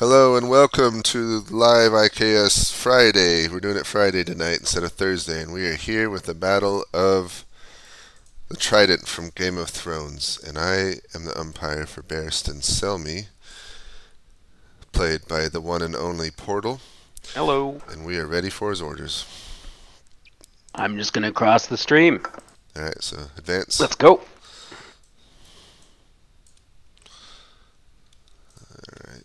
Hello and welcome to live IKS Friday. We're doing it Friday tonight instead of Thursday, and we are here with the Battle of the Trident from Game of Thrones. And I am the umpire for Barristan Selmy, played by the one and only Portal, Hello. and we are ready for his orders. I'm just gonna cross the stream. Alright, so advance. Let's go. Alright.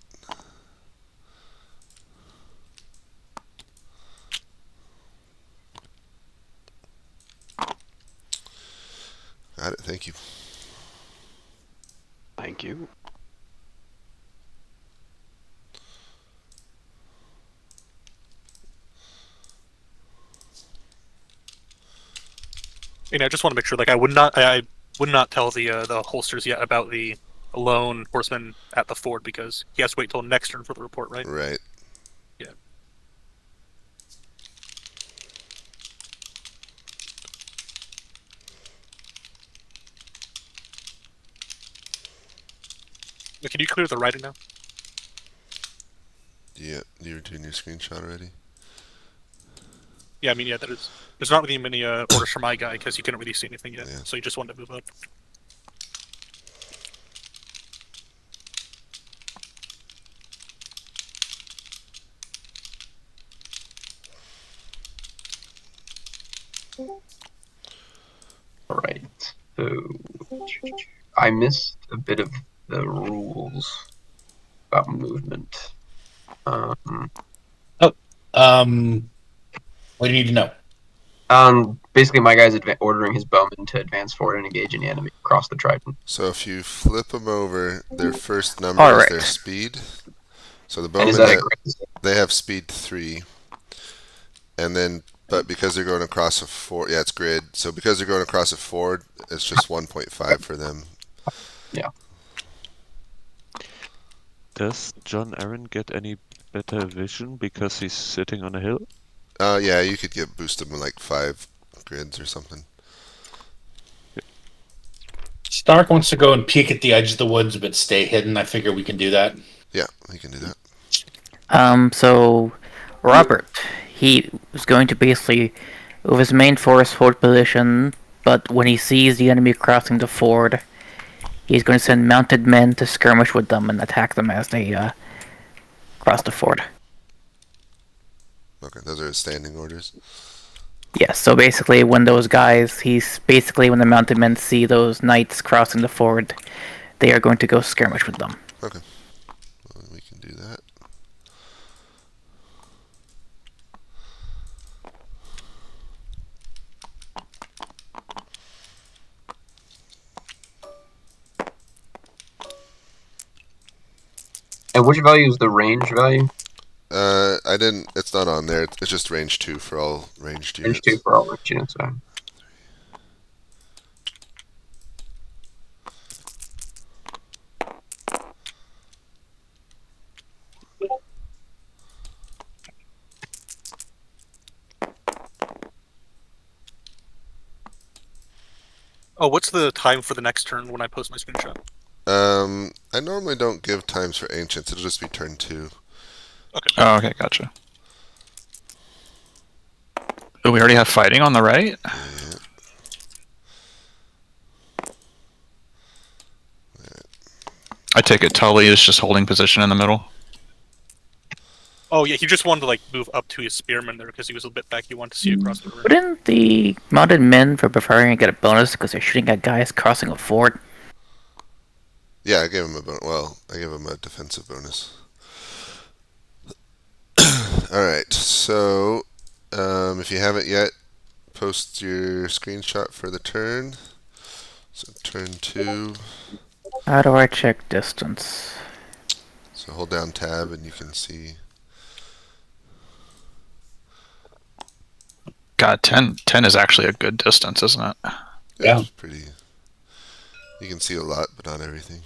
Got it, thank you. Thank you. I just want to make sure. I would not tell the holsters yet about the lone horseman at the ford because he has to wait till next turn for the report, right? Right. Yeah. Can you clear the writing now? Yeah, you were doing your screenshot already? Yeah, I mean, yeah, there's not really many orders from my guy because you couldn't really see anything yet, Yeah. so you just wanted to move up. Alright, so I missed a bit of the rules about movement. What do you need to know? Basically, my guy's ordering his bowmen to advance forward and engage any enemy across the Trident. So if you flip them over, their first number All is their right. speed. So the And is bowmen, that a great? they have speed 3. And then, but because they're going across a ford, yeah, it's grid. So because they're going across a ford, it's just 1.5 for them. Yeah. Does John Aaron get any better vision because he's sitting on a hill? Yeah, you could boost them with like 5 grids or something. Stark wants to go and peek at the edge of the woods but stay hidden. I figure we can do that. Yeah, he can do that. So Robert, he was going to basically move his main force forward position, but when he sees the enemy crossing the ford, he's going to send mounted men to skirmish with them and attack them as they cross the ford. Okay, those are his standing orders. Yes, so basically when those guys, when the mounted men see those knights crossing the ford, they are going to go skirmish with them. Okay, well, we can do that. And which value is the range value? I didn't. It's not on there. It's just range 2 for all ranged Range units. 2 for all range units. Oh, what's the time for the next turn when I post my screenshot? I normally don't give times for ancients. It'll just be turn 2. Okay. Oh, okay, gotcha. Oh, we already have fighting on the right? Yeah. I take it Tully is just holding position in the middle. Oh yeah, he just wanted to like move up to his spearman there because he was a bit back. He wanted to see across the river. Wouldn't the mounted men for Bavarian get a bonus because they're shooting at guys crossing a ford? Yeah, I gave him I gave him a defensive bonus. Alright, so if you haven't yet, post your screenshot for the turn. So turn 2. How do I check distance? So hold down tab and you can see. God, 10 is actually a good distance, isn't it? Yeah. It's pretty. You can see a lot, but not everything.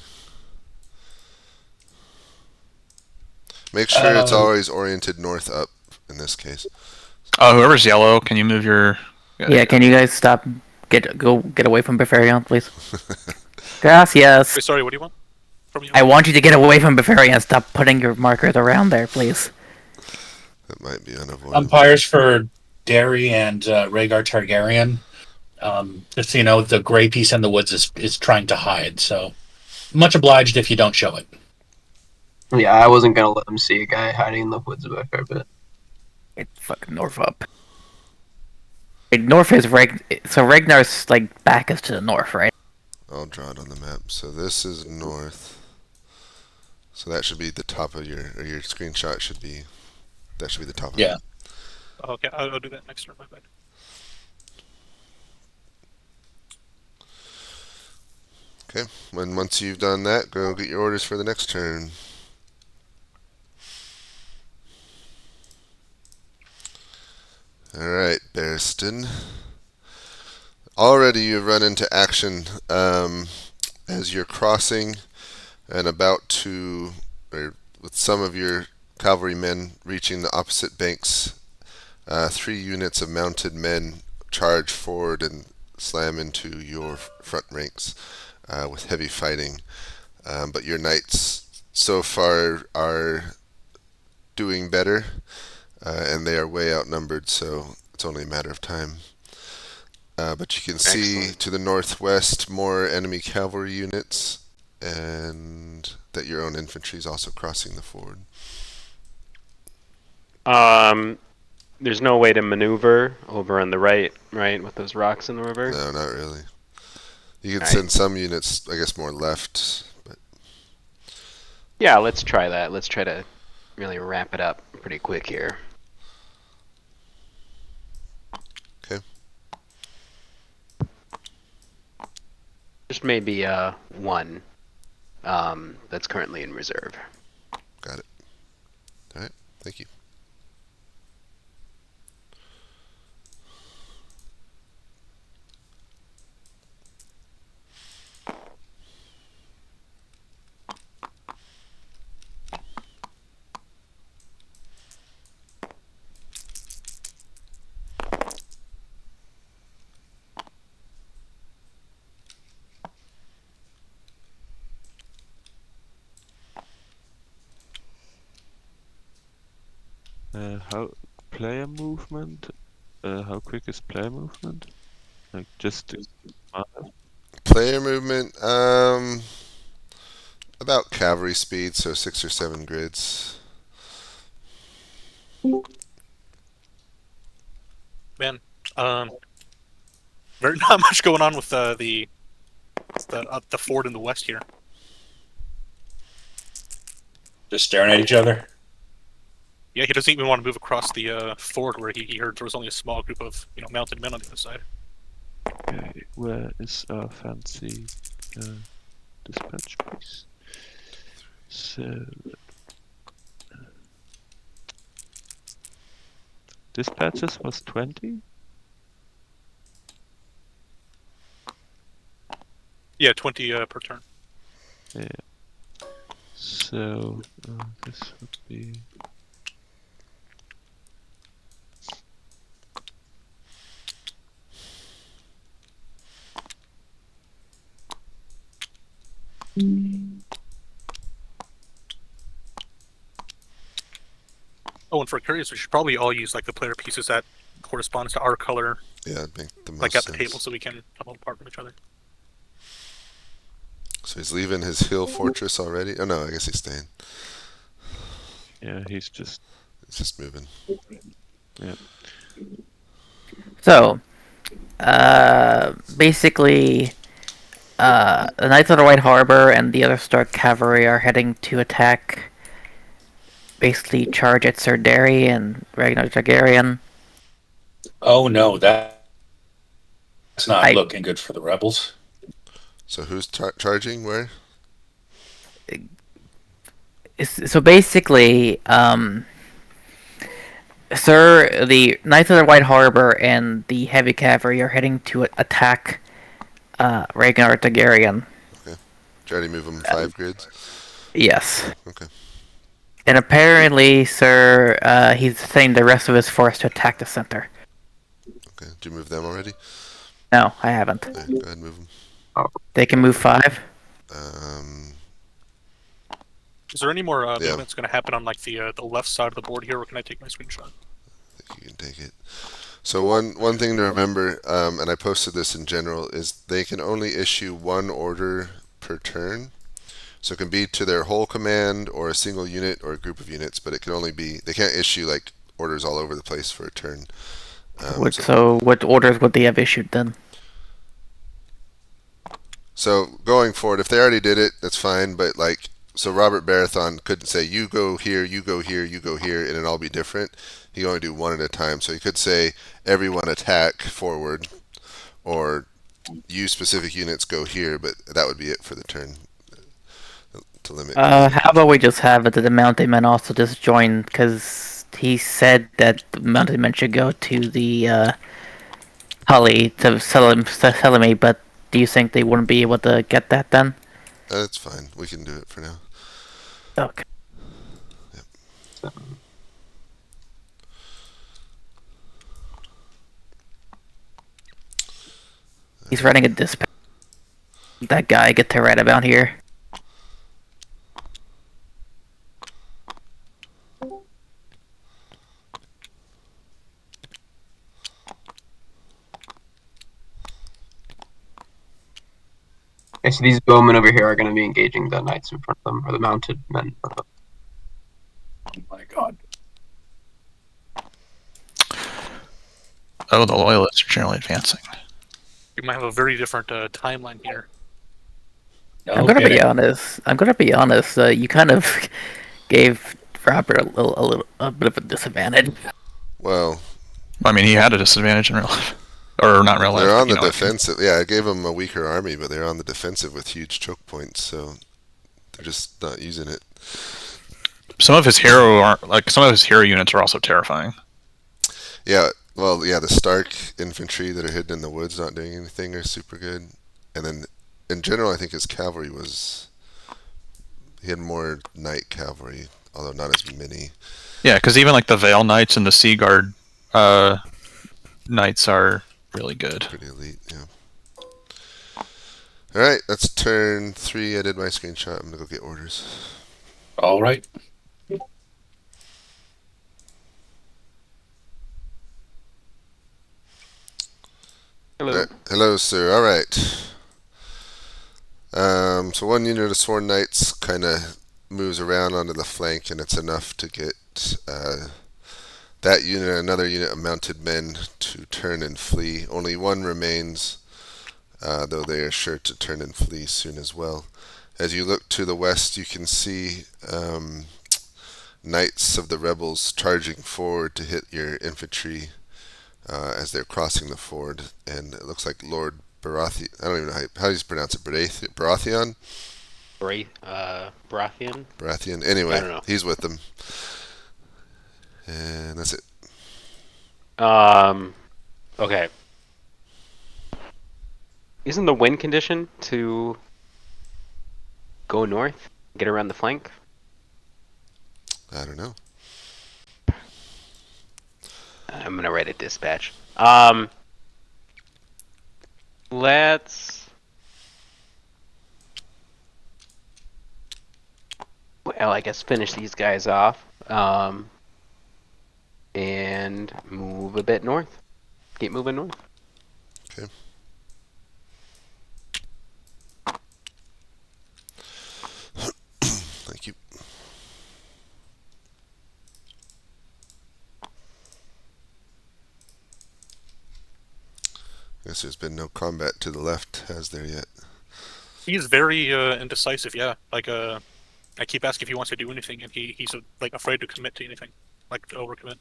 Make sure it's always oriented north up in this case. Oh, whoever's yellow, can you move your... Yeah, can you guys stop? Get away from Bavaria, please. Gracias. Wait, sorry, what do you want? from you. I want you to get away from Bavaria and stop putting your markers around there, please. That might be unavoidable. Umpires for Derry and Rhaegar Targaryen. Just so you know, the gray piece in the woods is trying to hide. So much obliged if you don't show it. Yeah, I wasn't gonna let them see a guy hiding in the woods back there, but It's fucking north up. Wait, north is so Ragnar's like back is to the north, right? I'll draw it on the map. So this is north. So that should be the top of your screenshot should be. That should be the top of Yeah. it. Okay, I'll do that next turn. My bad. Okay. Once you've done that, go get your orders for the next turn. Alright, Barristan. Already you've run into action as you're crossing and about to, or with some of your cavalrymen reaching the opposite banks. 3 units of mounted men charge forward and slam into your front ranks with heavy fighting. But your knights so far are doing better, and they are way outnumbered, so it's only a matter of time. But you can see Excellent. to the northwest more enemy cavalry units, and that your own infantry is also crossing the ford. There's no way to maneuver over on the right, with those rocks in the river. No, not really. You can Alright. send some units, I guess, more left, but Yeah, let's try that. Let's try to really wrap it up pretty quick here. Okay. Just maybe one that's currently in reserve. got it. Alright, thank you. How player movement? How quick is player movement? Like just to Player movement, about cavalry speed, so 6 or 7 grids. Man, very not much going on with the ford in the west here. Just staring at each other. Yeah, he doesn't even want to move across the ford where he heard there was only a small group of mounted men on the other side. okay, where is our fancy dispatch piece? So dispatches was 20. Yeah, 20 per turn. Yeah. So this would be. Oh, and for curious, we should probably all use like the player pieces that corresponds to our color, Yeah, it'd make the most like at the sense. table, so we can come apart from each other. So he's leaving his hill fortress already? Oh no, I guess he's staying. Yeah, he's just. He's just moving. Yeah. So, basically, the Knights of the White Harbor and the other Stark cavalry are heading to attack, basically charge at Sir Derry and Ragnar Targaryen. Oh no, that's not I- looking good for the rebels. So who's charging where? So basically, Sir, the Knights of the White Harbor and the heavy cavalry are heading to attack Ragnar Targaryen. Try to move him 5 grids? Yes. Okay. And apparently, Sir, he's sending the rest of his force to attack the center. Okay. Did you move them already? No, I haven't. Okay, go ahead and move them. They can move 5. Is there any more Yeah. movement that's going to happen on like the left side of the board here, or can I take my screenshot? I think you can take it. So one thing to remember, and I posted this in general, is they can only issue one order per turn. So it can be to their whole command or a single unit or a group of units, but it can only be, they can't issue like orders all over the place for a turn. So what orders would they have issued then? So going forward, if they already did it, that's fine. But like, so Robert Barathon couldn't say you go here, you go here, you go here, and it all be different. He can only do one at a time. So he could say everyone attack forward, or you specific units go here, but that would be it for the turn. To limit. How about we just have it that the mounted men also just join? Because he said that the mounted men should go to the Holly to sell me, but do you think they wouldn't be able to get that then? That's fine. We can do it for now. Okay. He's running a dispatch. That guy I get to write about here. Okay, so these bowmen over here are going to be engaging the knights in front of them, or the mounted men in front of them. Oh my god. Oh, the loyalists are generally advancing. We might have a very different timeline here. I'm gonna be honest. You kind of gave Robert a bit of a disadvantage. Well, I mean, he had a disadvantage in real life. Or not in real life. they're but on you the know, defensive. Yeah, I gave them a weaker army, but they're on the defensive with huge choke points, so they're just not using it. some of his hero units are also terrifying. Yeah, well, yeah, the Stark infantry that are hidden in the woods not doing anything are super good. And then, in general, I think his cavalry was... He had more knight cavalry, although not as many. Yeah, because even like the Vale Knights and the Sea Guard Knights are really good. Pretty elite, yeah. Alright, that's turn 3. I did my screenshot. I'm gonna go get orders. All right. Hello. Hello, sir. Alright. So one unit of Sworn Knights kind of moves around onto the flank, and it's enough to get that unit and another unit of mounted men to turn and flee. Only one remains, though they are sure to turn and flee soon as well. As you look to the west, you can see knights of the rebels charging forward to hit your infantry as they're crossing the ford, and it looks like Lord Baratheon. I don't even know how do you pronounce it. Baratheon. Baratheon. Baratheon. I Anyway, don't know. he's with them, and that's it. Okay. Isn't the wind condition to go north, get around the flank? I don't know. I'm gonna write a dispatch. Let's. Well, I guess finish these guys off. And move a bit north. Keep moving north. Okay. Thank you. Guess there's been no combat to the left, has there yet? He's very indecisive. Yeah, like I keep asking if he wants to do anything, and he's like afraid to commit to anything, like to overcommit.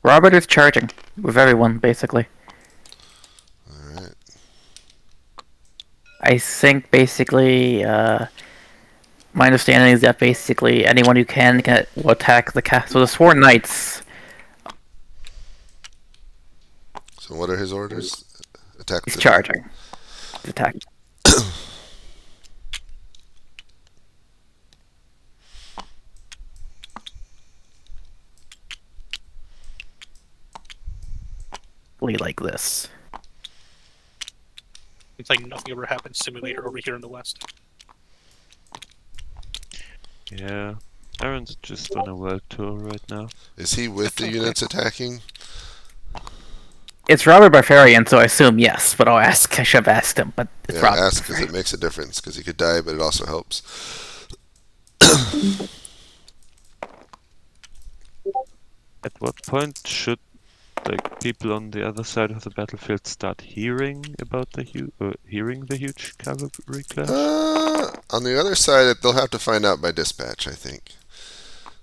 Robert is charging with everyone, basically. Alright. I think basically, my understanding is that basically anyone who can will attack the castle. So the Sworn Knights. So what are his orders? Attack He's the... charging. He's attacking. Like this. It's like nothing ever happened simulator over here in the west. Yeah. Aaron's just on a world tour right now. Is he with the units attacking? It's Robert Barbarian, so I assume yes, but I'll ask. I should have asked him, but it's Yeah, Robert. ask because it makes a difference. Because he could die, but it also helps. At what point should like people on the other side of the battlefield start hearing about the hearing the huge cavalry clash? On the other side, they'll have to find out by dispatch, I think.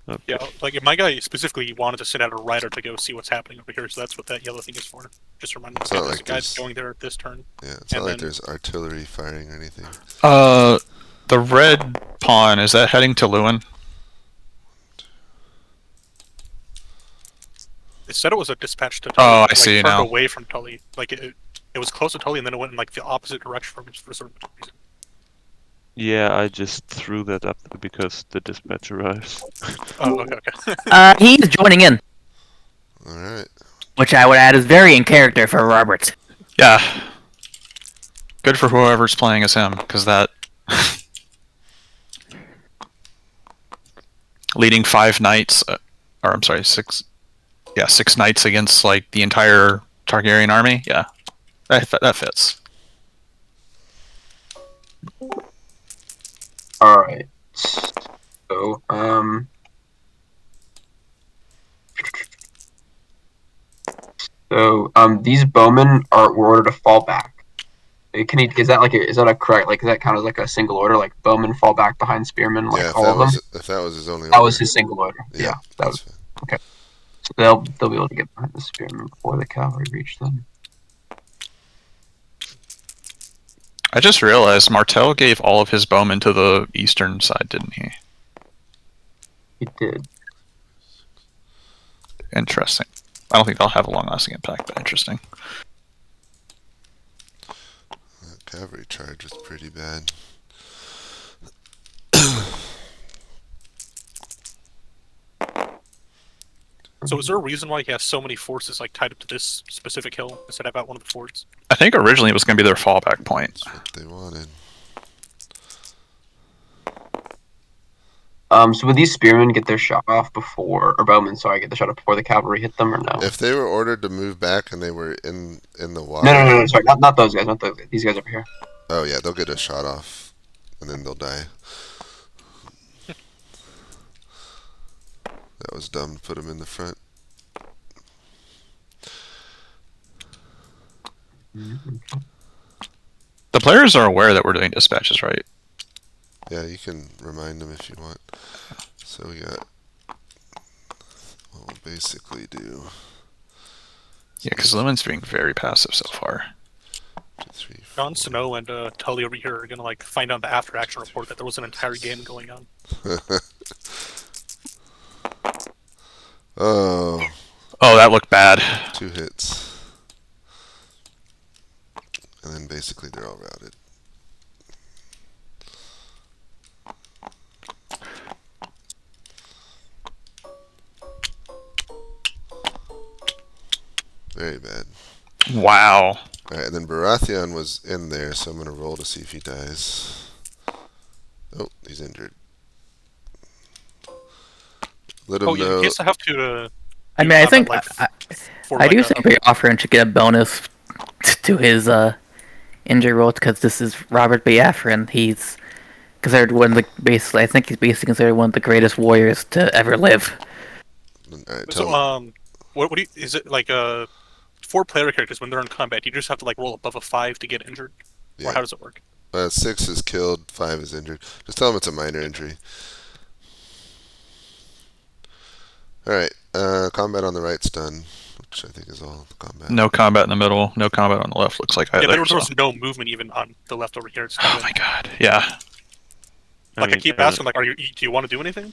Okay. Yeah, like if my guy specifically wanted to send out a rider to go see what's happening over here, so that's what that yellow thing is for. Just remind me, It's not there's like a guy there's- going there this turn. Yeah, it's not And like then- there's artillery firing or anything. The red pawn, is that heading to Lewin? It said it was a dispatch to Tully. Oh, I like, see turned now. away from Tully. Like it was close to Tully, and then it went in like the opposite direction from it for some reason. Yeah, I just threw that up because the dispatch arrives. Oh, okay. He's joining in, Alright. which I would add is very in character for Robert. Yeah. Good for whoever's playing as him, because that... leading 5 knights, or I'm sorry, 6... Yeah, 6 knights against, like, the entire Targaryen army? Yeah. That fits. Alright. So, these bowmen were ordered to fall back. Can he? Is that a correct? Like, does that count as like a single order? Like, bowmen fall back behind spearmen, like Yeah, all of them. if that was his only That order. was his single order. Yeah, that that's was. fine. So they'll be able to get behind the spearmen before the cavalry reach them. I just realized Martel gave all of his bowmen to the eastern side, didn't he? He did. Interesting. I don't think they'll have a long-lasting impact, but interesting. That cavalry charge was pretty bad. So is there a reason why he has so many forces like tied up to this specific hill instead of at one of the forts? I think originally it was going to be their fallback point. That's what they wanted. So would these spearmen get their shot off before, or bowmen, sorry, get the shot off before the cavalry hit them, or no? If they were ordered to move back and they were in the water... No, sorry, not those guys, not those guys. These guys over here. Oh yeah, they'll get a shot off, and then they'll die. That was dumb to put them in the front. The players are aware that we're doing dispatches, right? Yeah, you can remind them if you want. So we got... What we'll basically do... Yeah, because Lumen's being very passive so far. 2, 3, 4. Jon Snow and Tully over here are gonna like find out the after action report that there was an entire game going on. Oh, Oh, that looked bad. 2 hits. And then basically they're all routed. Very bad. Wow. Alright, and then Baratheon was in there, so I'm going to roll to see if he dies. Oh, he's injured. Let him Oh yeah, know. in case I have to. I mean, I have think that, for, I like, do a- think the offering should get a bonus to his injury roll because this is Robert Biafran. He's considered one of the basically. I think he's basically considered one of the greatest warriors to ever live. Alright, So tell him. what do you, is it like for player characters when they're in combat? You just have to like roll above a 5 to get injured, Yeah. or how does it work? 6 is killed, 5 is injured. Just tell him it's a minor injury. Alright, combat on the right's done, which I think is all the combat. No combat in the middle, no combat on the left, looks like Yeah, either. there was so- no movement even on the left over here. It's Oh my god. Yeah. Like I mean, keep asking, like, do you want to do anything?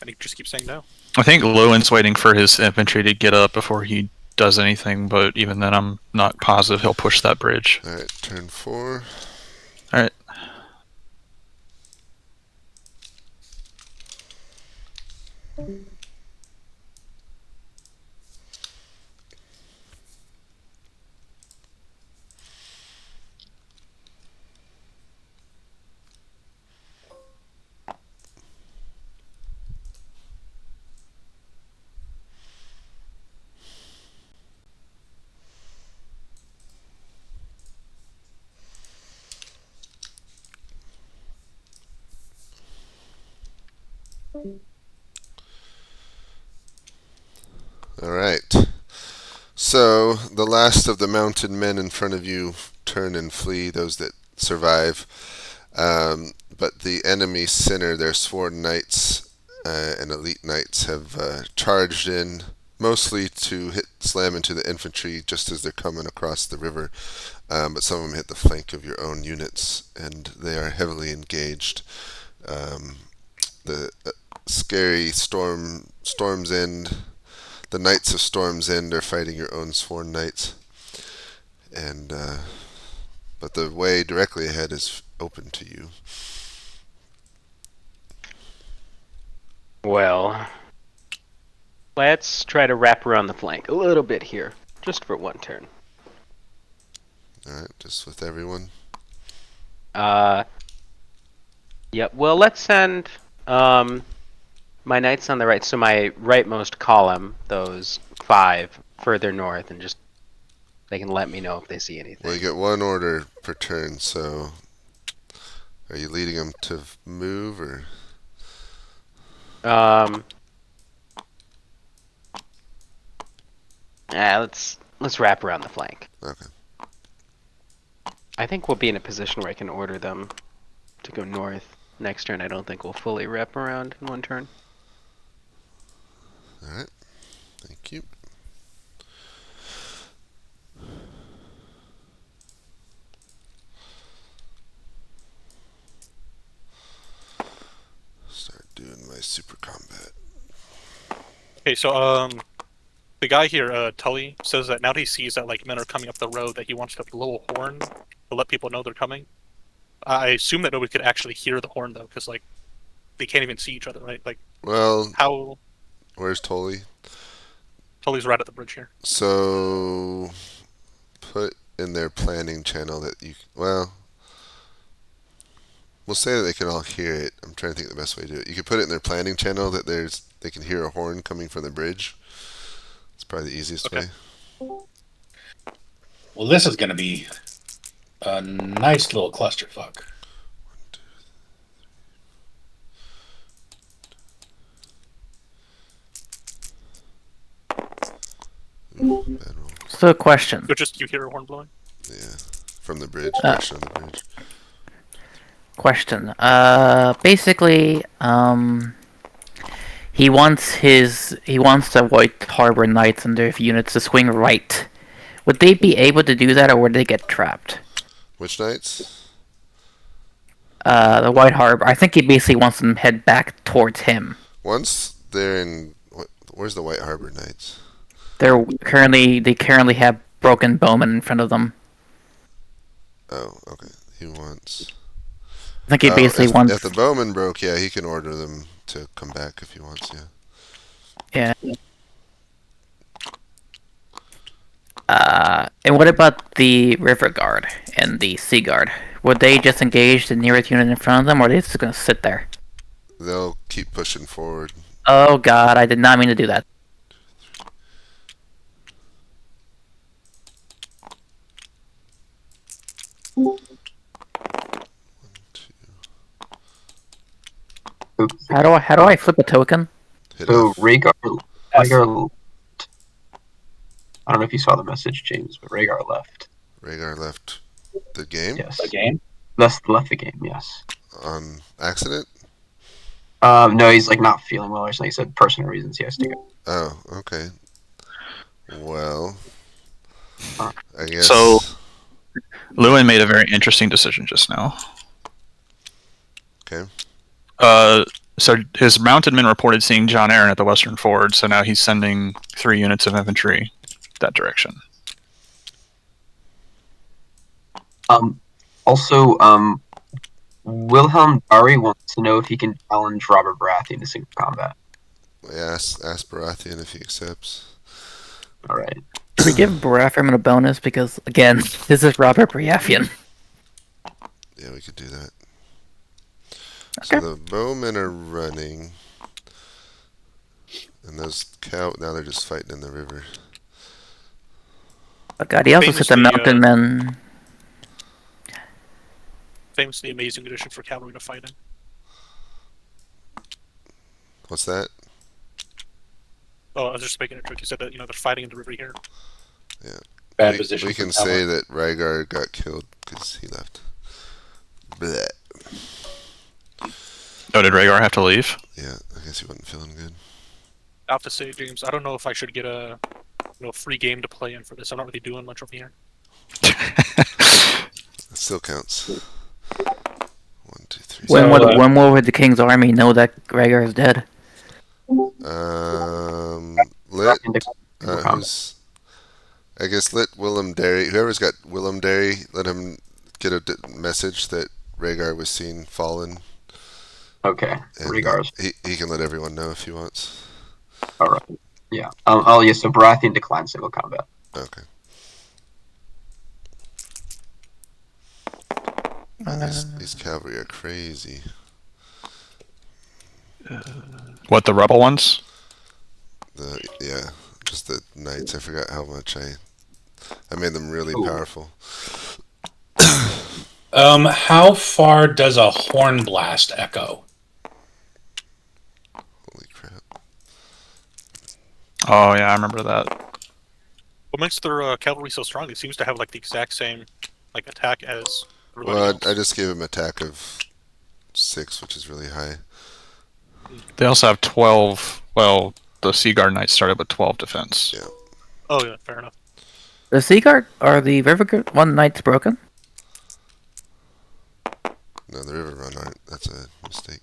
And he just keeps saying no. I think Lewin's waiting for his infantry to get up before he does anything, but even then I'm not positive he'll push that bridge. Alright, turn 4. Alright. All right. So the last of the mounted men in front of you turn and flee. Those that survive. But the enemy center, their sworn knights and elite knights, have charged in, mostly to slam into the infantry just as they're coming across the river. But some of them hit the flank of your own units, and they are heavily engaged. The scary Storm's End, the Knights of Storm's End are fighting your own sworn knights, and but the way directly ahead is open to you. Well, let's try to wrap around the flank a little bit here, just for one turn. All right, just with everyone. Yep. Well, let's send my knights on the right, so my rightmost column, those 5 further north, and just they can let me know if they see anything. Well, you get one order per turn, so are you leading them to move or? Let's wrap around the flank. Okay. I think we'll be in a position where I can order them to go north next turn. I don't think we'll fully wrap around in one turn. All right. Thank you. Start doing my super combat. Okay, so the guy here, Tully, says that now that he sees that like men are coming up the road, that he wants to blow a horn to let people know they're coming. I assume that nobody could actually hear the horn though, because like they can't even see each other, right? Like Well, how where's Tully? Tully's right at the bridge here. So put in their planning channel that you, well, we'll say that they can all hear it. I'm trying to think of the best way to do it. You could put it in their planning channel that they can hear a horn coming from the bridge. It's probably the easiest way. Well, this is going to be a nice little clusterfuck. Ooh, bad roll. So, question. So just you hear a horn blowing? Yeah, from the bridge, direction of the bridge. Question. Basically, he wants the White Harbor Knights and their units to swing right. Would they be able to do that, or would they get trapped? Which knights? The White Harbor. I think he basically wants them to head back towards him. Once they're in, where's the White Harbor Knights? They currently have broken bowmen in front of them. Oh, okay. He wants. I think he basically wants. If the bowman broke, yeah, he can order them to come back if he wants. Yeah. Yeah. And what about the River Guard and the Sea Guard? Would they just engage the nearest unit in front of them, or are they just gonna sit there? They'll keep pushing forward. Oh god, I did not mean to do that. Oops. How do I flip a token? Hit So F. Rhaegar, I don't know if you saw the message, James, but Rhaegar left. Rhaegar left the game Yes. The game? Left the game, yes. on accident. No, he's like not feeling well or something. He said personal reasons he has to go. Oh, okay. Well, I guess. So, Lewin made a very interesting decision just now. Okay. So his mounted men reported seeing John Aaron at the western ford, so now he's sending 3 units of infantry that direction. Also, Wilhelm Dari wants to know if he can challenge Robert Baratheon to single combat. Ask Baratheon if he accepts. All right. Should we give Baratheon a bonus because again, this is Robert Baratheon. Yeah, we could do that. Okay. So the bowmen are running, and those now they're just fighting in the river. Oh god, he also said the Famously, mountain men. Famously amazing condition for cavalry to fight in. What's that? Oh, I was just making a joke. You said that they're fighting in the river here. Bad we, position we for can cavalry. say that Rygar got killed because he left. Blech. Oh, did Rhaegar have to leave? Yeah, I guess he wasn't feeling good. I have to say, James, I don't know if I should get a free game to play in for this. I'm not really doing much over here. That still counts. 1, 2, 3. When will the King's army know that Rhaegar is dead? Let Single combat. who's? I guess let Willem Derry. Whoever's got Willem Derry, let him get a message that Rhaegar was seen fallen, Okay. and Regards. he can let everyone know if he wants. All right. Yeah. Oh, yeah. So Baratheon declines single combat. Okay. These cavalry are crazy. What, the rebel ones? Just the knights. I forgot how much I made them really Ooh. powerful. How far does a horn blast echo? Holy crap! Oh yeah, I remember that. What makes their cavalry so strong? It seems to have like the exact same attack as everybody Well, else. I just gave him attack of 6, which is really high. They also have 12. Well, the Seaguard Knights started with 12 defense. Yeah. Oh yeah, fair enough. The Seaguard or the River One Knight's broken? No, the River Run aren't. That's a mistake.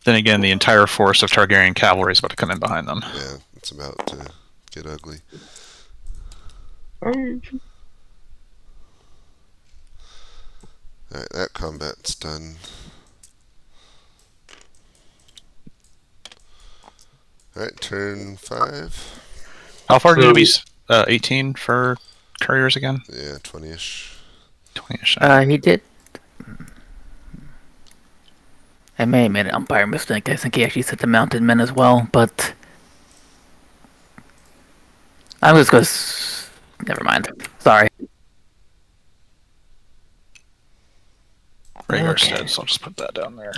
Then again, the entire force of Targaryen cavalry is about to come in behind them. Yeah, it's about to get ugly. Alright, that combat's done. Alright, turn 5. How far did we? 18 for couriers again. Yeah, 20-ish. 20-ish. He did. I may have made an umpire mistake. I think he actually said the mounted men as well, but I'm just gonna. Never mind. Sorry. Rhaegar's Okay. dead, so I'll just put that down there.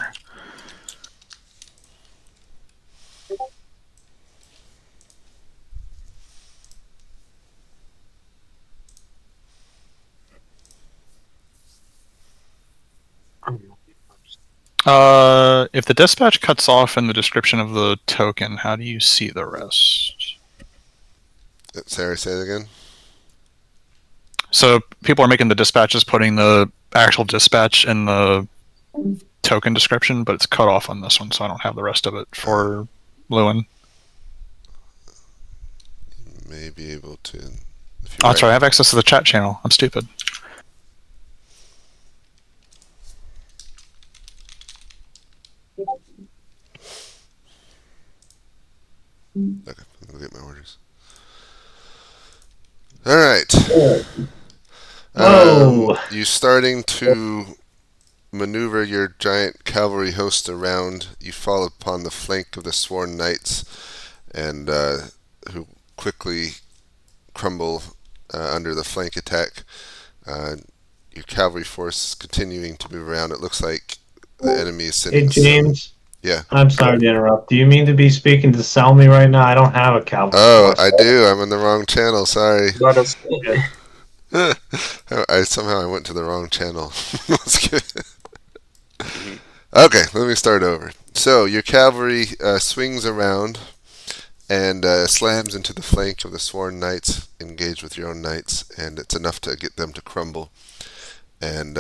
If the dispatch cuts off in the description of the token, how do you see the rest? Sarah, say it again. So people are making the dispatches, putting the actual dispatch in the token description, but it's cut off on this one, so I don't have the rest of it for Lewin. You may be able to. Oh, that's right. I have access to the chat channel. I'm stupid. Okay, I'll get my orders. Alright. You starting to maneuver your giant cavalry host around. You fall upon the flank of the sworn knights, and who quickly crumble under the flank attack. Your cavalry force is continuing to move around. It looks like the enemy is sending. Hey, James. Yeah. I'm sorry to interrupt. Do you mean to be speaking to Selmy right now? I don't have a cavalry Oh, force. I do. I'm in the wrong channel. Sorry. Let us. I went to the wrong channel. Let's get Okay, let me start over. So your cavalry swings around and slams into the flank of the sworn knights, engaged with your own knights, and it's enough to get them to crumble. And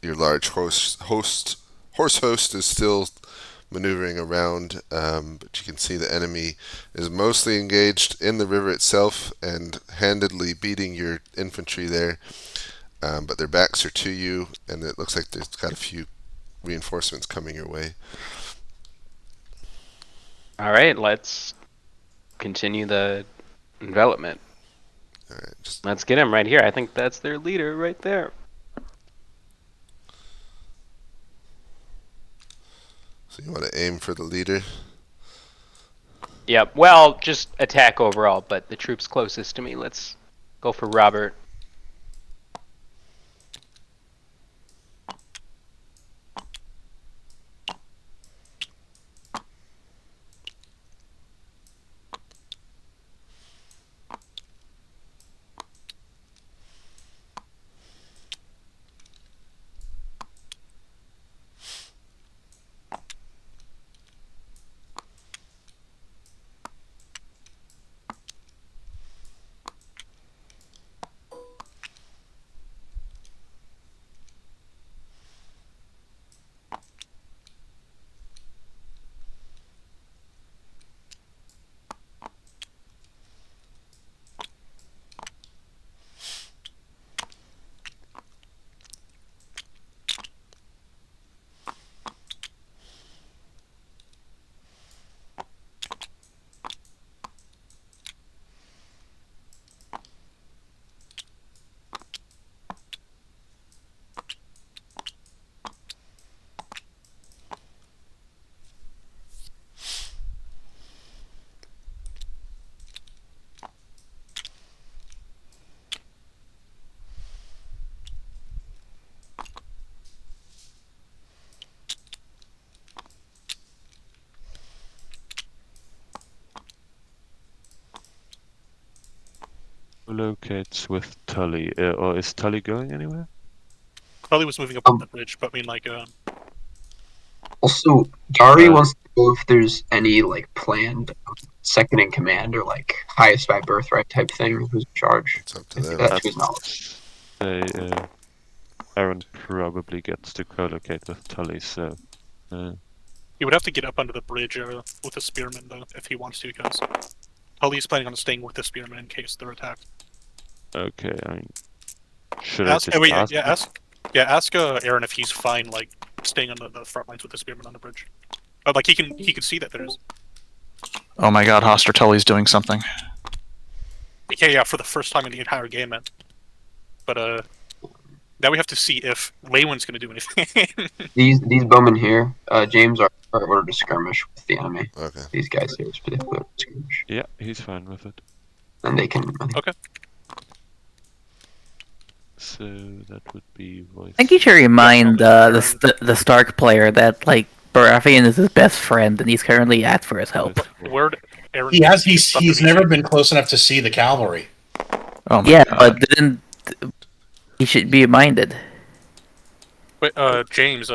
your large horse host is still maneuvering around, but you can see the enemy is mostly engaged in the river itself and handedly beating your infantry there. But their backs are to you, and it looks like there's got a few reinforcements coming your way. All right, let's continue the development. All right, Let's get him right here. I think that's their leader right there. so you want to aim for the leader. Yep. Well, just attack overall, but the troops closest to me. Let's go for Robert. Locates with Tully. Or is Tully going anywhere? Tully was moving up on the bridge, but I mean, like, Also, Dari Uh, wants to know if there's any like planned second in command or like highest by birthright type thing. Who's in charge? It's up to If them. that to his knowledge. say Aaron probably gets to co-locate with Tully, so he would have to get up under the bridge with the spearmen, though, if he wants to, because Tully's planning on staying with the spearmen in case they're attacked. okay. I mean, should Ask, I just ask? ask Aaron if he's fine, like, staying on the front lines with the spearmen on the bridge. Like, he can see that there's... Oh my god, Hoster Tully's doing something. Yeah, for the first time in the entire game, man. But, now we have to see if Leywin's gonna do anything. These bowmen here, James, are ordered to skirmish with the enemy. Okay. These guys here specifically ordered to skirmish, Yeah, he's fine with it. and they can. Okay. So that would be voice. I think you should remind the Stark player that like Baratheon is his best friend, and he's currently asked for his help. Where'd Aaron... He's never been close enough to see the cavalry. Oh my Yeah, god. but didn't he should be reminded? Wait, James,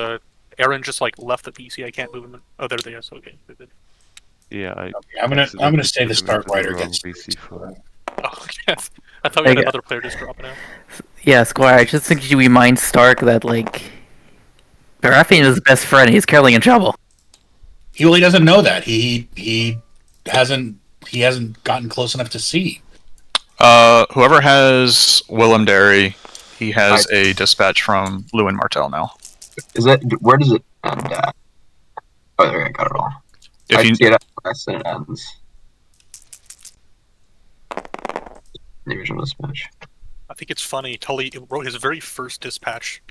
Aaron just, like, left the PC. I can't move him. Oh, there they are. So, okay. Yeah, Okay, I'm gonna accidentally stay the put him Stark into the rider wrong against BC for. Oh, yes. I thought we had Okay. another player just dropping out. Yeah, Squire, I just think you should remind Stark that like Baratheon is his best friend. He's currently in trouble. He really doesn't know that. He hasn't gotten close enough to see. Whoever has Willem Derry, he has a dispatch from Lewin Martell now. Is that where does it end at? Oh, there, I got it all. If I you see it at last and it ends. The original dispatch. I think it's funny. Tully wrote his very first dispatch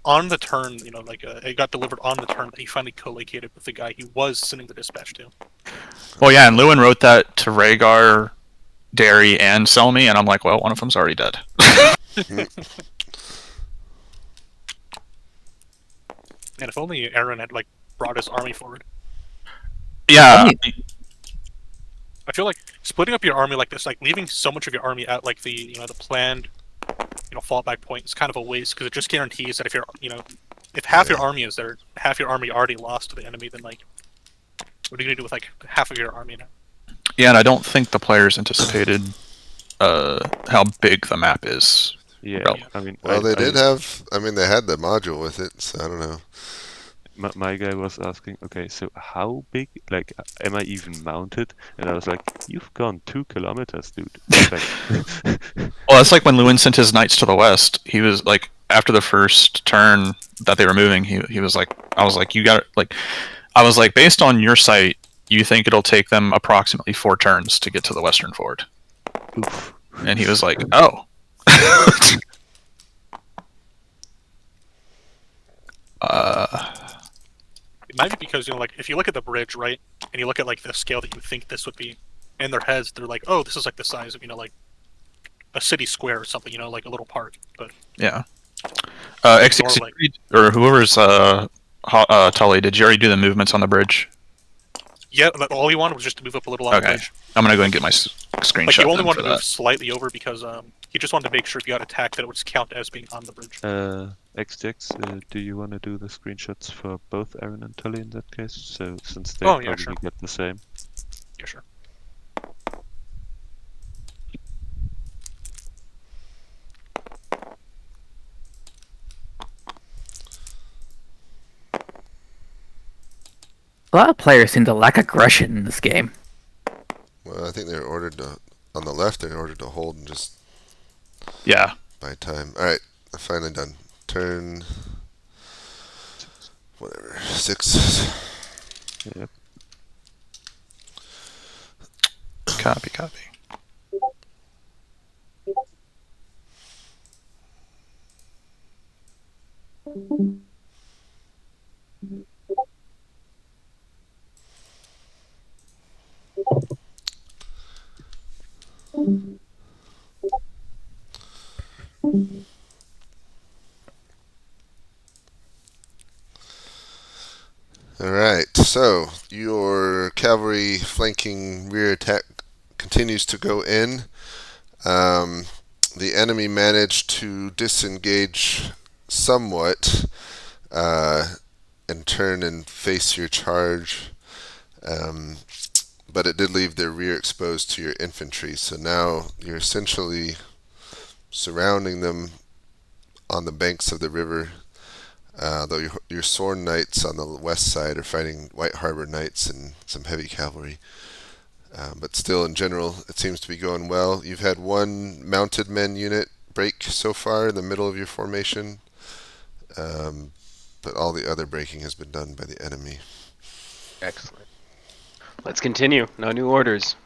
on the turn, like, it got delivered on the turn that he finally co-located with the guy he was sending the dispatch to. Well, yeah, and Lewin wrote that to Rhaegar, Derry, and Selmy, and I'm like, well, one of them's already dead. And if only Aaron had, like, brought his army forward. Yeah. I feel like splitting up your army like this, like leaving so much of your army at like the the planned fallback point is kind of a waste, because it just guarantees that if if half your army is there, half your army already lost to the enemy, then like what are you gonna do with like half of your army now? Yeah, and I don't think the players anticipated how big the map is. Yeah, I mean, Well, they did have. I mean, they had the module with it, so I don't know. My guy was asking, okay, so how big, like, am I even mounted? And I was like, you've gone 2 kilometers, dude. Like, Well, that's like when Lewin sent his knights to the west. He was like, after the first turn that they were moving, he was like, I was like, you got it. Like, I was like, based on your sight, you think it'll take them approximately 4 turns to get to the western ford. oof. And he was like, oh. might be because, like, if you look at the bridge, right, and you look at, like, the scale that you think this would be, in their heads, they're like, oh, this is, like, the size of, like, a city square or something, like a little park. But Yeah. Ignore, XTX, like- or whoever's Tully, did you already do the movements on the bridge? yeah, all he wanted was just to move up a little on the Okay. bridge. I'm gonna go and get my screenshot. Like, he only then wanted for to move that. slightly over because he just wanted to make sure if you got attacked that it would count as being on the bridge. XTX, do you want to do the screenshots for both Aaron and Tully in that case? So since they Oh, yeah, probably sure. get the same. Yeah, sure. A lot of players seem to lack aggression in this game. Well, I think they're ordered to, on the left, they're ordered to hold and just Yeah. buy time. Alright, I'm finally done. Turn, whatever, 6. Yep. Copy. Alright, so your cavalry flanking rear attack continues to go in. The enemy managed to disengage somewhat and turn and face your charge, but it did leave their rear exposed to your infantry. So now you're essentially surrounding them on the banks of the river. Though your Sworn Knights on the west side are fighting White Harbor Knights and some heavy cavalry. But still, in general, it seems to be going well. You've had one mounted men unit break so far in the middle of your formation, but all the other breaking has been done by the enemy. Excellent. Let's continue. No new orders.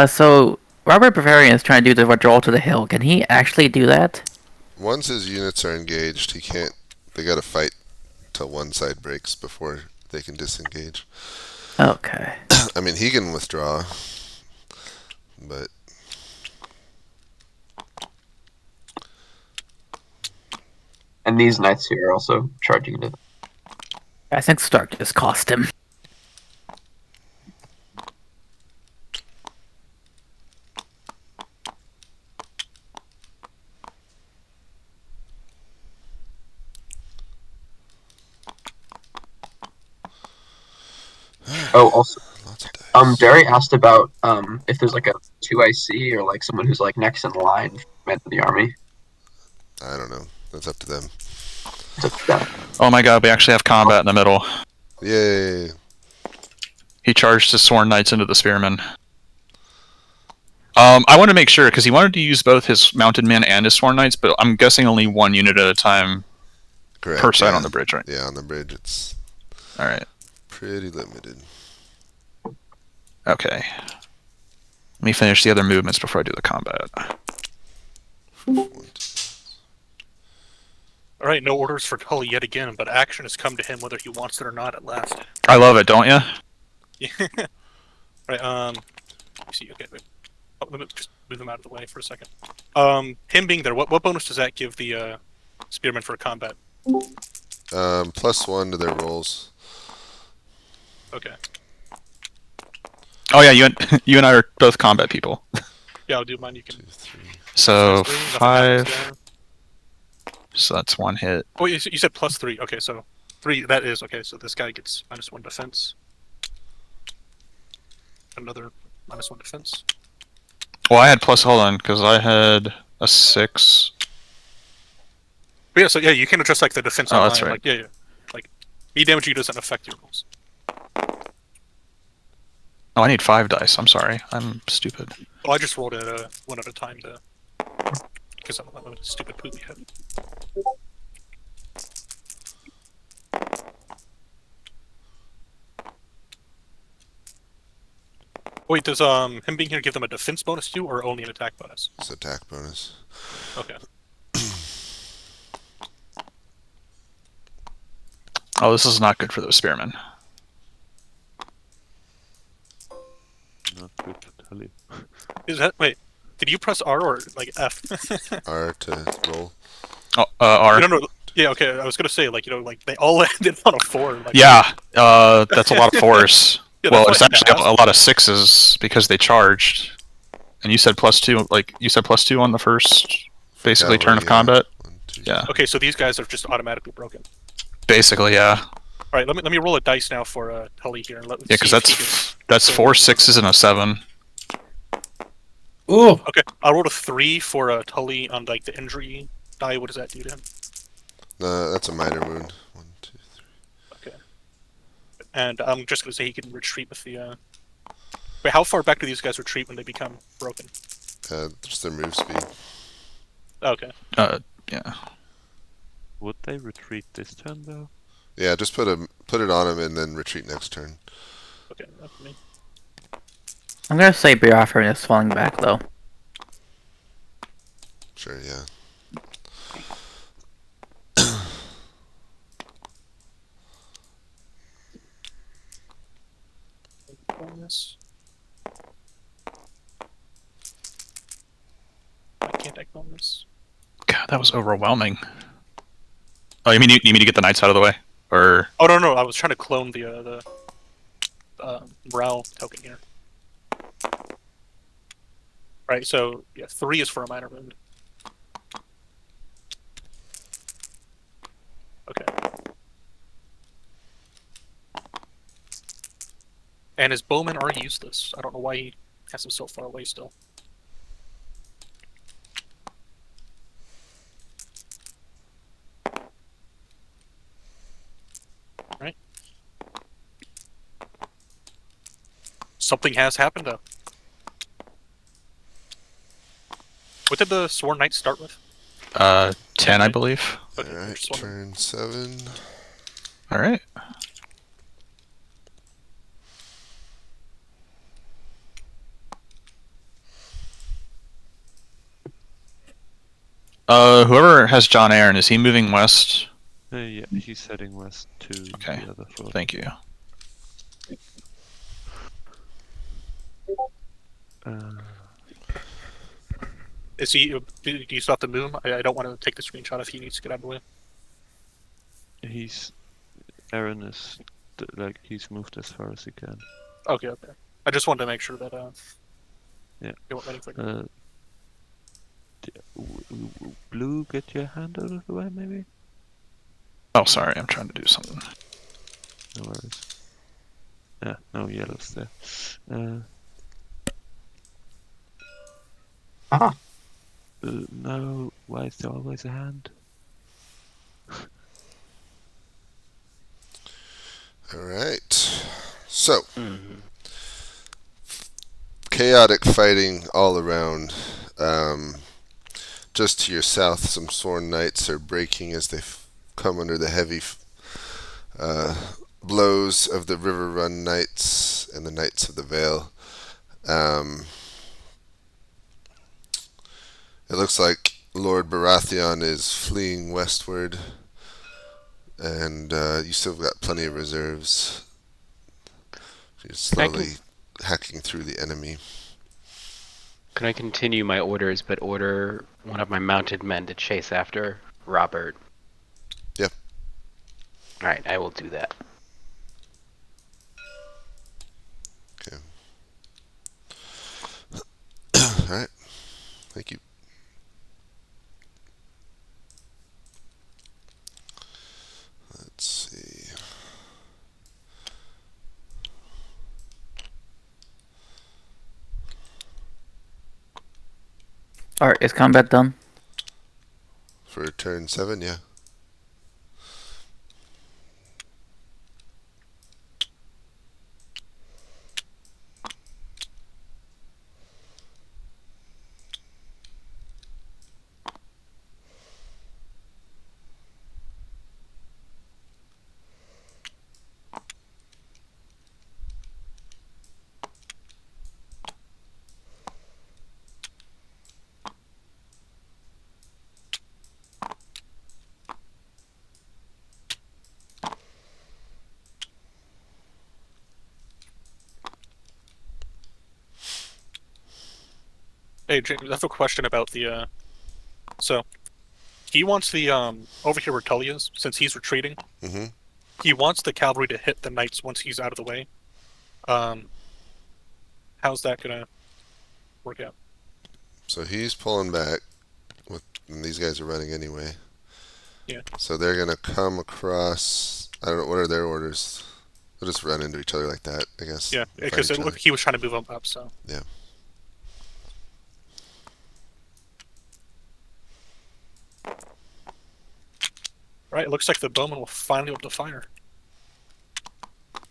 So Robert Bavarian is trying to do the withdrawal to the hill. Can he actually do that? Once his units are engaged, he can't. They got to fight till one side breaks before they can disengage. Okay. I mean, he can withdraw, but And these knights here are also charging it. I think Stark just cost him. Oh, also, lots of dice. Derry asked about if there's like a 2IC or like someone who's like next in line meant in the army. I don't know. That's up to them. It's up to them. Oh my god, we actually have combat in the middle. Yay! He charged his Sworn Knights into the Spearmen. I want to make sure, because he wanted to use both his Mounted Men and his Sworn Knights, but I'm guessing only one unit at a time Correct. per side yeah. on the bridge, right? Yeah, on the bridge, it's Alright. pretty limited. Okay. Let me finish the other movements before I do the combat. All right, no orders for Tully yet again, but action has come to him whether he wants it or not at last. I love it, don't you? Yeah. Right. Let's see. Okay. Wait. Oh, let me just move them out of the way for a second. Him being there, what bonus does that give the spearmen for combat? +1 to their rolls. Okay. Oh yeah, you and I are both combat people. Yeah, I'll do mine. You can. 2, 3. So Nothing happens 5, there. So that's one hit. Oh, you said +3. Okay, so 3. That is okay. So this guy gets -1 defense. Another -1 defense. Well, I had plus. Hold on, because I had a 6. But yeah, so yeah, you can adjust like the defense Oh, online. that's right. Like yeah. Like me damage you doesn't affect your rolls. Oh, I need 5 dice. I'm sorry. I'm stupid. Oh, I just rolled it one at a time to because I'm a stupid poopy head. Wait, does him being here give them a defense bonus too, or only an attack bonus? It's attack bonus. Okay. Oh, this is not good for those spearmen. Not good to tell you. Is that wait? Did you press R or like F? R to roll. Oh, R. No. Yeah, okay. I was gonna say like like they all landed on a 4. Like, Yeah, that's a lot of 4s. Yeah, Well, that's it's why I had to actually a lot of 6s because they charged. And you said +2, like, you said +2 on the first, basically, turn of Cavalry, combat? 1, 2, Yeah. Okay, so these guys are just automatically broken. Basically, yeah. All right, let me roll a dice now for Tully here and let Yeah, because that's 4 6s and a 7. Ooh. Okay, I rolled a 3 for Tully on like the injury die. What does that do to him? That's a minor wound. 1, 2, 3. Okay. And I'm just gonna say he can retreat with the. Wait, how far back do these guys retreat when they become broken? Just their move speed. Okay. Yeah. Would they retreat this turn though? Yeah, just put it on him and then retreat next turn. Okay, that's me. I'm gonna say Biafran is falling back though. Sure, yeah. Bonus. I can't act on this. God, that was overwhelming. Oh, you mean you need to get the knights out of the way? Or... Oh no, I was trying to clone the morale token here. Right, so yeah, 3 is for a minor wound. Okay. And his bowmen are useless. I don't know why he has them so far away still. Right. Something has happened though. What did the Sworn Knight start with? 10, I believe. Okay, Alright, just wondering. turn 7. Alright. Whoever has John Aaron, is he moving west? Yeah, he's heading west to Okay. the other front. Thank you. Is he? Do you still have to move him? I don't want to take the screenshot if he needs to get out of the way. Aaron is like he's moved as far as he can. Okay. I just wanted to make sure that Yeah. you weren't waiting for him. Blue, get your hand out of the way, maybe. Oh, sorry, I'm trying to do something. No worries. Yeah, no yellows there. Ah. No, why is there always a hand? Alright. So, chaotic fighting all around. Just to your south, some Sworn Knights are breaking as they come under the heavy blows of the River Run Knights and the Knights of the Vale. It looks like Lord Baratheon is fleeing westward, and you still got plenty of reserves. You're slowly hacking through the enemy. Can I continue my orders, but order one of my mounted men to chase after Robert? Yep. Alright, I will do that. Okay. Alright. Thank you. Alright, is combat done? For turn 7, yeah. Hey, James, I have a question about the. So, he wants the over here where Tully is, since he's retreating. Mm-hmm. He wants the cavalry to hit the knights once he's out of the way. How's that gonna work out? So he's pulling back, and these guys are running anyway. Yeah. So they're gonna come across. I don't know, what are their orders? They'll just run into each other like that, I guess. Yeah, Fight because each it other. looked he was trying to move them up. So. Yeah. Right, it looks like the bowmen will finally be able to fire.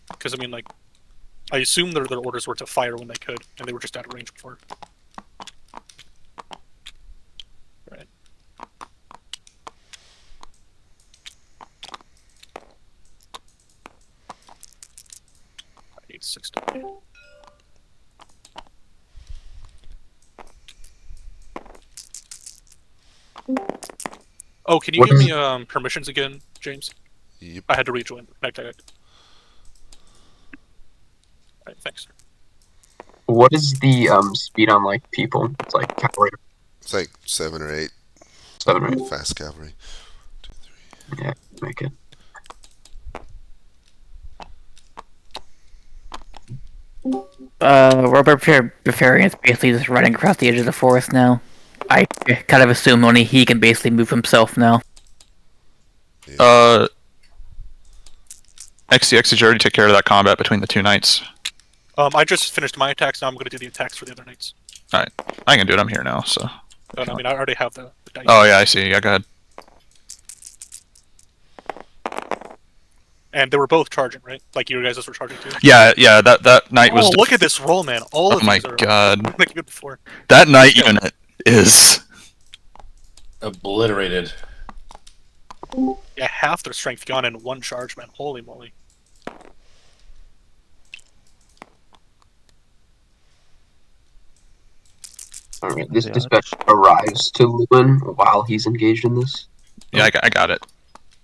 Because I mean, like, I assume their orders were to fire when they could, and they were just out of range before. Right. I need 6 to 8. Oh, can you What give is- me permissions again, James? Yep. I had to rejoin. Alright, thanks. What is the speed on like people? It's like cavalry It's like 7 or 8 7 right? fast cavalry. Yeah, make it. Robert Befarian is basically just running across the edge of the forest now. I kind of assume only he can basically move himself now. XCX, did you already take care of that combat between the two knights? I just finished my attacks. Now I'm going to do the attacks for the other knights. Alright, I can do it. I'm here now, so. I mean, I already have the dice. Oh yeah, I see. Yeah, go ahead. And they were both charging, right? Like you guys were charging too. Yeah, that knight was. Oh, look at this roll, man! All Oh of my these are god, like you did before. that knight unit is. Obliterated. Yeah, half their strength gone in one charge, man. Holy moly! Alright, this Yeah. dispatch arrives to Lewin while he's engaged in this. Yeah, I got it.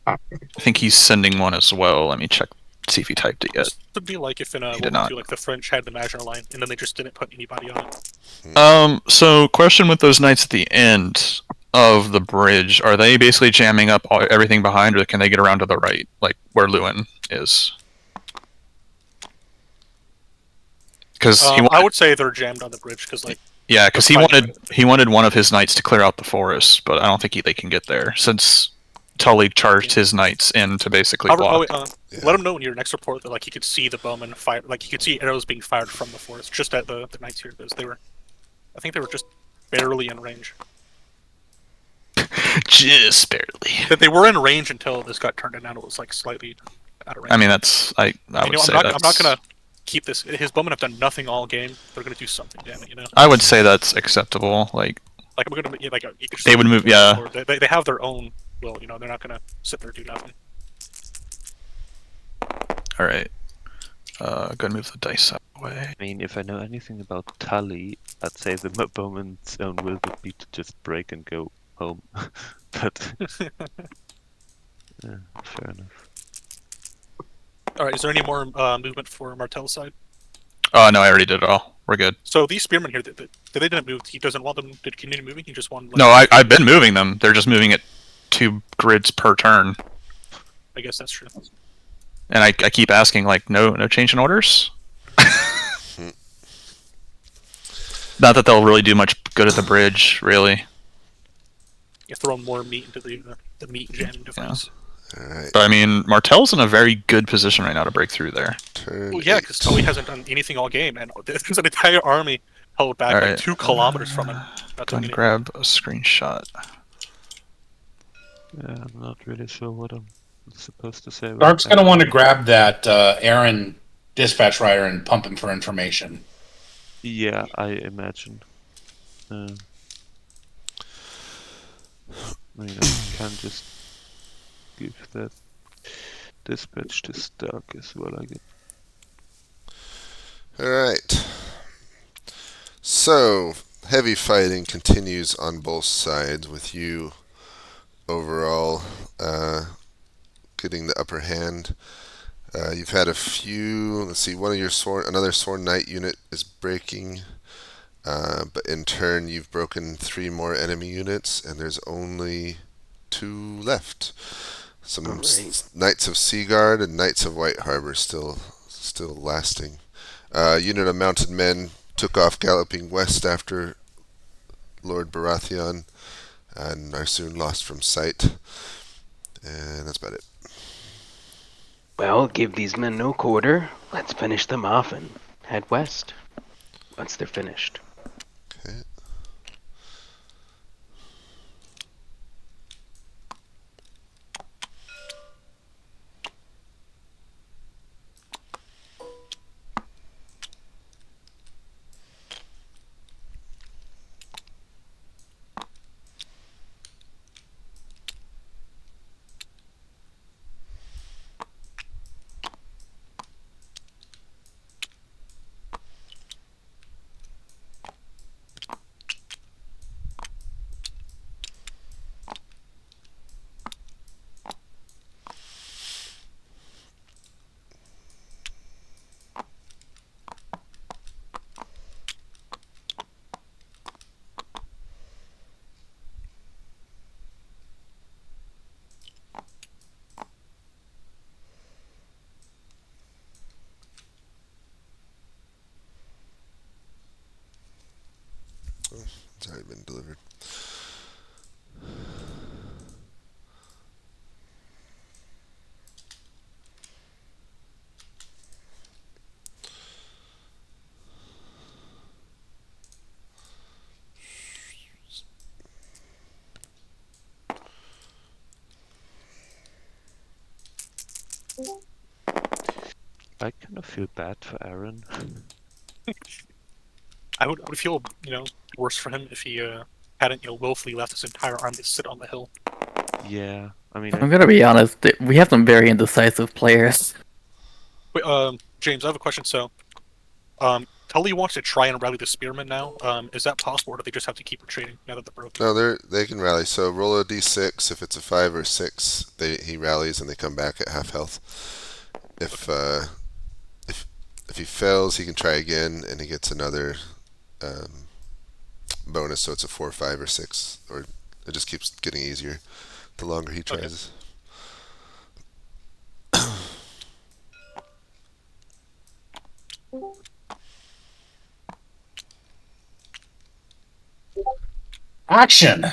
Alright. I think he's sending one as well. Let me check, see if he typed it yet. This would be like if in a He World did War not. II, like the French had the Maginot Line, and then they just didn't put anybody on it. So question with those knights at the end of the bridge, are they basically jamming up everything behind, or can they get around to the right, like where Lewin is? Because I would say they're jammed on the bridge because, like, yeah, because they're he wanted one of his knights to clear out the forest, but I don't think they can get there since Tully charged his knights in to basically block. Let him know in your next report that like he could see the bowmen fire, like he could see arrows being fired from the forest, just at the knights here, because I think they were just barely in range. Just barely. That they were in range until this got turned in, and it was like slightly out of range. I mean, that's I would say I'm that's. not gonna keep this. His bowmen have done nothing all game. They're gonna do something, damn it, you know. I would say that's acceptable. Like Like I'm gonna like you could just they would move, yeah. or they have their own will, you know. They're not gonna sit there and do nothing. All right. Go ahead and move the dice out of the way. I mean, if I know anything about Tully, I'd say the bowman's own will would be to just break and go home. But yeah, fair enough. All right, is there any more movement for Martel's side? Oh no, I already did it all. We're good. So these spearmen here, they didn't move. He doesn't want them to continue moving. He just wanted. No, I've been moving them. They're just moving it 2 grids per turn. I guess that's true. And I keep asking, like, no change in orders? Not that they'll really do much good at the bridge, really. You throw more meat into the meat jamming device. Alright. But I mean, Martel's in a very good position right now to break through there. Turn Well, yeah, 8. because Tully hasn't done anything all game, and there's an entire army held back All like right. 2 kilometers from him. Not Go doing and anything. grab a screenshot. Yeah, I'm not really sure what I'm supposed to say. Dark's going to want to grab that Aaron dispatch rider and pump him for information. Yeah, I imagine. I mean, I can just give that dispatch to Stark as well, I guess. Alright. So, heavy fighting continues on both sides with you overall getting the upper hand. You've had a few, let's see, another Sworn Knight unit is breaking, but in turn you've broken 3 more enemy units, and there's only 2 left. Some Knights of Seaguard and Knights of White Harbor still lasting. Unit of mounted men took off galloping west after Lord Baratheon and are soon lost from sight. And that's about it. Well, give these men no quarter. Let's finish them off and head west once they're finished. Okay. It's already been delivered. I kind of feel bad for Aaron. I would feel, worse for him if he hadn't, willfully left his entire army to sit on the hill. Yeah, I mean, I'm gonna be honest, we have some very indecisive players. Wait, James, I have a question. So, Tully wants to try and rally the spearmen now. Is that possible, or do they just have to keep retreating now that they're broken? No, they can rally. So roll a d6. If it's a 5 or 6, he rallies and they come back at half health. If he fails, he can try again, and he gets another bonus. So it's a 4, 5, or 6, or it just keeps getting easier the longer he tries. Action!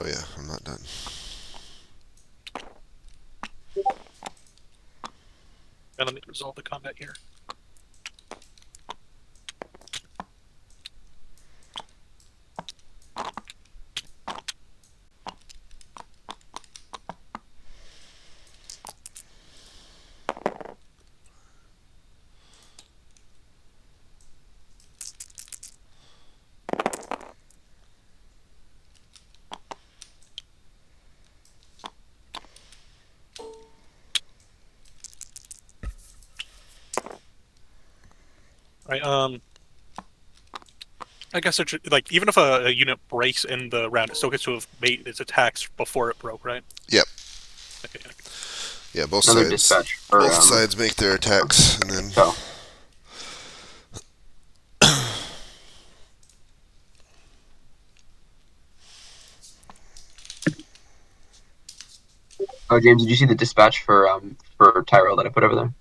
Oh yeah, I'm not done. And let me resolve the combat here. Right. I guess it should, even if a unit breaks in the round, it still gets to have made its attacks before it broke, right? Yep. Okay. Yeah, both Another sides. dispatch for, Both sides make their attacks, and then. So. Oh, James, did you see the dispatch for Tyrell that I put over there?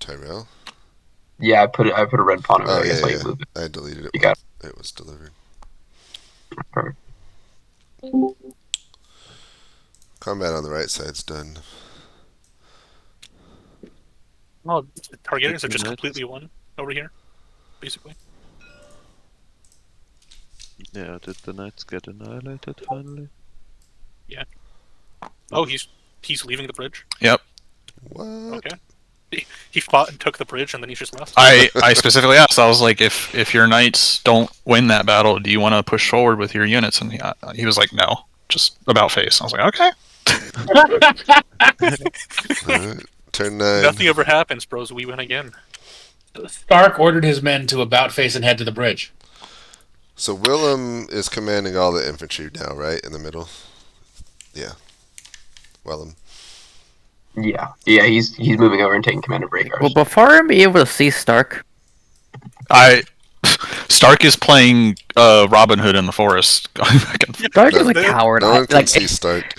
Tyrell? Yeah, I put a red pawn over Oh, there. I yeah, guess I yeah. can move it. I deleted it You when got it was delivered. Perfect. Combat on the right side's done. Oh, the Targaryens have Good just night. completely won over here, basically. Yeah, did the knights get annihilated finally? Oh, he's leaving the bridge. Yep. What? Okay. He fought and took the bridge, and then he just left. I specifically asked. I was like, if your knights don't win that battle, do you want to push forward with your units? And he was like, no, just about face. I was like, okay. Alright. Turn 9. Nothing ever happens, bros. We win again. Stark ordered his men to about face and head to the bridge. So Willem is commanding all the infantry now, right? In the middle? Yeah. Willem. Yeah, he's moving over and taking command of Rhaegar. Well, before I'm able to see Stark, Stark is playing Robin Hood in the forest. Stark is a coward. No one can like, see Stark.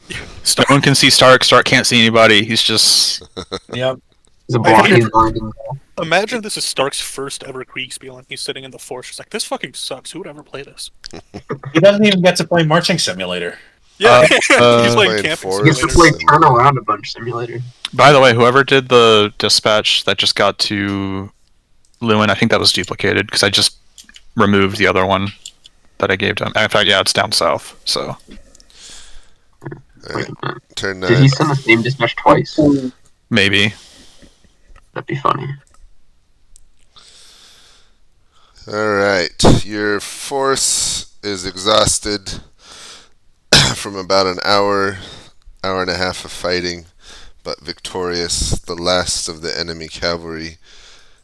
No one can see Stark. Stark can't see anybody. He's just Yep. He's a blind. He's blind. Imagine this is Stark's first ever Kriegsspiel, and he's sitting in the forest, just like, this fucking sucks. Who would ever play this? He doesn't even get to play Marching Simulator. Yeah, he's playing playing camping Forest. He gets to simulator. play turn around a bunch simulator. By the way, whoever did the dispatch that just got to Lewin, I think that was duplicated because I just removed the other one that I gave to him. In fact, yeah, it's down south. So Alright. Turn Did he 9. send the same dispatch twice? maybe. That'd be funny. Alright. Your force is exhausted from about an hour and a half of fighting, but victorious. The last of the enemy cavalry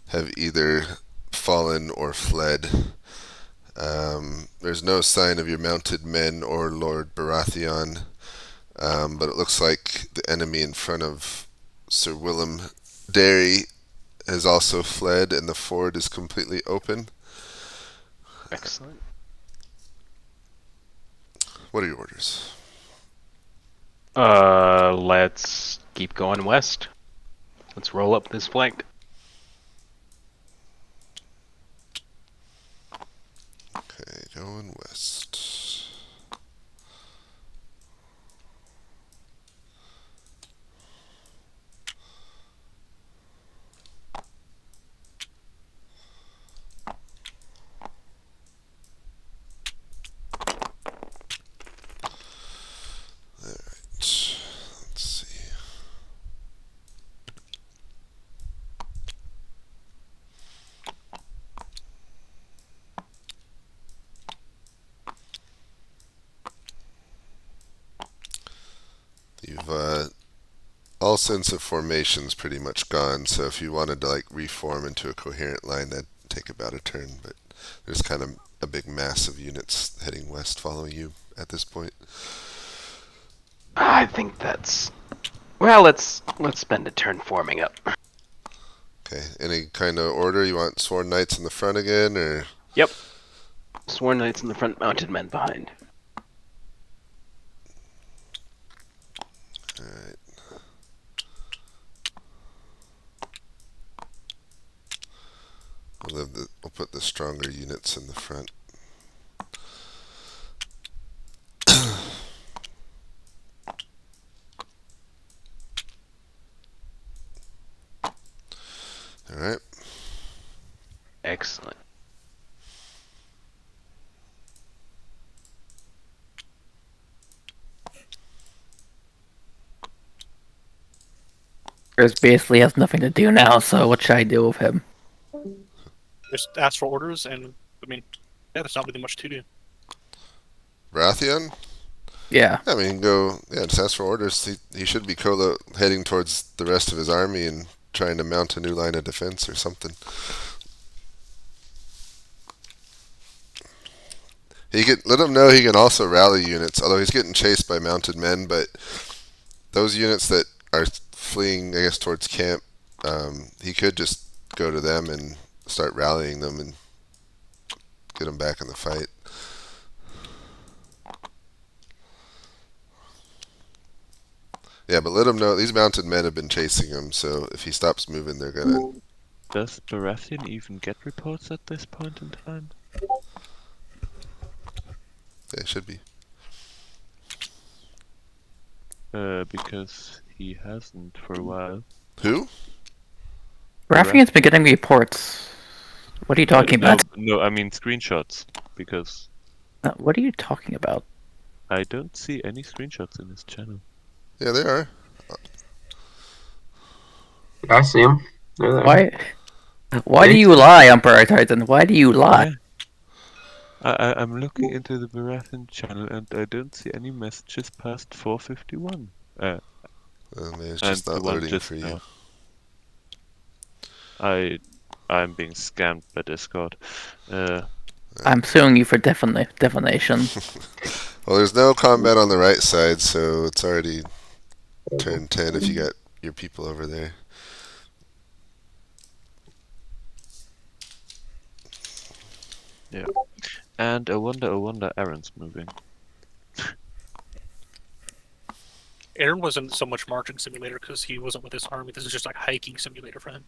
have either fallen or fled. There's no sign of your mounted men or Lord Baratheon, but it looks like the enemy in front of Sir Willem Darry has also fled, and the ford is completely open. Excellent. What are your orders? Let's keep going west. Let's roll up this flank. Okay, going west. Alright, let's see. You've all sense of formation's pretty much gone, so if you wanted to like reform into a coherent line, that'd take about a turn, but there's kind of a big mass of units heading west following you at this point. I think that's well. Let's spend a turn forming up. Okay, any kind of order? You want sworn knights in the front again, or? Yep. Sworn knights in the front, mounted men behind. Alright. We'll put the stronger units in the front. Alright. Excellent. Chris basically has nothing to do now, so what should I do with him? Just ask for orders, and I mean, yeah, there's not really much to do. Baratheon? Yeah. I mean, just ask for orders. He should be heading towards the rest of his army and trying to mount a new line of defense or something. Let him know he can also rally units, although he's getting chased by mounted men, but those units that are fleeing, I guess, towards camp, he could just go to them and start rallying them and get them back in the fight. Yeah, but let him know these mounted men have been chasing him. So if he stops moving, they're gonna. Does Baratheon even get reports at this point in time? They should be. Because he hasn't for a while. Who? Baratheon's been getting reports. What are you talking about? No, I mean screenshots. Because What are you talking about? I don't see any screenshots in his channel. Yeah, they are. I see him. They're there. Why do you lie, Emperor Titan? Why do you lie? Yeah. I'm looking into the Baratheon channel and I don't see any messages past 4:51. Maybe it's And just the not one loading just for you. now. I'm being scammed by Discord. I'm suing you for defamation. Well, there's no combat on the right side, so it's already turn 10 if you got your people over there. Yeah. And I wonder, Aaron's moving. Aaron wasn't so much marching simulator because he wasn't with his army. This is just like hiking simulator for him.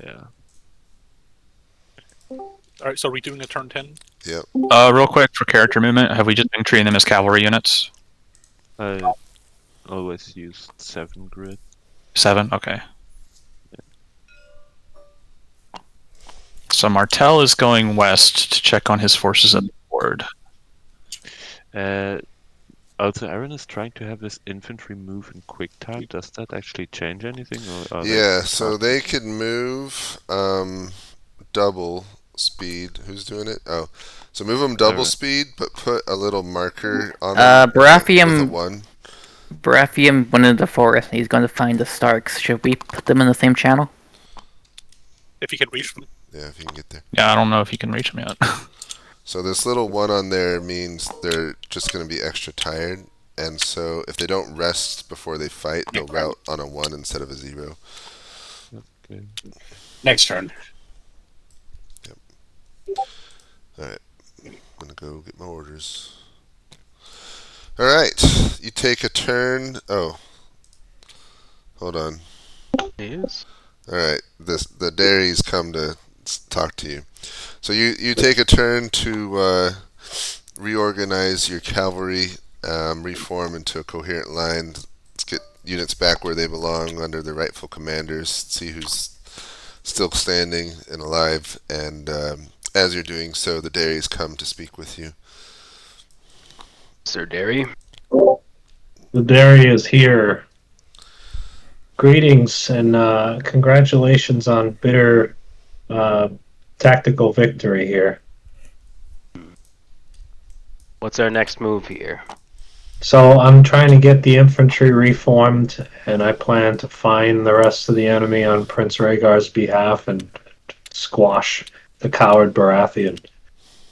Yeah. Alright, so are we doing a turn 10? Yep. Real quick for character movement, have we just been treating them as cavalry units? I always used 7 grid. 7? Okay. So Martell is going west to check on his forces at the ford. Also, Aaron is trying to have his infantry move in quick time. Does that actually change anything? Or are Yeah, so they could move double speed. Who's doing it? Oh, so move them double Aaron. speed, but put a little marker on them with a Baratheon 1. Baratheon went into the forest and he's going to find the Starks. Should we put them in the same channel? If you can reach them. Yeah, if you can get there. Yeah, I don't know if you can reach them yet. So this little 1 on there means they're just going to be extra tired. And so if they don't rest before they fight, they'll route on a 1 instead of a 0. Okay. Next turn. Alright, I'm going to go get my orders. Alright, you take a turn. Oh, hold on. Is? Alright, the dairies come to talk to you. So you take a turn to reorganize your cavalry, reform into a coherent line. Let's get units back where they belong under their rightful commanders, see who's still standing and alive, and as you're doing so, the dairies come to speak with you. Sir Derry. The dairy is here. Greetings and congratulations on bitter tactical victory here. What's our next move here? So I'm trying to get the infantry reformed, and I plan to find the rest of the enemy on Prince Rhaegar's behalf and squash the coward Baratheon.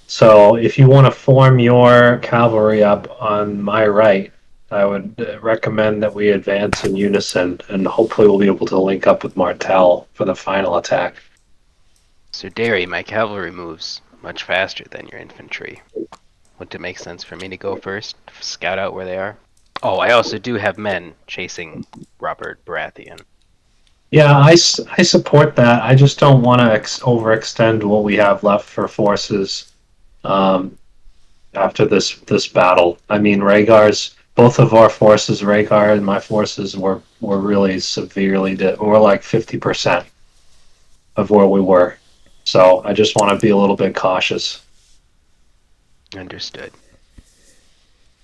So if you want to form your cavalry up on my right, I would recommend that we advance in unison, and hopefully we'll be able to link up with Martell for the final attack. Sir Derry, my cavalry moves much faster than your infantry. Wouldn't it make sense for me to go first, scout out where they are? Oh, I also do have men chasing Robert Baratheon. Yeah, I support that. I just don't want to overextend what we have left for forces after this battle. I mean, both of our forces, Rhaegar and my forces, were really severely. We're like 50% of where we were. So I just want to be a little bit cautious. Understood.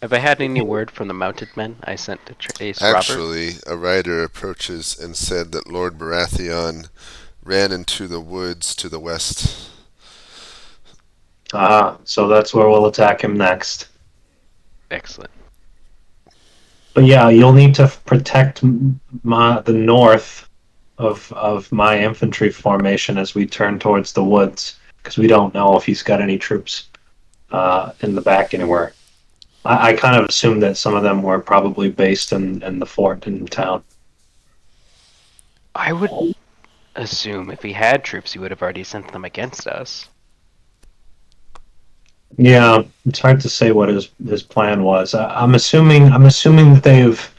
Have I had any word from the mounted men I sent to chase Robert? Actually, a rider approaches and said that Lord Baratheon ran into the woods to the west. So that's where we'll attack him next. Excellent. But yeah, you'll need to protect the north of my infantry formation as we turn towards the woods, because we don't know if he's got any troops in the back anywhere. I kind of assumed that some of them were probably based in the fort in town. I would assume if he had troops, he would have already sent them against us. Yeah, it's hard to say what his plan was. I'm assuming that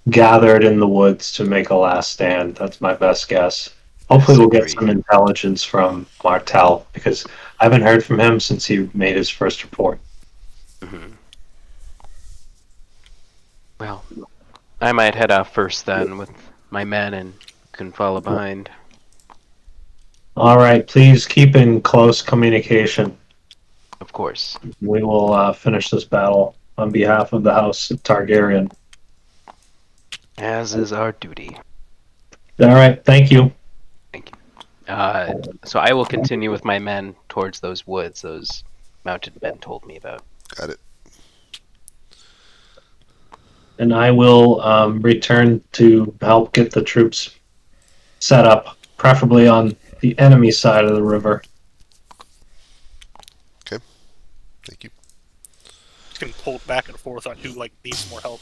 gathered in the woods to make a last stand. That's my best guess. Hopefully, we'll get some Disagree. intelligence from Martel because I haven't heard from him since he made his first report. Mhm. Well, I might head out first then with my men and can follow behind. All right, please keep in close communication. Of course. We will finish this battle on behalf of the House Targaryen. As is our duty. All right, thank you. Thank you. So I will continue with my men towards those woods those mounted men told me about. Got it. And I will return to help get the troops set up, preferably on the enemy side of the river. Thank you. He's getting pulled back and forth on who like needs more help.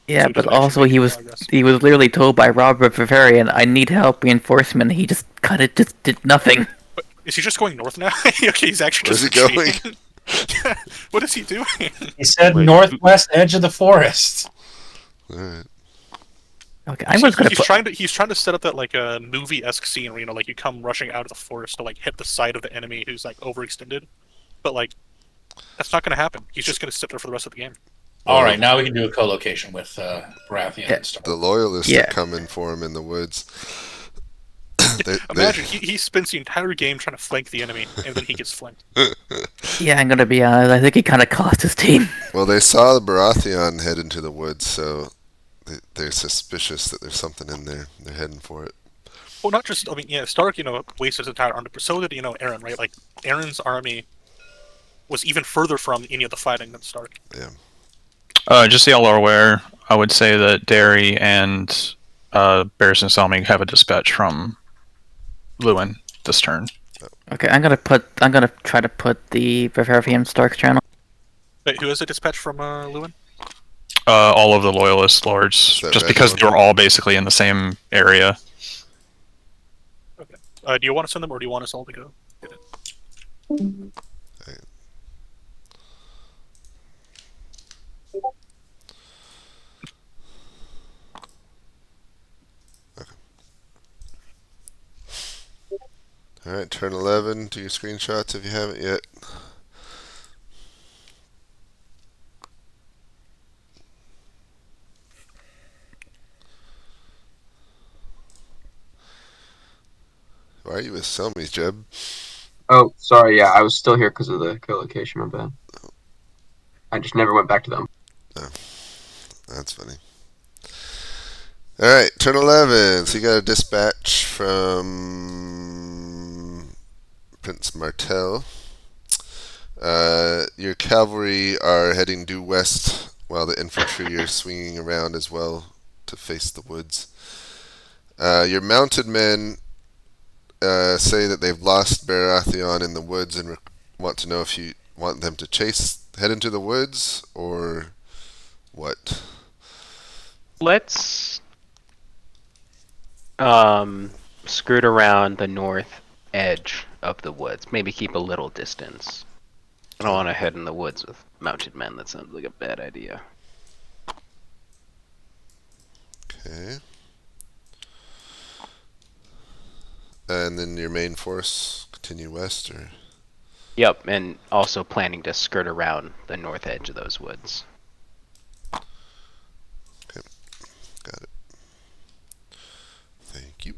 Yeah, So he but doesn't actually also make he any was progress. he was literally told by Robert Bavarian, "I need help, reinforcement." He just kind of just did nothing. Is he just going north now? Okay, he's actually Where's just he going? retreating. What is he doing? He said Wait, northwest edge of the forest. All right. Okay, I'm just gonna he's put. trying to set up that like a movie-esque scene where like you come rushing out of the forest to like hit the side of the enemy who's like overextended, but like that's not going to happen. He's just going to sit there for the rest of the game. All right, now we can do a co-location with Baratheon Yeah. and Stark. The loyalists Yeah. are coming for him in the woods. Imagine he spends the entire game trying to flank the enemy, and then he gets flanked. Yeah, I'm gonna be honest. I think he kind of cost his team. Well, they saw the Baratheon head into the woods, so they're suspicious that there's something in there. They're heading for it. Well, not just Stark, wasted his entire army, but so did Aaron, right? Like Aaron's army was even further from any of the fighting than Stark. Just so y'all are aware, I would say that Derry and Barris and Selmy have a dispatch from Lewin this turn. Okay, I'm gonna try to put the Bavarian Stark channel. Wait, who has a dispatch from Lewin? All of the loyalist lords, Is that just right, because Lord? they were all basically in the same area. Okay. Do you want to send them, or do you want us all to go? Get it? All right, turn 11. Do your screenshots if you haven't yet. Why are you with Selmies, Jeb? Oh, sorry. Yeah, I was still here because of the co-location. My bad. I just never went back to them. That's funny. All right, turn 11. So you got a dispatch from Prince Martel. Your cavalry are heading due west, while the infantry are swinging around as well to face the woods. Your mounted men say that they've lost Baratheon in the woods and want to know if you want them to head into the woods, or what? Let's skirt around the north edge of the woods. Maybe keep a little distance. I don't want to head in the woods with mounted men. That sounds like a bad idea. Okay. And then your main force continue west, or? Yep, and also planning to skirt around the north edge of those woods. Got it. Thank you.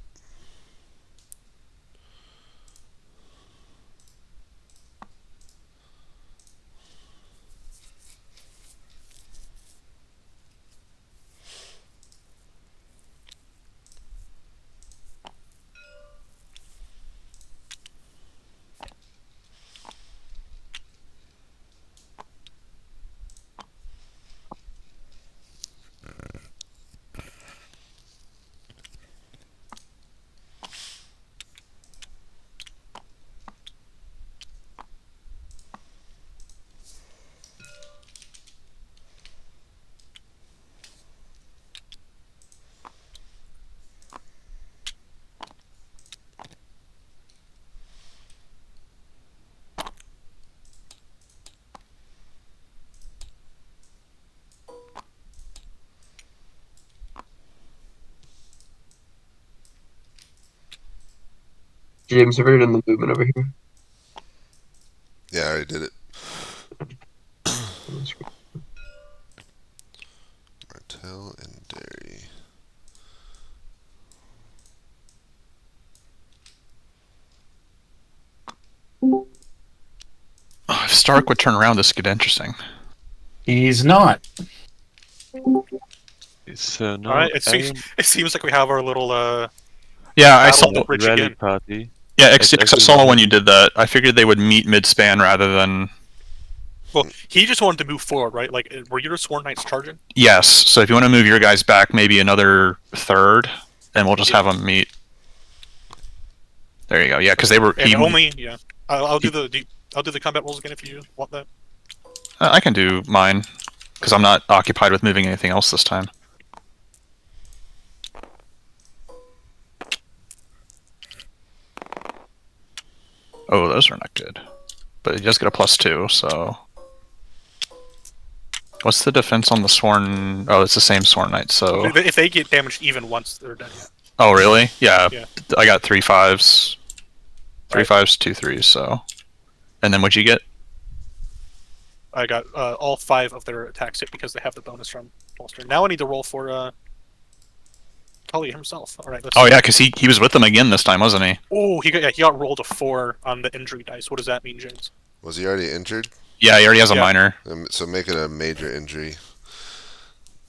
James, have you done the movement over here? Yeah, I already did it. Martel and Derry. Oh, if Stark would turn around, this could get interesting. He's not. So now All right. It Aaron seems like we have our little Yeah, I battle saw. on the bridge rally again. party. Yeah, As XCX, I saw when everyone you did that. I figured they would meet mid-span rather than. Well, he just wanted to move forward, right? Like, were your Sworn Knights charging? Yes. So if you want to move your guys back, maybe another third, and we'll just Yeah. have them meet. There you go. Yeah, because they were. And only, yeah. I'll do the combat rules again if you want that. I can do mine because I'm not occupied with moving anything else this time. Oh, those are not good. But he does get a +2, so. What's the defense on the Sworn? Oh, it's the same Sworn Knight, so. If they get damaged even once, they're dead. Oh, really? Yeah. Yeah. I got 3 5s. 3 Right. 5s, 2 3s, so. And then what'd you get? I got all 5 of their attacks hit because they have the bonus from Bolster. Now I need to roll for Tully himself. All right. Oh, yeah, because he was with them again this time, wasn't he? Oh, he got rolled a 4 on the injury dice. What does that mean, James? Was he already injured? Yeah, he already has a Yeah. minor. So make it a major injury.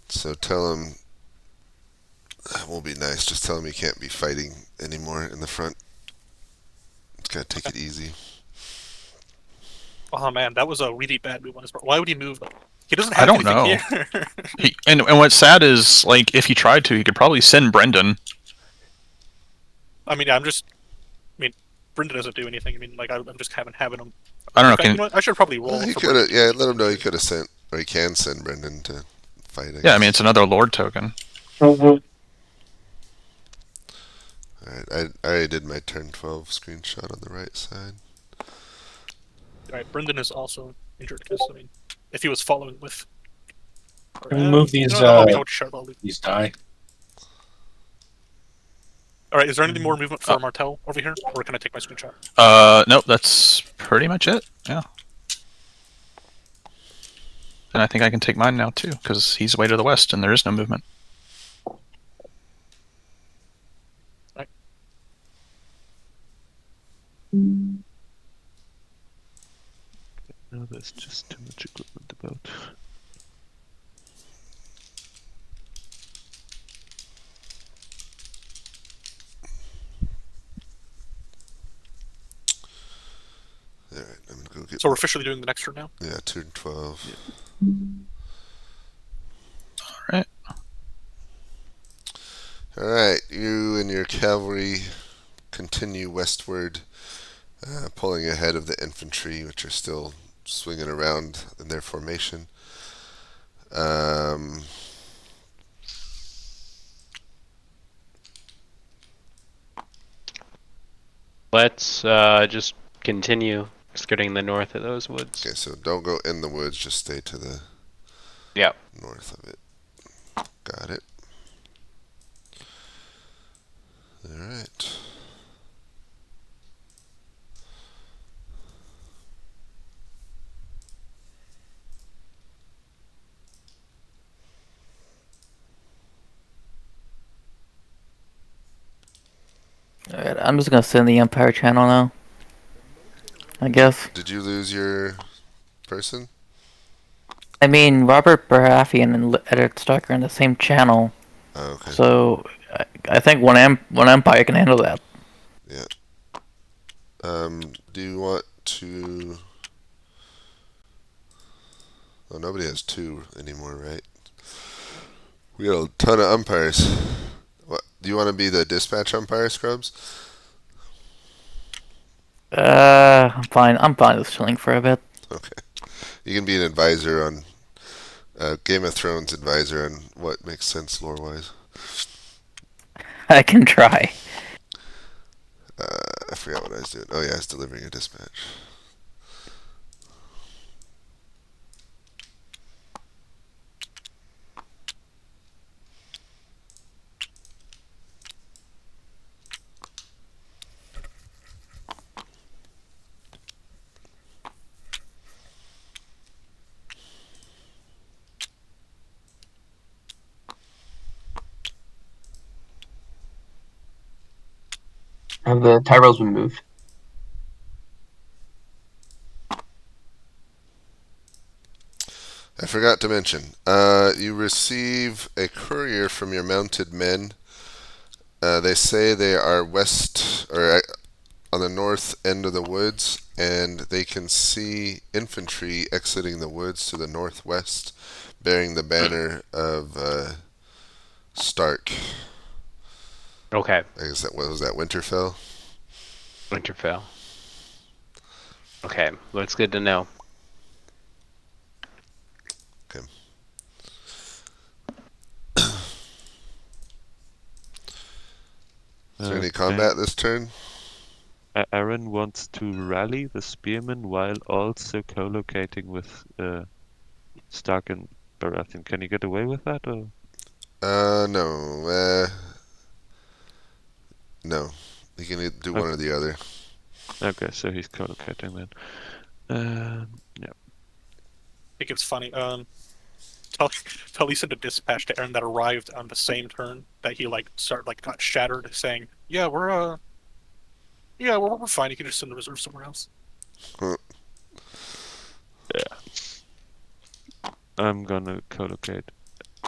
So tell him. That won't be nice. Just tell him he can't be fighting anymore in the front. He's gotta take it easy. Oh man, that was a really bad move on his part. Why would he move? He doesn't I have don't anything know. here. And what's sad is, like, if he tried to, he could probably send Brendan. I mean, Brendan doesn't do anything. I mean, like, I'm just having him. I don't know. In fact, you know what? I should probably roll. He for could have. Brendan. Yeah, let him know he could have sent, or he can send Brendan to fight. I Yeah, I guess. mean, it's another Lord token. Alright, I already did my turn 12 screenshot on the right side. All right, Brendan is also injured because I mean, if he was following with. Can we move these, I'll be sharp. These die. All right, is there anything more movement for Martel over here, or can I take my screenshot? Nope, that's pretty much it. Yeah. And I think I can take mine now, too, because he's way to the west and there is no movement. Right. No, there's just too much equipment about. Alright, I'm gonna go get. So we're officially doing the next turn now. Yeah, turn 12. Alright. Alright, you and your cavalry continue westward, pulling ahead of the infantry, which are still swinging around in their formation. Let's just continue skirting the north of those woods. Okay, so don't go in the woods, just stay to the Yep. north of it. Got it. Alright. Alright, I'm just gonna send the Empire channel now. I guess. Did you lose your person? I mean, Robert Baratheon and Edward Stark are in the same channel, Oh, okay. so I think one Empire can handle that. Yeah. Do you want to... Oh, nobody has 2 anymore, right? We got a ton of umpires. What? Do you want to be the dispatch umpire, Scrubs? I'm fine. I'm fine with chilling for a bit. Okay. You can be an advisor on... Game of Thrones advisor on what makes sense lore-wise. I can try. I forgot what I was doing. Oh yeah, I was delivering a dispatch. Have the Tyrells been moved? I forgot to mention. You receive a courier from your mounted men. They say they are west or on the north end of the woods, and they can see infantry exiting the woods to the northwest, bearing the banner of Stark. Okay. I guess that was that Winterfell. Winterfell. Okay, looks good to know. Okay. Is there any combat this turn? Aaron wants to rally the spearmen while also co-locating with Stark and Baratheon. Can you get away with that? Or? No. No. You can do one or the other. Okay, so he's co-locating then. Yeah. I think it's funny. Tully sent a dispatch to Aaron that arrived on the same turn that he got shattered, saying, "Yeah, we're fine. You can just send the reserve somewhere else." I'm gonna co-locate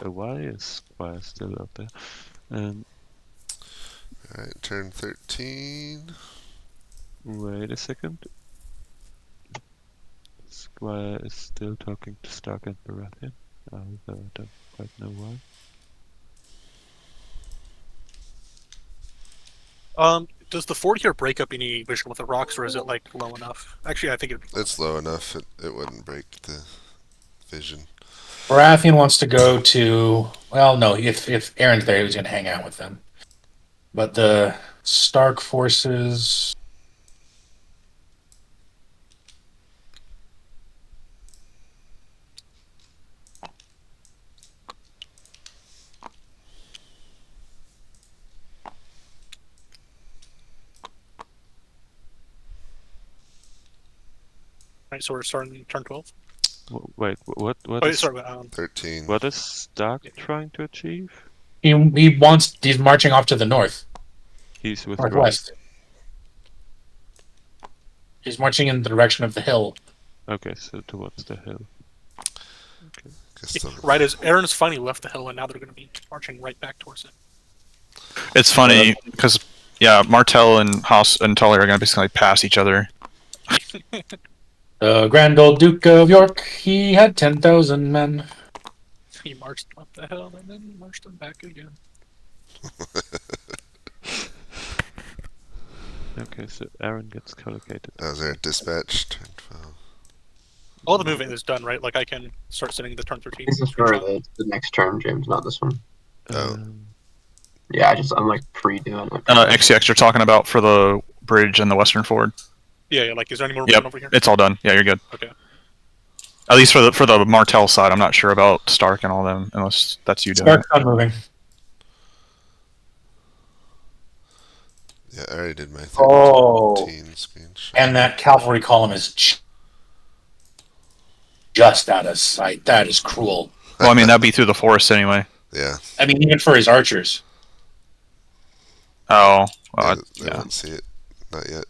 a Y. Is Y still up there? Alright, turn 13. Wait a second. Squire is still talking to Stark and Baratheon, although I don't quite know why. Does the fort here break up any vision with the rocks, or is it low enough? Actually, I think It's low enough. It wouldn't break the vision. Baratheon wants to go to. Well, no. If Aaron's there, he was going to hang out with them. But the Stark forces. Right, so we're starting turn 12. Wait, what? Oh, Is, sorry, 13. what is Stark trying to achieve? He's marching off to the north, He's withdrawing. northwest. He's marching in the direction of the hill. Okay, so towards the hill. right as Aaron's finally left the hill, and now they're going to be marching right back towards it. It's funny because Martell and Haas and Tully are going to basically pass each other. The Grand Old Duke of York, he had 10,000 men. He marched up the hill and then marched them back again. Okay, so Aaron gets collocated. Was there a dispatch? Turn 12. All the movement is done, right? Like I can start sending the turn 13. This is for the next turn, James, not this one. Oh. Yeah, I'm like pre-doing it. XCX you're talking about for the bridge and the western ford. Yeah, like is there any more Yep, movement over here? it's all done. Yeah, you're good. Okay. At least for the Martell side, I'm not sure about Stark and all them, unless that's you doing Stark's not moving. Yeah, I already did my 13 screenshot. And that cavalry column is just out of sight. That is cruel. Well, I mean, that'd be through the forest anyway. Yeah. I mean, even for his archers. Oh, well, they won't see it. Not yet.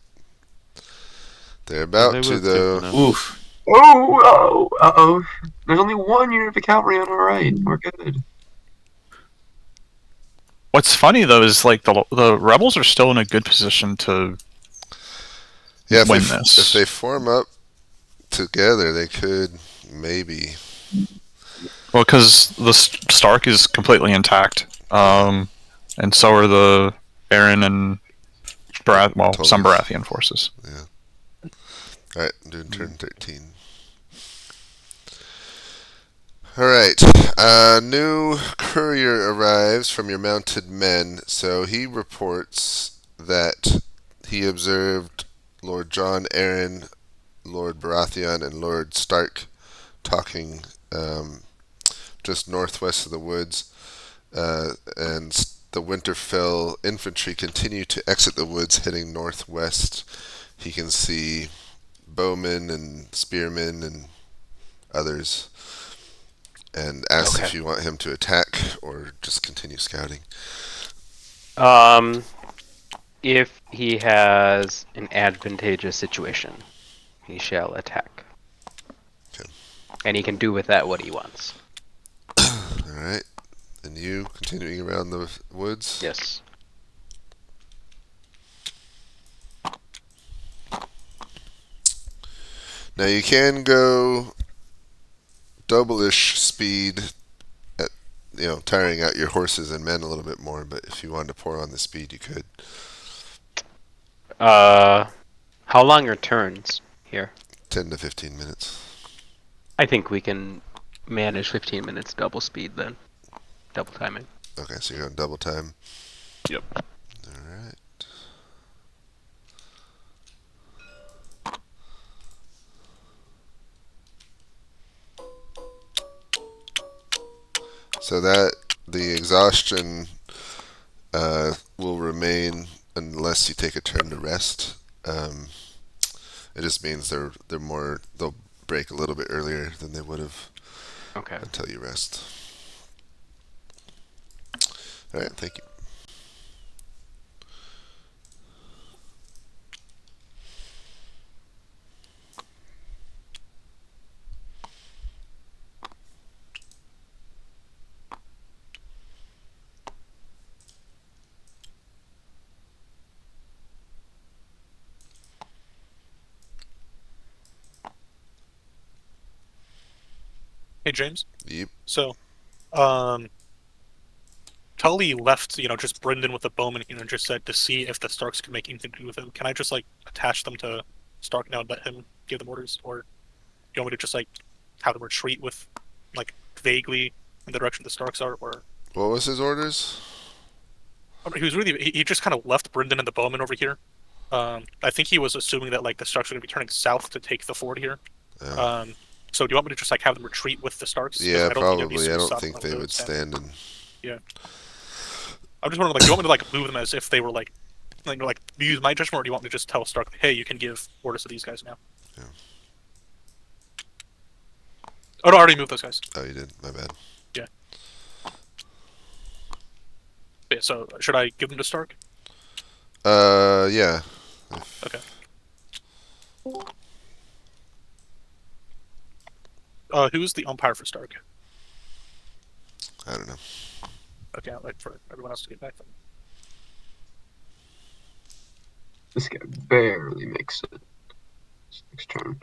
They're about to, though. Oof. Oh. There's only one unit of cavalry on our right. We're good. What's funny though is like the rebels are still in a good position to win this. If they form up together, they could maybe. Well, because the Stark is completely intact, and so are the Aaron and some Baratheon forces. Yeah. All right, I'm doing turn 13. Alright, a new courier arrives from your mounted men, so he reports that he observed Lord John Arryn, Lord Baratheon, and Lord Stark talking just northwest of the woods, and the Winterfell infantry continue to exit the woods heading northwest. He can see bowmen and spearmen and others, and asks if you want him to attack or just continue scouting. If he has an advantageous situation, he shall attack. Okay. And he can do with that what he wants. Alright. And you continuing around the woods? Yes. Now you can go double-ish speed at, tiring out your horses and men a little bit more, but if you wanted to pour on the speed, you could. How long are turns here? 10 to 15 minutes. I think we can manage 15 minutes double speed then. Double timing. Okay, so you're on double time. Yep. Alright. So that the exhaustion will remain unless you take a turn to rest. It just means they'll break a little bit earlier than they would have until you rest. All right, thank you. Hey, James. Yep. So, Tully left, just Brendan with a bowman here and just said to see if the Starks could make anything to do with him. Can I just, attach them to Stark now and let him give them orders? Or do you want me to just, have them retreat with, vaguely in the direction the Starks are? Or What was his orders? he just kind of left Brendan and the bowman over here. I think he was assuming that, the Starks were going to be turning south to take the ford here. So do you want me to just have them retreat with the Starks? Yeah, probably. I don't think they would stand in. Yeah. I'm just wondering, do you want me to move them as if they were use my judgment, or do you want me to just tell Stark, hey, you can give orders to these guys now? Yeah. Oh no, I already moved those guys. Oh, you did. My bad. Yeah. Yeah. So should I give them to Stark? Yeah. Okay. Who's the umpire for Stark? I don't know. Okay, I'll wait for everyone else to get back then. This guy barely makes it. Next turn.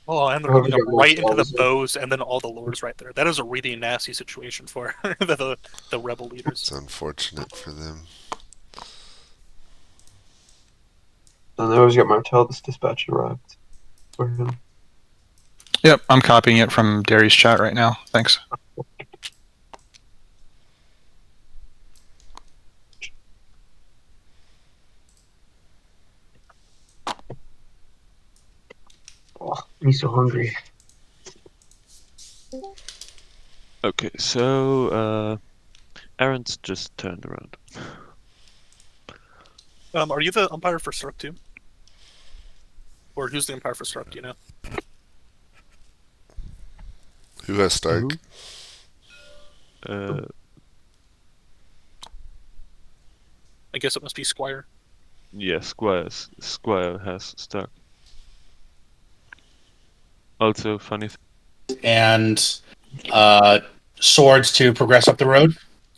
Oh, and they're Oh, coming we up got right more into the spells. bows, and then all the lords right there. That is a really nasty situation for the rebel leaders. It's unfortunate for them. And I always got Martel. This dispatch arrived for him. Yep, I'm copying it from Derry's chat right now. Thanks. Oh, I'm so hungry. Okay, so Aaron's just turned around. Are you the umpire for Stark too? Or who's the umpire for Stark? Do you know? Who has Stark? Uh, I guess it must be Squire. yeah, Squire has Stark. Also, funny And swords to progress up the road.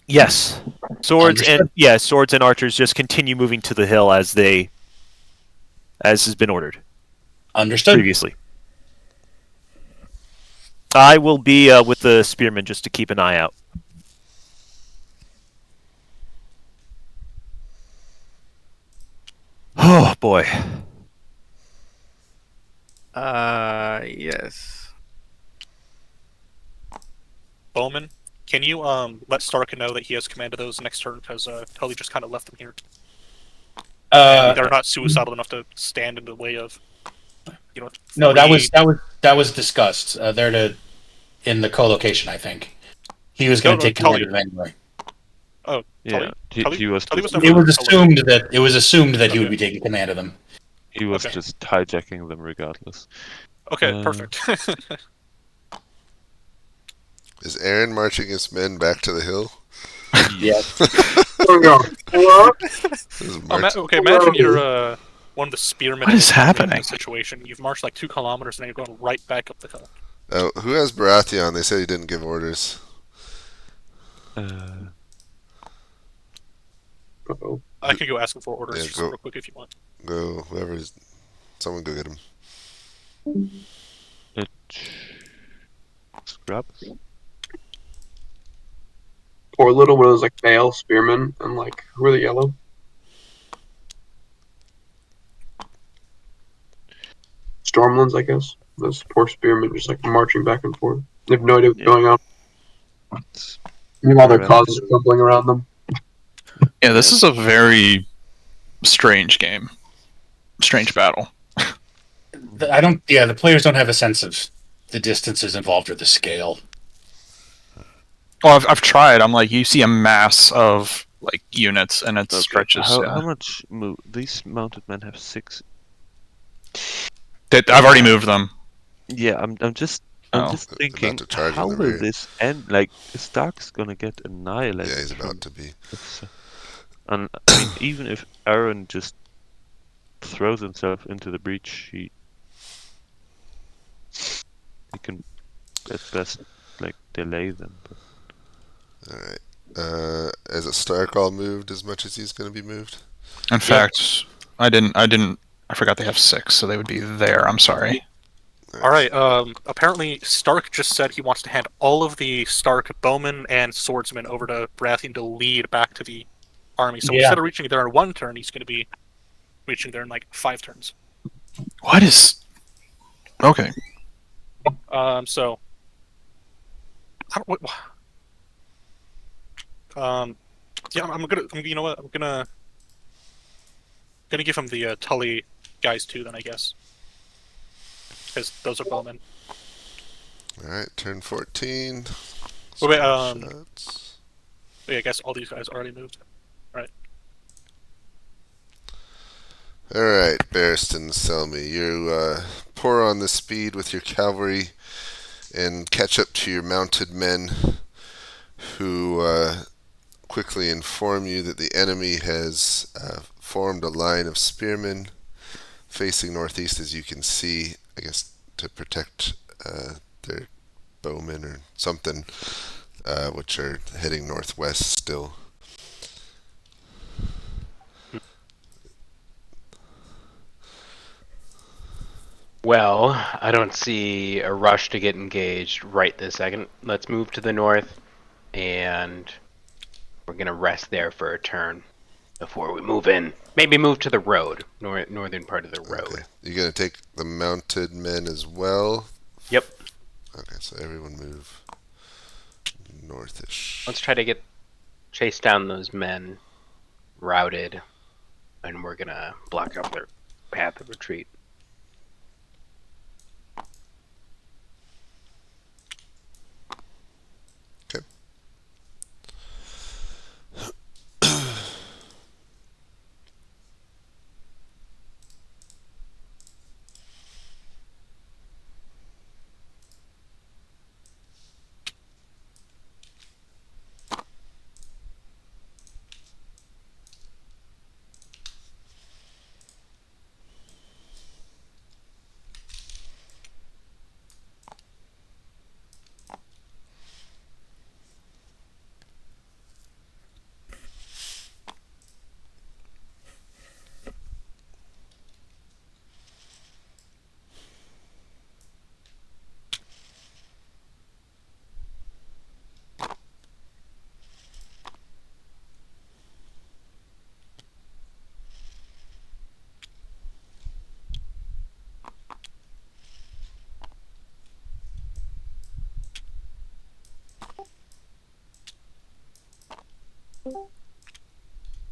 Yes. Swords Understood. swords and archers just continue moving to the hill as has been ordered Understood. previously. I will be with the spearmen just to keep an eye out. Oh boy. Yes. Bowman, can you let Stark know that he has command of those next turn, because Tully just kind of left them here. They're not suicidal enough to stand in the way of, No, that was discussed. They're in the co-location, I think. He was going to take command of them anyway. Oh, Yeah, Tully? he was Tully just, was It was assumed that he would Okay. be taking command of them. he was Okay. just hijacking them regardless. Okay, perfect. Is Aaron marching his men back to the hill? Yes. Is march- Okay, imagine you're one of the spearmen. What is in happening? this situation. You've marched like 2 kilometers and then you're going right back up the hill. Who has Baratheon? They said he didn't give orders. Uh-oh. I can go ask him for orders Yeah, just go. real quick if you want. Go, whoever's. Someone go get him. Scrubs. Poor little one of those like male spearmen, and like who are the yellow? Stormlands, I guess. Those poor spearmen just like marching back and forth. They have no idea what's Yeah. going on. It's Meanwhile, their Around causes the- are crumbling around them. Yeah, this is a very strange game. Strange battle. I don't. Yeah, the players don't have a sense of the distances involved or the scale. Well, I've tried. I'm like, you see a mass of like units, and it okay. stretches. How much move? These mounted men have 6. I've already moved them. Yeah, I'm just Oh. thinking, to charge in how the will rear. this end? Like, Stark's gonna get annihilated. Yeah, he's from about to be. this. And I mean, even if Aaron just throws himself into the breach, he can at best like delay them. But Alright. Is it Stark all moved as much as he's going to be moved? In fact, I didn't. I forgot they have 6, so they would be there. I'm sorry. Alright, apparently Stark just said he wants to hand all of the Stark bowmen and swordsmen over to Baratheon to lead back to the army. So Yeah. instead of reaching there in 1 turn, he's going to be reaching there in like 5 turns. What is? Okay. So... I don't, yeah, you know what, I'm gonna give him the Tully guys too then, I guess. Because those are bowmen. Alright, turn 14. Wait, Shots. yeah, I guess all these guys already moved. Alright, Barristan, Selmy. You pour on the speed with your cavalry and catch up to your mounted men, who quickly inform you that the enemy has formed a line of spearmen facing northeast, as you can see, I guess to protect their bowmen or something, which are heading northwest still. Well, I don't see a rush to get engaged right this second. Let's move to the north, and we're gonna rest there for a turn before we move in. Maybe move to the road, northern part of the road. Okay. You're going to take the mounted men as well? Yep. Okay, so everyone move northish. Let's try to chase down those men, routed, and we're gonna block off their path of retreat.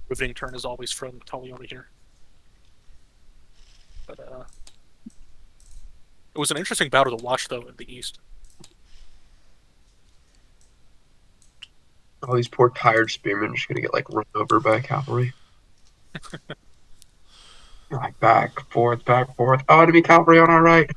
Riveting turn is always from Tully over here. But it was an interesting battle to watch though in the east. All these poor tired spearmen are just gonna get like run over by cavalry. Like back, forth. Oh, enemy cavalry on our right.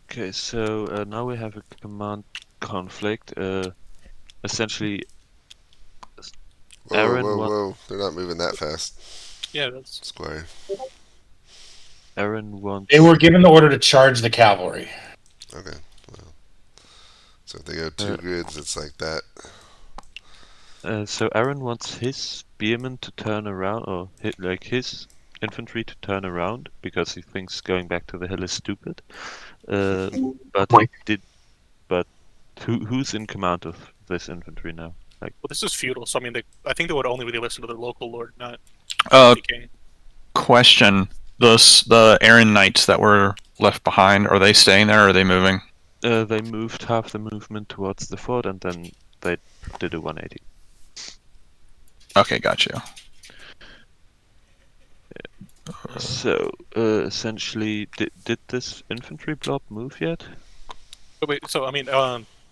Okay, so now we have a command conflict. Essentially, Whoa, Aaron whoa, wants whoa! They're not moving that fast, Yeah, that's Squire. They were given the order to charge the cavalry. Okay, well, so if they go 2 Uh, grids, it's like that. so Aaron wants his spearmen to turn around, or his infantry to turn around because he thinks going back to the hill is stupid. But he Like- did. But who's in command of this infantry now? Like, well, this is feudal, so I mean, I think they would only really listen to their local lord, not Uh, the king. question: the Aaron Knights that were left behind, are they staying there or are they moving? they moved half the movement towards the fort, and then they did a 180. Okay, got you. So essentially, did this infantry blob move yet? But wait, so I mean,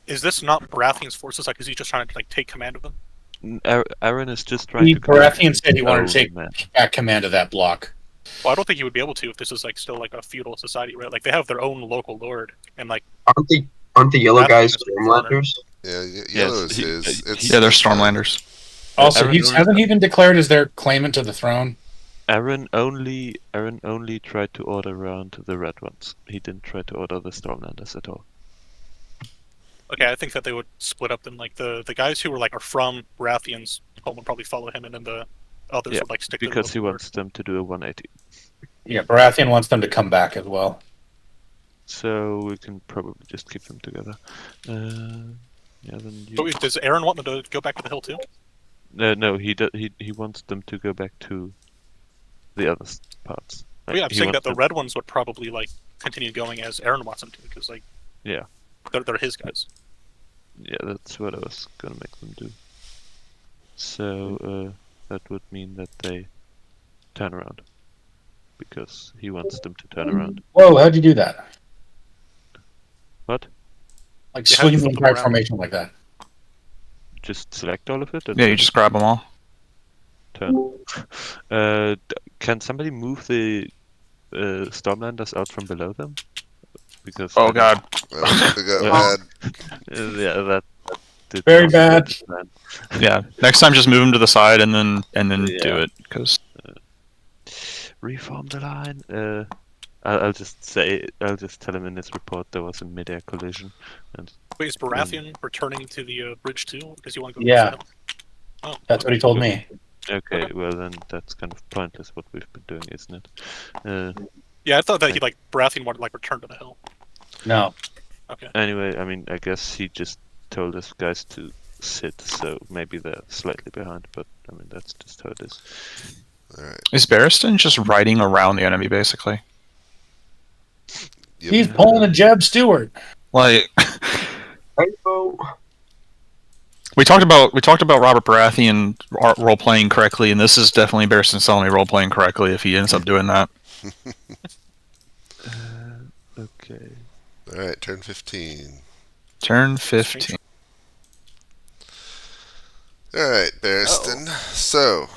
is this not Baratheon's forces? Like, is he just trying to like take command of them? Aaron is just trying to. Baratheon said he wanted to take command. back command of that block. Well, I don't think he would be able to if this is like still like a feudal society, right? Like they have their own local lord, and like Aren't the yellow Baratheon guys is a foreigner. Stormlanders? Yeah, yellow is he- his. he- It's, Yeah, they're it's fine. Stormlanders. Also, Aaron only- hasn't he been declared as their claimant to the throne? Aaron only tried to order around the red ones. He didn't try to order the Stormlanders at all. Okay, I think that they would split up. Then like the guys who are from Baratheon's home would probably follow him, and then the others Yeah, would like stick to the because he local lord. wants them to do a 180. Yeah, Baratheon wants them to come back as well. So we can probably just keep them together. Yeah, then you... But wait, does Aaron want them to go back to the hill too? No, he wants them to go back to the other parts. Well, yeah, I'm he saying that wants the them- red ones would probably like continue going as Aaron wants them to, because like Yeah. they're his guys. Yeah, that's what I was gonna make them do. So that would mean that they turn around, because he wants them to turn around. Whoa, how'd you do that? What? Like You have to swing the flip them entire around. formation like that. Just select all of it and Yeah, you then just grab them all. turn. Can somebody move the Stormlanders out from below them? Because Oh god. Oh, they got Yeah. bad. yeah, that did Very not go bad. to plan. Yeah. Next time, just move them to the side and then do Yeah. it, because Reform the line. I'll just tell him in this report there was a mid-air collision, and Wait, is Baratheon returning to the bridge too? Does he want to go? Yeah. To the hill? Oh, That's what he told me. okay, well then that's kind of pointless what we've been doing, isn't it? yeah. I thought that he Baratheon wanted to return to the hill. No. Okay. Anyway, I mean, I guess he just told us guys to sit, so maybe they're slightly behind, but I mean that's just how it is. All right. is Barristan just riding around the enemy basically? Yep. He's pulling a Jeb Stewart. Like Typo. we talked about Robert Baratheon role playing correctly, and this is definitely Barristan Selmy role playing correctly if he ends up doing that. Okay. All right, turn 15. Turn 15. All right, Barristan. So,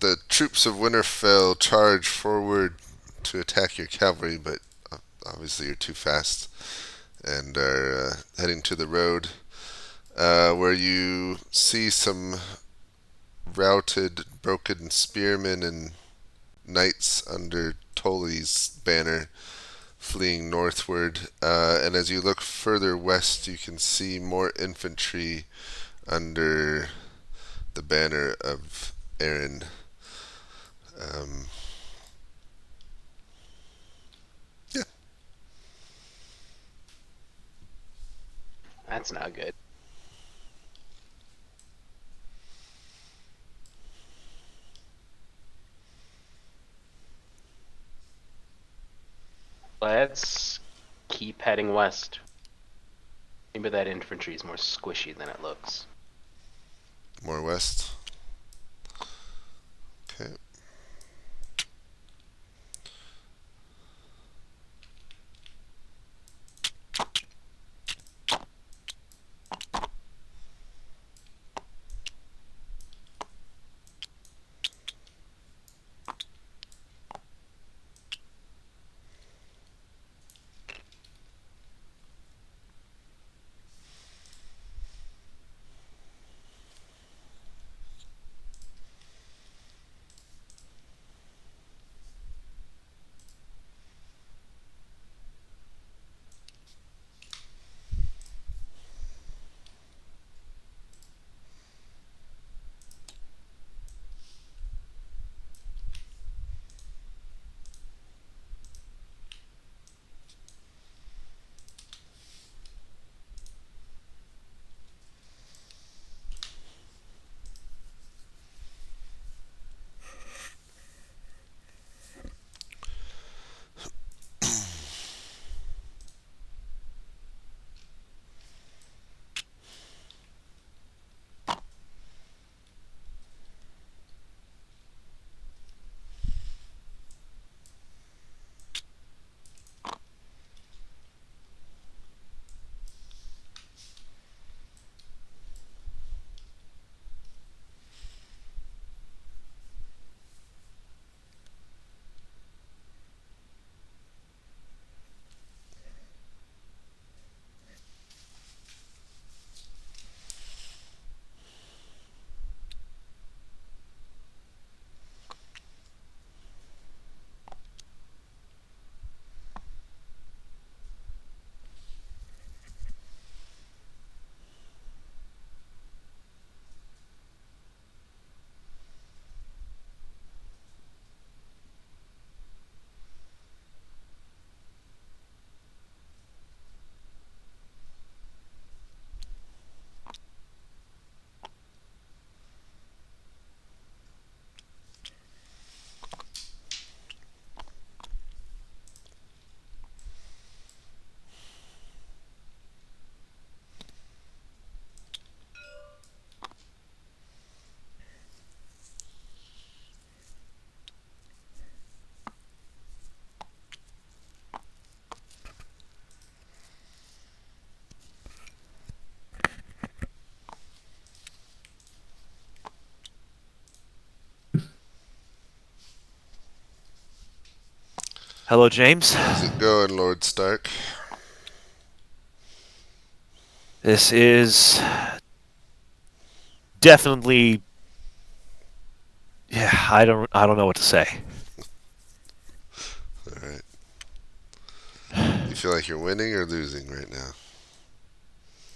the troops of Winterfell charge forward to attack your cavalry, but obviously you're too fast and are heading to the road, where you see some routed, broken spearmen and knights under Tully's banner fleeing northward. And as you look further west, you can see more infantry under the banner of Aaron. Yeah. That's not good. Let's keep heading west. Maybe that infantry is more squishy than it looks. More west. Okay. Hello, James. How's it going, Lord Stark? This is definitely. Yeah, I don't know what to say. Alright. You feel like you're winning or losing right now?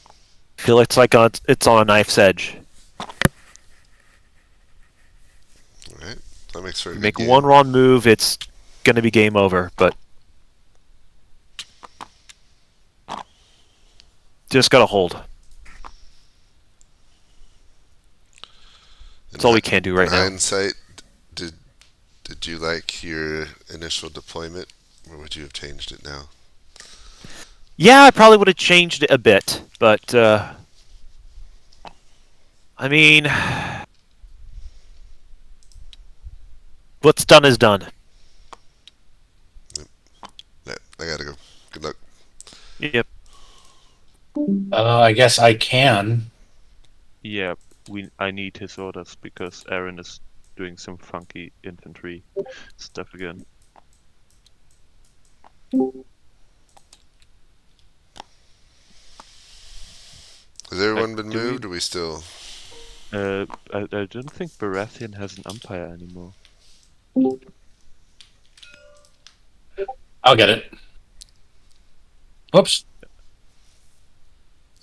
I feel it's like it's on a knife's edge. Alright. That makes for a You good make game. one wrong move, it's gonna be game over. But just gotta hold. That's all we can do right in now. hindsight, did you like your initial deployment, or would you have changed it now? Yeah, I probably would have changed it a bit, but I mean, what's done is done. Yeah, I gotta go. Good luck. Yep. I guess I can. Yeah, I need his orders because Aaron is doing some funky infantry stuff again. Has everyone been do we- moved, or we still? I don't think Baratheon has an umpire anymore. I'll get it. Whoops.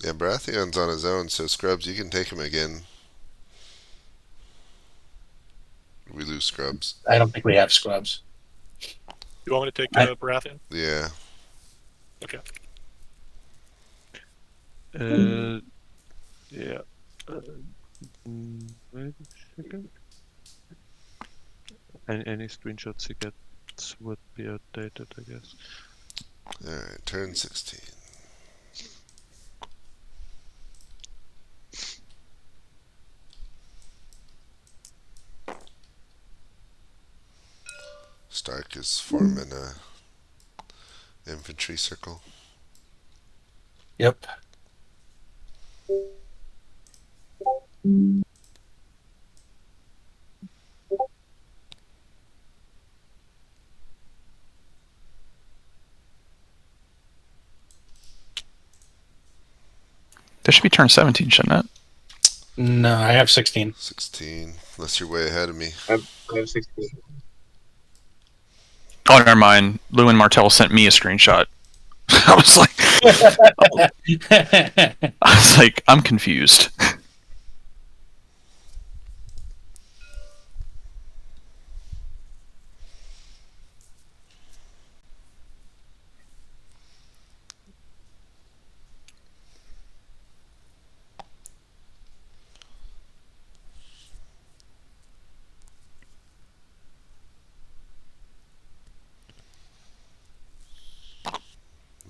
Yeah, Baratheon's on his own, so Scrubs, you can take him again. We lose Scrubs. I don't think we have scrubs. You want me to take Baratheon? Yeah. Okay. Yeah. Wait a second. Any screenshots you get would be outdated, I guess. Alright, turn 16. Stark is forming a infantry circle. Yep. This should be turn 17, shouldn't it? No, I have 16. 16, unless you're way ahead of me. I have 16. Oh, never mind. Lewin Martell sent me a screenshot. I was like, I'm confused.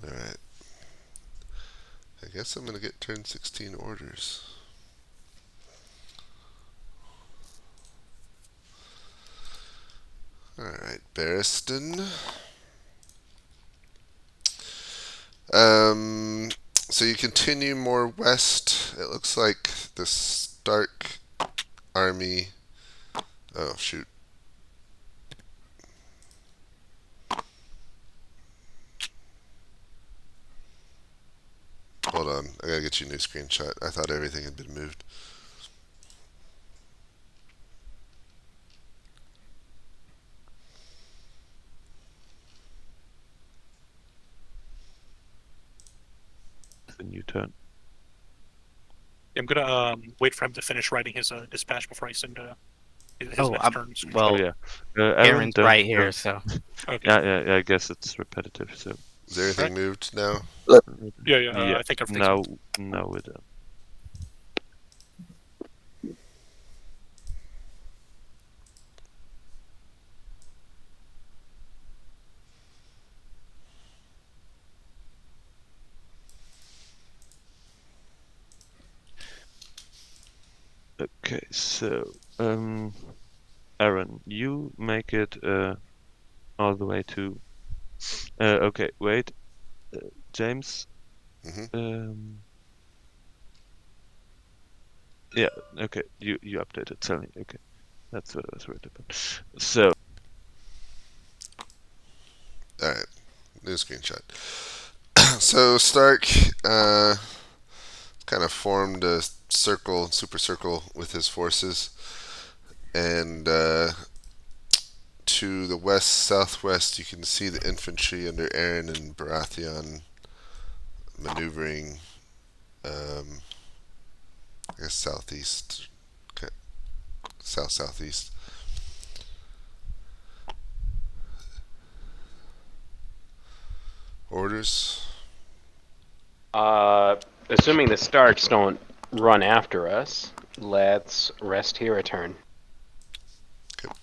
Alright. I guess I'm gonna get turn 16 orders. Alright, Barristan. So you continue more west. It looks like the Stark army. Oh, shoot. Hold on. I gotta get you a new screenshot. I thought everything had been moved. The new turn. I'm gonna wait for him to finish writing his dispatch before I send his Oh, next turns. well, Oh yeah. Aaron, Aaron's right here, don't- so Okay. Yeah, I guess it's repetitive. So Is everything moved now? Yeah. I think everything's now we're done. Okay, so Aaron, you make it all the way to. Okay, wait, James. Mm-hmm. Yeah, okay, you updated. Tell me. Okay, that's what I was worried about. So new screenshot. So Stark kind of formed a super circle with his forces, and to the west southwest you can see the infantry under Aaron and Baratheon maneuvering. I guess southeast, okay. Southeast. Orders. Assuming the Starks don't run after us, let's rest here a turn. Okay.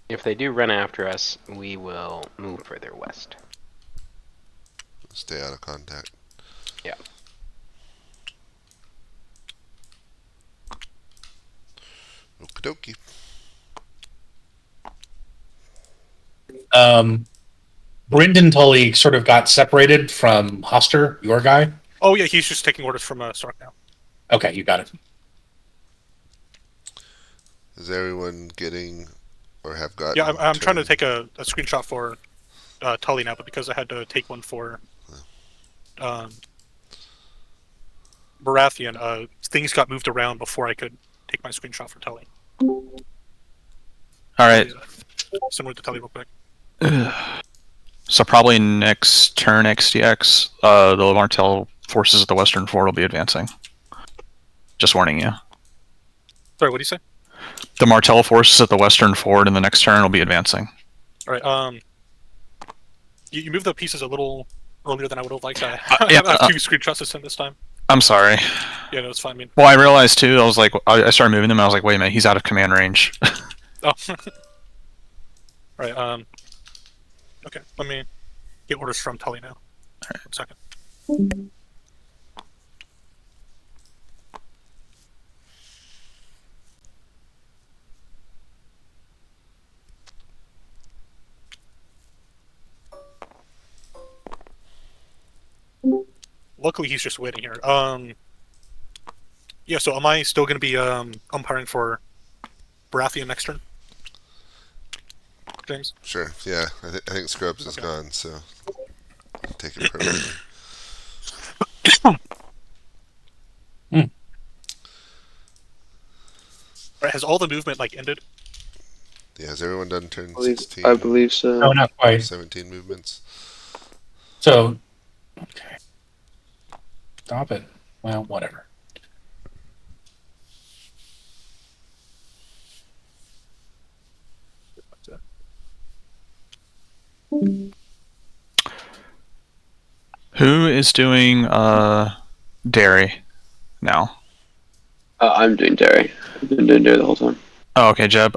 If they do run after us, we will move further west. Stay out of contact. Yeah. Okie dokie. Brynden Tully sort of got separated from Hoster, your guy. Oh yeah, he's just taking orders from Stark now. Okay, you got it. Is everyone getting or have gotten? Yeah, I'm trying to take a screenshot for Tully now, but because I had to take one for Baratheon, things got moved around before I could take my screenshot for Tully. All right. Similar to Tully real quick. So probably next turn XDX, the Martell forces at the Western Fort will be advancing. Just warning you. Sorry, what do you say? The Martell forces at the Western Fort in the next turn will be advancing. All right. You moved the pieces a little earlier than I would have liked. I Yeah, have 2 screenshots to send this time. I'm sorry. Yeah, no, it's fine. I mean, Well, I realized too. I was like, I started moving them. And I was like, wait a minute, he's out of command range. oh. Right. Okay, let me get orders from Tully now. All right, 1 second. Luckily, he's just waiting here. Yeah. So, am I still going to be umpiring for Baratheon next turn? James? Sure. Yeah, I think Scrubs is gone, so take it permanently. Right, has all the movement ended? Yeah, has everyone done turn I believe- 16? I believe so. No, not quite. 17 movements. So, okay. Stop it. Well, whatever. Who is doing dairy now? I'm doing dairy. I've been doing dairy the whole time. Oh, okay, Jeb.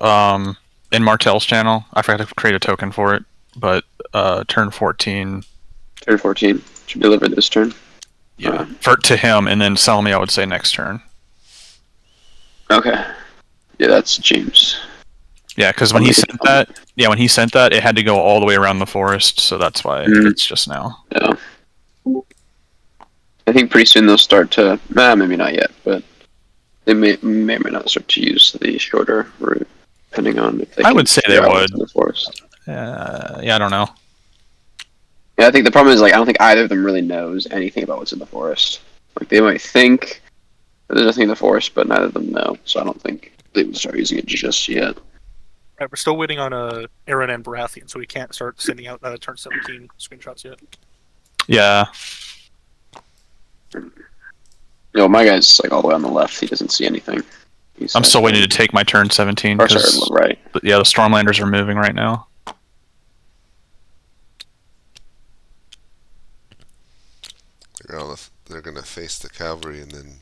In Martell's channel, I forgot to create a token for it, but turn 14. Turn 14 should be delivered this turn. Yeah, to him, and then Selmy, I would say next turn. Okay. Yeah, that's James. Yeah, because when he sent that, it had to go all the way around the forest, so that's why it's just now. Yeah. I think pretty soon they'll start to. Maybe not yet, but they may or may not start to use the shorter route, depending on if they. I would say they would. The forest. Yeah, I don't know. Yeah, I think the problem is I don't think either of them really knows anything about what's in the forest. Like they might think that there's nothing in the forest, but neither of them know. So I don't think they would start using it just yet. Right, we're still waiting on Aaron and Baratheon, so we can't start sending out turn 17 screenshots yet. Yeah. My guy's all the way on the left. He doesn't see anything. I'm still waiting to take my turn 17 because right. The Stormlanders are moving right now. They're gonna face the cavalry and then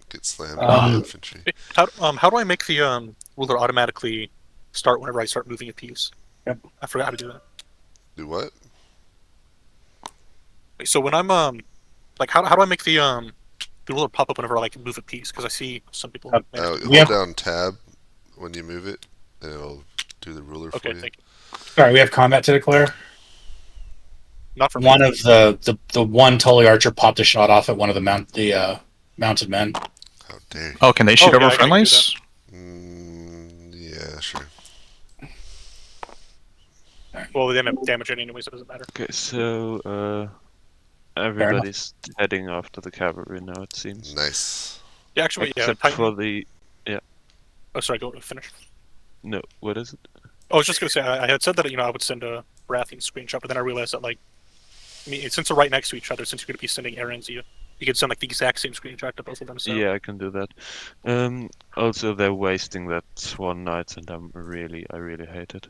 get slammed by the infantry. How do I make the ruler automatically start whenever I start moving a piece? Yep. I forgot how to do that. Do what? So when I'm how do I make the ruler pop up whenever I move a piece? Because I see some people. Hold down tab when you move it, and it'll do the ruler for you. Thank you. All right, we have combat to declare. Not for one me. of the one Tully Archer popped a shot off at one of the mounted men. How dare you. Oh, can they shoot over I can do friendlies? Yeah, sure. Well, they didn't have damage anyway, so it doesn't matter. Okay, so everybody's heading after the cavalry now. It seems. Nice. Yeah, actually, yeah. Except Titan. for the Oh, sorry. Go finish. no. What is it? I was just gonna say I had said that I would send a Baratheon screenshot, but then I realized that since they're right next to each other, since you're gonna be sending errands, you could send the exact same screenshot to both of them. So Yeah, I can do that. Also, they're wasting that Swan Knights, and I really hate it.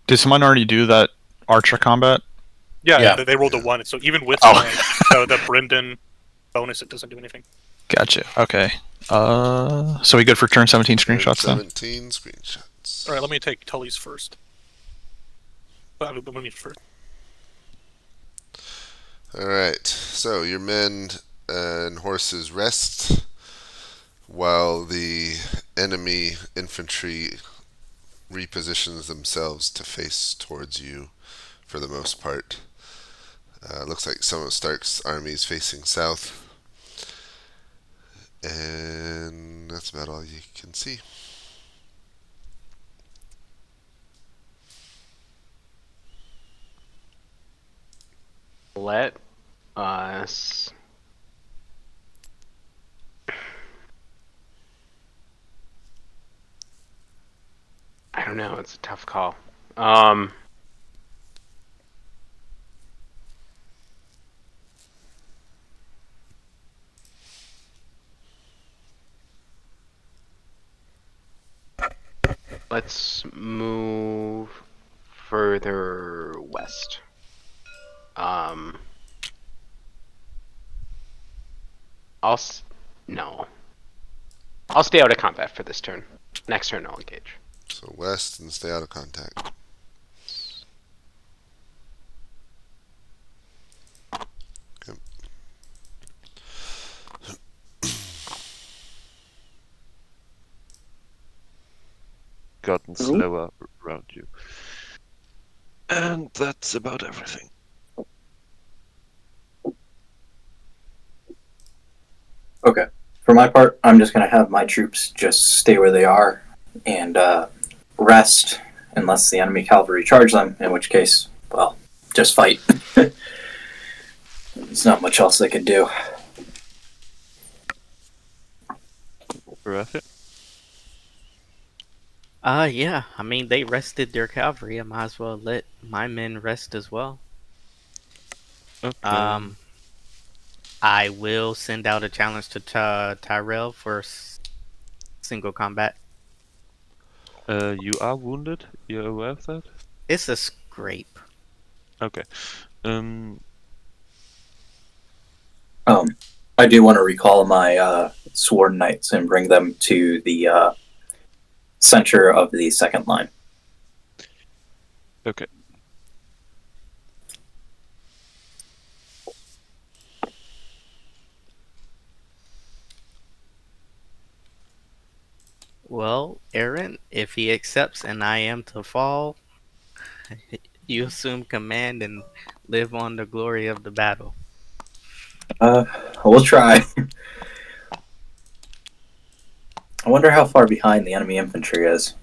Did someone already do that archer combat? yeah. They rolled a 1, so even with the Brendan bonus, it doesn't do anything. Gotcha. Okay. So we good for turn 17 screenshots then? 17 screenshots. All right, let me take Tully's first. Let me first. All right. So your men and horses rest while the enemy infantry repositions themselves to face towards you for the most part. Looks like some of Stark's army is facing south. And that's about all you can see. Let us. I don't know. It's a tough call. Let's move further west. No. I'll stay out of combat for this turn. Next turn I'll engage. So west and stay out of contact. Okay. Gotten slower around you, and that's about everything. Okay. For my part, I'm just going to have my troops just stay where they are and rest unless the enemy cavalry charge them, in which case, well, just fight. There's not much else they could do. Baratheon? Yeah. I mean, they rested their cavalry. I might as well let my men rest as well. Okay. I will send out a challenge to Tyrell for single combat. You are wounded? You're aware of that? It's a scrape. Okay. I do want to recall my sworn knights and bring them to the center of the second line. Okay. Well, Aaron, if he accepts and I am to fall, you assume command and live on the glory of the battle. We'll try. I wonder how far behind the enemy infantry is.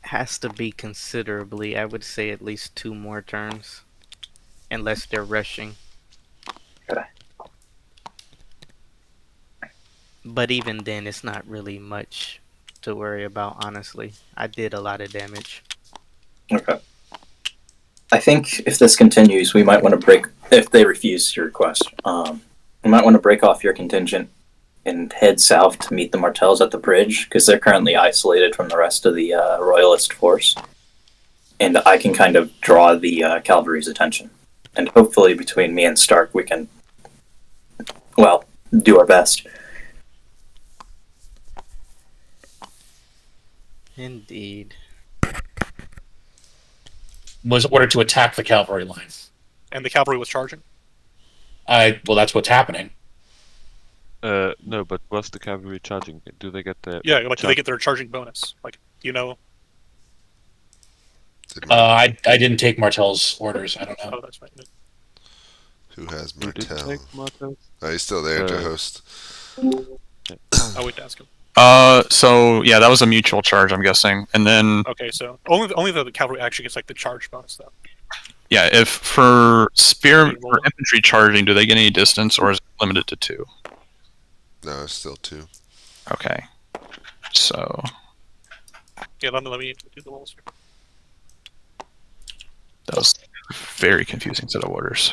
Has to be considerably. I would say at least 2 more turns. Unless they're rushing. Okay. But even then, it's not really much to worry about, honestly. I did a lot of damage. Okay. I think if this continues, we might want to break, if they refuse your request, we might want to break off your contingent and head south to meet the Martells at the bridge, because they're currently isolated from the rest of the Royalist force. And I can kind of draw the cavalry's attention. And hopefully between me and Stark, we can, well, do our best. Indeed. Was ordered to attack the cavalry line. And the cavalry was charging? Well, that's what's happening. No, but was the cavalry charging? Do they get their... Yeah, do they get their charging bonus? You know? I didn't take Martell's orders. I don't know. Oh, that's right. Who has You did Martell? take Martell? Oh, he's still there to host. I'll wait to ask him. So yeah, that was a mutual charge, I'm guessing, and then Okay, so only the cavalry actually gets like the charge bonus though. yeah, if for spear Okay, well- or infantry charging, do they get any distance, or is it limited to 2? No, it's still 2. Okay, so Yeah, let me do the rolls here. that was a very confusing set of orders.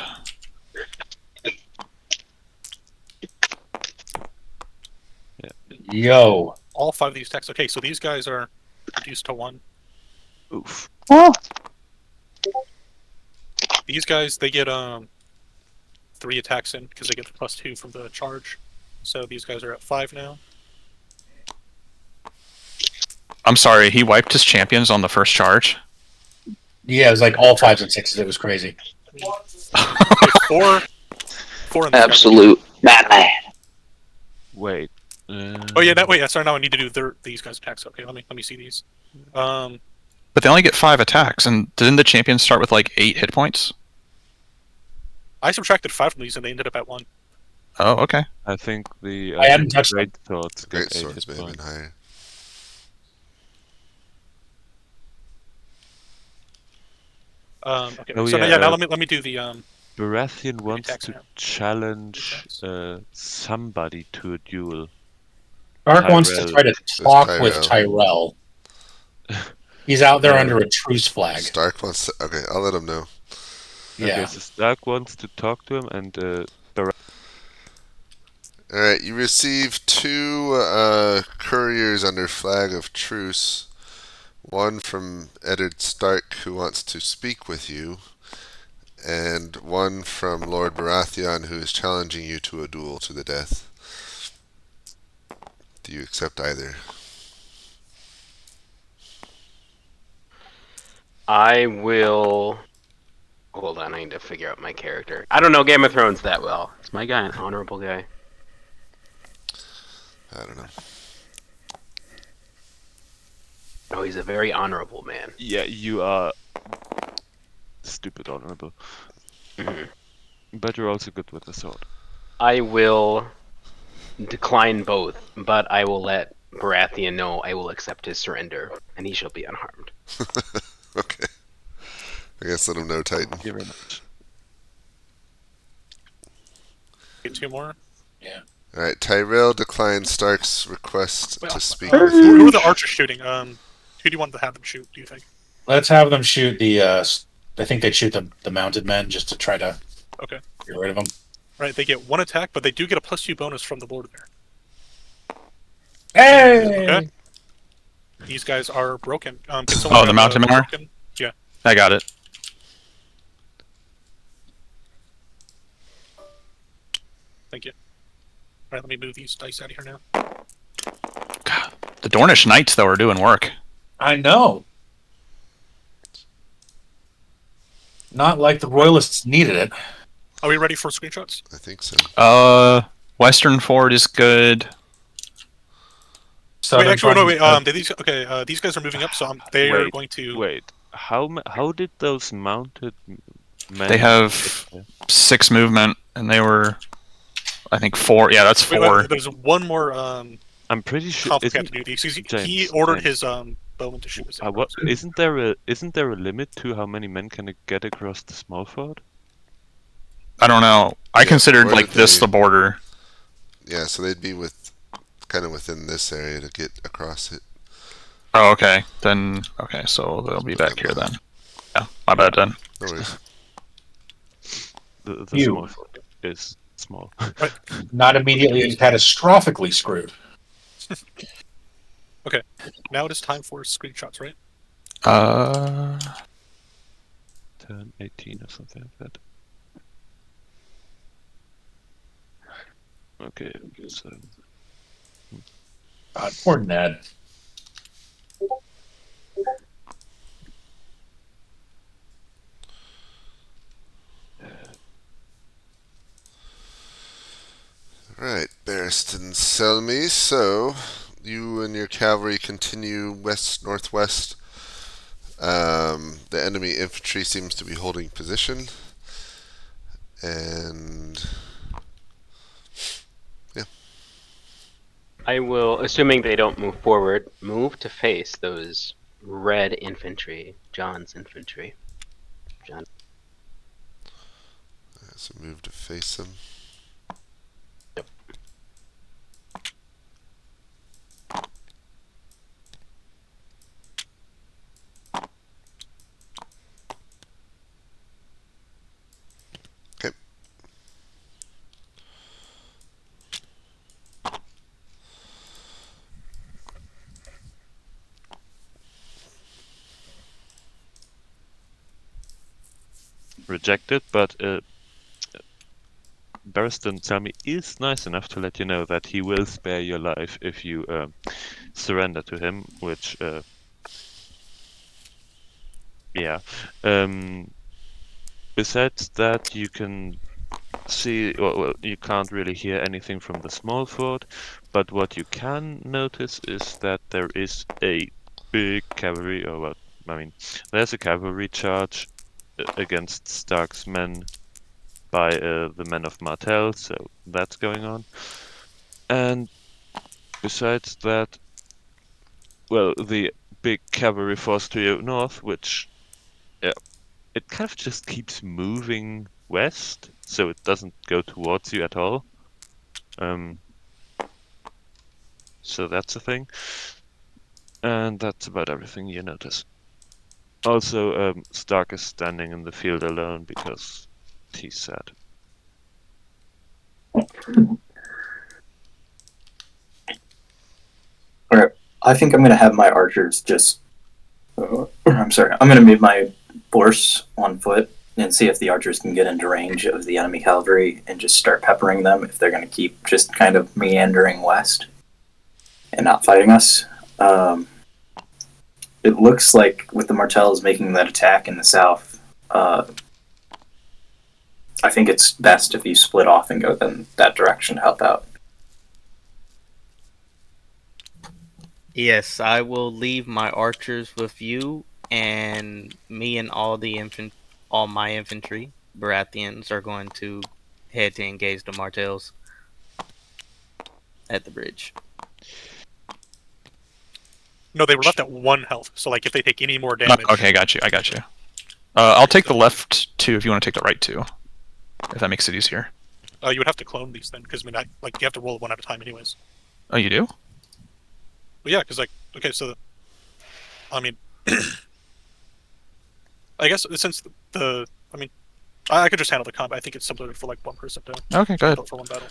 Yo. All 5 of these attacks. Okay, so these guys are reduced to 1. Oof. These guys, they get 3 attacks in because they get the +2 from the charge. So these guys are at 5 now. I'm sorry, he wiped his champions on the first charge. Yeah, it was like all 5s and 6s. It was crazy. Okay, 4 in the Absolute madman. Wait. Oh yeah, that wait. Sorry, now I need to do these guys' attacks. Okay, let me see these. But they only get 5 attacks, and didn't the champions start with like 8 hit points? I subtracted 5 from these, and they ended up at 1. Oh, okay. I think the I hadn't touched them. great swords get Great 8 swords hit may have been points. higher. Okay, Oh, so yeah, yeah, now let me do the Baratheon wants attacks to now. challenge somebody to a duel. Stark wants to Tyrell. try to There's talk with Tyrell. He's out there Uh, under a truce flag. Stark wants to... Okay, I'll let him know. Yeah. Okay, so Stark wants to talk to him, and Alright, you receive 2 couriers under flag of truce. One from Eddard Stark, who wants to speak with you, and one from Lord Baratheon, who is challenging you to a duel to the death. Do you accept either? I will. Hold on, I need to figure out my character. I don't know Game of Thrones that well. Is my guy an honorable guy? I don't know. Oh, he's a very honorable man. yeah, you are stupid honorable. Mhm. But you're also good with the sword. I will decline both, but I will let Baratheon know I will accept his surrender, and he shall be unharmed. Okay. I guess let him know, Titan. Thank you very much. Get 2 more. Alright, Tyrell declines Stark's request Wait, to speak who with are you. the archers shooting? Who do you want to have them shoot? Do you think? Let's have them shoot the. I think they'd shoot the mounted men just to try to Okay. get rid of them. Right, they get 1 attack, but they do get a +2 bonus from the Lord there. Hey! Okay. These guys are broken. Can someone Oh, grab the mountain men are? broken? Yeah. I got it. Thank you. All right, let me move these dice out of here now. God, the Dornish Knights though are doing work. I know. Not like the Royalists needed it. Are we ready for screenshots? I think so. Western Ford is good. Southern Wait, actually, no, Front- wait. These guys are moving up, so they are going to. Wait, how did those mounted men? They have 6 movement, and they were, I think 4. Yeah, that's 4. Wait, there's one more I'm pretty sure. conflict we have to do these. He ordered his bowman to shoot his What, isn't there a limit to how many men can get across the small fort? I don't know. I Yeah, considered where like did this they- the border. Yeah, so they'd be kind of within this area to get across it. Oh, okay. Then okay, so they'll be back here then. Yeah, my bad then. No worries. The You. small fort is small. Not immediately catastrophically screwed. Okay, now it is time for screenshots, right? 10, 18 or something like that. Okay, so God, poor Ned. Right, Barristan Selmy. So, you and your cavalry continue west-northwest. The enemy infantry seems to be holding position. And... yeah. I will, assuming they don't move forward, move to face those red infantry, John's infantry. John. So move to face them. Okay. Rejected, but Barristan, tell me, is nice enough to let you know that he will spare your life if you surrender to him, which, yeah. Besides that, you can see, well, you can't really hear anything from the small fort, but what you can notice is that there is a big cavalry, or what, I mean, there's a cavalry charge against Stark's men by the men of Martell, so that's going on. And besides that, well, the big cavalry force to your north, which it kind of just keeps moving west, so it doesn't go towards you at all. So that's a thing. And that's about everything you notice. Also, Stark is standing in the field alone because he's sad. Alright, I think I'm gonna have my archers just. I'm sorry, I'm gonna move my force on foot and see if the archers can get into range of the enemy cavalry and just start peppering them if they're gonna keep just kind of meandering west and not fighting us. It looks like with the Martells making that attack in the south, I think it's best if you split off and go in that direction to help out. Yes, I will leave my archers with you, and me and all my infantry, Baratheons, are going to head to engage the Martells at the bridge. No, they were left at 1 health. So like, if they take any more damage, Okay, I got you. I'll take the left 2 if you want to take the right 2. If that makes it easier. you would have to clone these then, because I mean, like you have to roll 1 at a time, anyways. Oh, you do? Well, yeah, because like, okay, so I mean, I guess since I mean, I could just handle the combat. I think it's simpler for like 1 person to Okay, go ahead. handle it for 1 battle.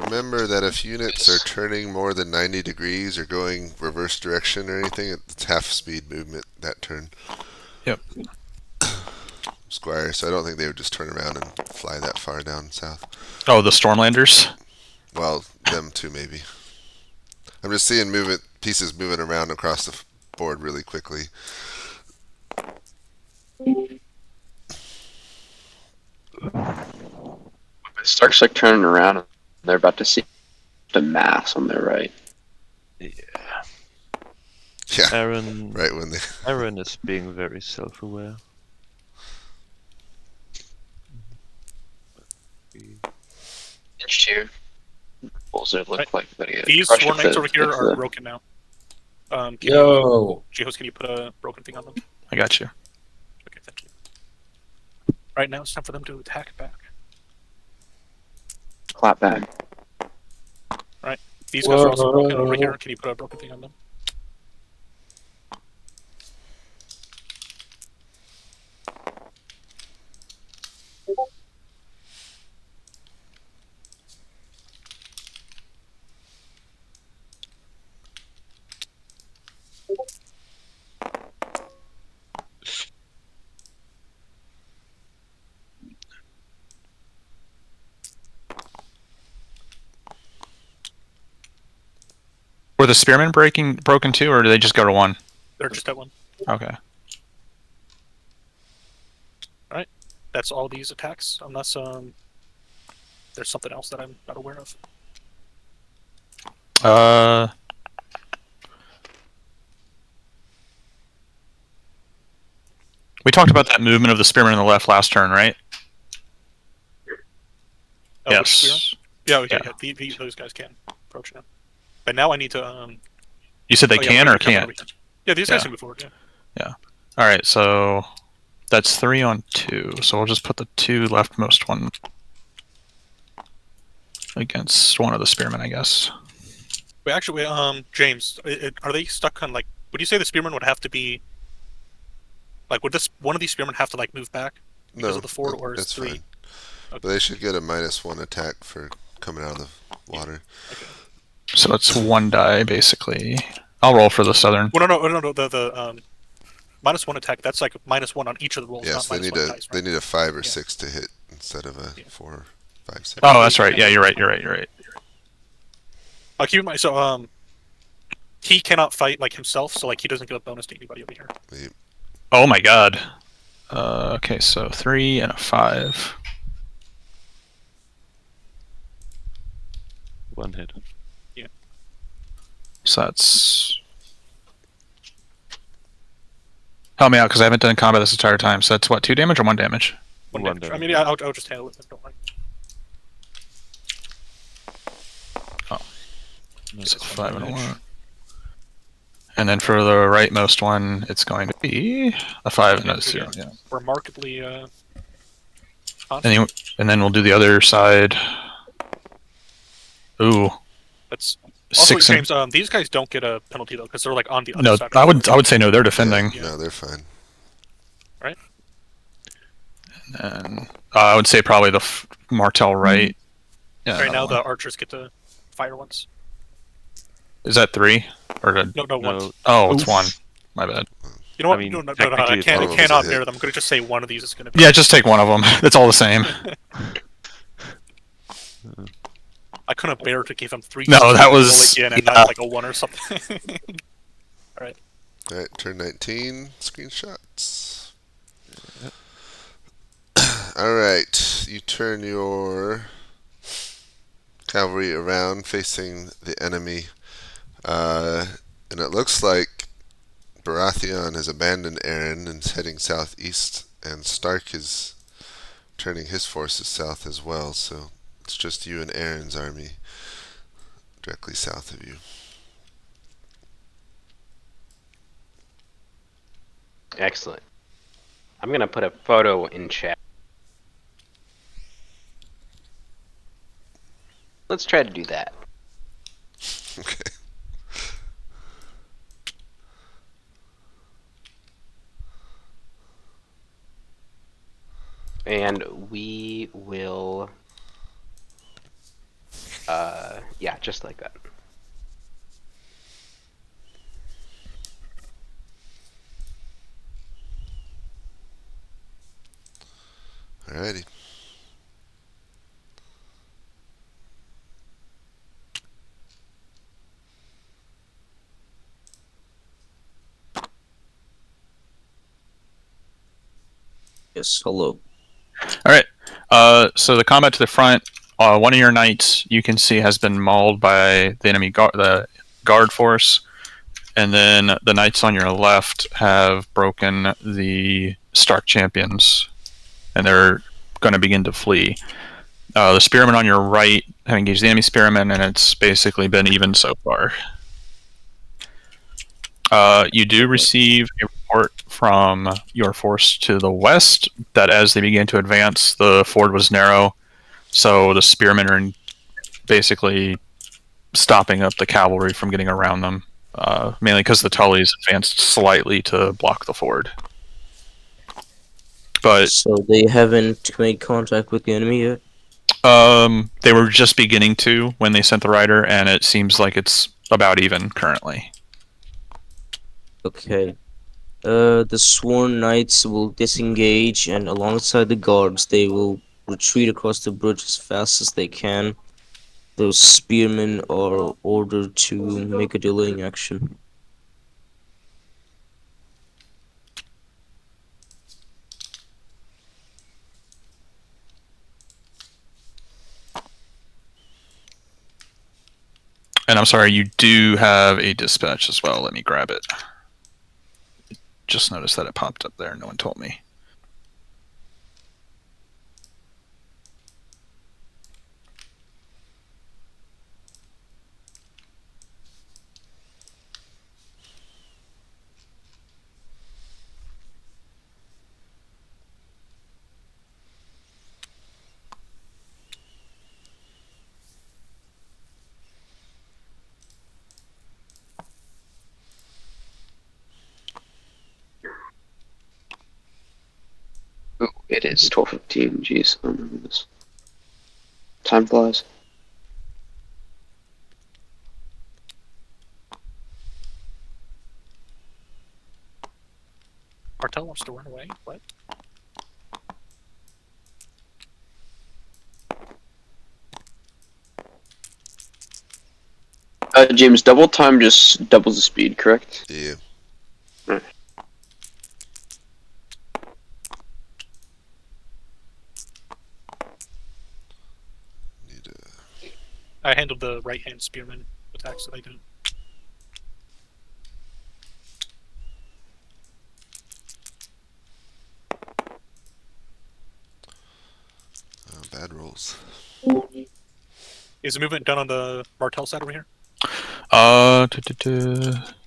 Remember that if units are turning more than 90 degrees or going reverse direction or anything, it's half speed movement that turn. Yep. Squire, so I don't think they would just turn around and fly that far down south. Oh, the Stormlanders? Well, them too, maybe. I'm just seeing pieces moving around across the board really quickly. Stark's like turning around and they're about to see the mass on their right. Yeah. Aaron, right when they. Aaron is being very self-aware. Inch 2. What it look like? These sworn knights over here are broken now. Jihos, can you put a broken thing on them? I got you. Okay, thank you. Right now it's time for them to attack back. Clap back. Right. These guys are also broken over here. Can you put a broken thing on them? Were the spearmen broken too, or do they just go to 1? They're just at 1. Okay. Alright. That's all these attacks, unless there's something else that I'm not aware of. We talked about that movement of the spearmen on the left last turn, right? Oh, Yes. Yeah, okay, yeah. Those guys can. approach now. But now I need to. You said they oh, yeah, can we're or gonna come can't? over here. Yeah, these guys can move forward. Yeah. All right, so that's 3 on 2. So we'll just put the 2 leftmost one against one of the spearmen, I guess. Wait, actually, James, are they stuck on like? Would you say the spearmen would have to be? Like, would this one of these spearmen have to like move back because of the ford, or is that's 3? fine. Okay. But they should get a -1 attack for coming out of the water. Okay. So it's 1 die basically. I'll roll for the southern. Well, no. The -1 attack. That's like -1 on each of the rolls, Yes, not they need -1 a dice, right? they need a 5 or 6 to hit instead of a 4, 5, 6. Oh, that's right. Yeah, you're right. Keep in mind, so he cannot fight like himself, so like he doesn't give a bonus to anybody over here. Oh my god. Okay, so 3 and a 5. 1 hit. Yeah. So that's. Help me out because I haven't done combat this entire time. So that's what, 2 damage or 1 damage? 1 damage. I mean, yeah, I'll just handle it. Don't worry. So 5 and a 1. And then for the rightmost one, it's going to be a 5 and a 0. Yeah. Remarkably. And then we'll do the other side. Ooh. That's also 6 James. These guys don't get a penalty though because they're like on the other No, side. I would say no. They're defending. Yeah, no, they're fine. Right. And I would say probably the Martel right. Yeah. Right now the archers get to fire once. Is that 3 or No, 1. Oh, it's 1. My bad. You know what? I mean, no, I technically cannot bear them. I'm gonna just say one of these is gonna be. Yeah, just take one of them. It's all the same. I couldn't bear to give him 3. No, that was again and not like a 1 or something. All right. All right, turn 19. Screenshots. All right, you turn your cavalry around facing the enemy, and it looks like Baratheon has abandoned Aaron and is heading southeast, and Stark is turning his forces south as well. So it's just you and Aaron's army directly south of you. Excellent. I'm gonna put a photo in chat. Let's try to do that. Okay. And we will, yeah, just like that. Alrighty. Yes, hello. All right. So the combat to the front, one of your knights you can see has been mauled by the enemy the guard force, and then the knights on your left have broken the Stark champions, and they're going to begin to flee. The spearmen on your right have engaged the enemy spearmen, and it's basically been even so far. You do receive a report from your force to the west that as they began to advance, the ford was narrow, so the spearmen are basically stopping up the cavalry from getting around them, mainly because the Tullys advanced slightly to block the ford. But so they haven't made contact with the enemy yet? They were just beginning to when they sent the rider, and it seems like it's about even currently. Okay. The sworn knights will disengage, and alongside the guards, they will retreat across the bridge as fast as they can. Those spearmen are ordered to make a delaying action. And I'm sorry, you do have a dispatch as well. Let me grab it. Just noticed that it popped up there. No one told me. It is 12:15. Jeez, I don't remember this. Time flies. Martel wants to run away. What? James, double time just doubles the speed, correct? Yeah. Right. I handled the right-hand spearman attacks that I did. Bad rolls. Is the movement done on the Martel side over here?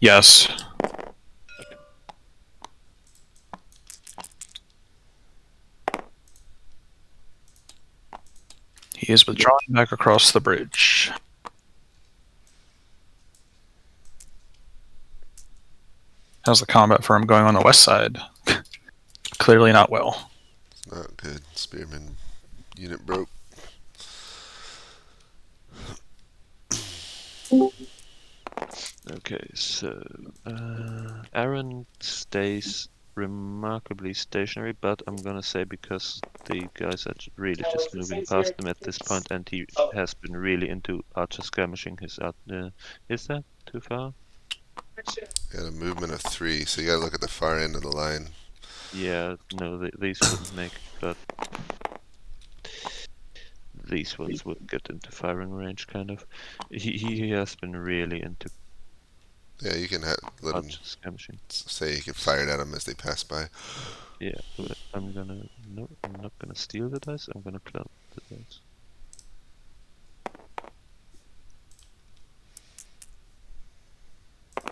Yes. He is withdrawing back across the bridge. How's the combat for him going on the west side? Clearly not well. It's not good. Spearman unit broke. Okay, so Aaron stays remarkably stationary, but I'm gonna say because the guys are really just moving past him at this point, and he has been really into archer skirmishing his out. Is that too far? Got a movement of 3, so you gotta look at the far end of the line. Yeah, no, these wouldn't make, but these ones would get into firing range, kind of. He has been really into. Yeah, you can let him skirmishing. say you can fire it at them as they pass by. Yeah, but I'm not gonna steal the dice. I'm gonna plant the dice.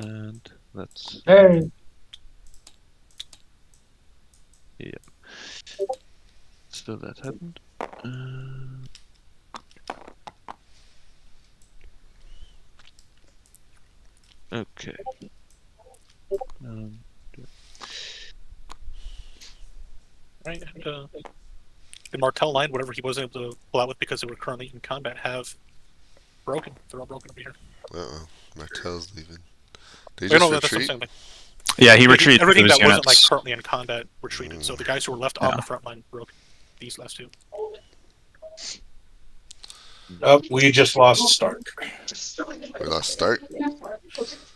And that's Hey. Yeah. So that happened. Okay. Right, and the Martel line, whatever he wasn't able to pull out with because they were currently in combat, have broken. They're all broken over here. Uh-oh. Martel's leaving. Did he No, just no, that's what I'm retreat? saying. Like, Yeah, he retreated. Everything with his that wasn't like units. currently in combat retreated. So the guys who were left on the front line broke. These last two. Oh, we just lost Stark. We lost Stark?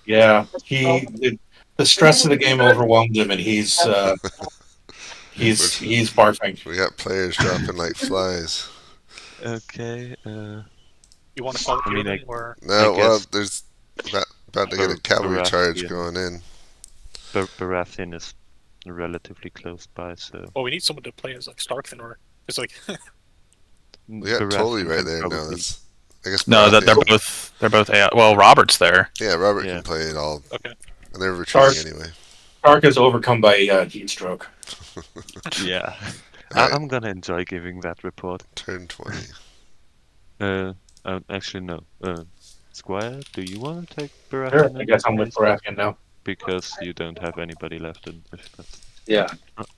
Yeah, the stress of the game overwhelmed him, and he's barfing. We got players dropping like flies. Okay. You want to solve it here, or No, I well, guess there's about to get a cavalry charge going in. Baratheon is relatively close by, so. well, we need someone to play as like Stark then, or it's like. We got Tully right there. No, that's. I guess. No, that Baratheon. they're both AI. Well, Robert's there. Yeah, Robert can play it all. Okay. And they're retreating anyway. Stark is overcome by heat stroke. Yeah. Right. I'm gonna enjoy giving that report. Turn 20. Actually no. Squire, do you want to take Baratheon? Sure, I guess I'm with Baratheon now. Because you don't have anybody left, and if that's. Yeah.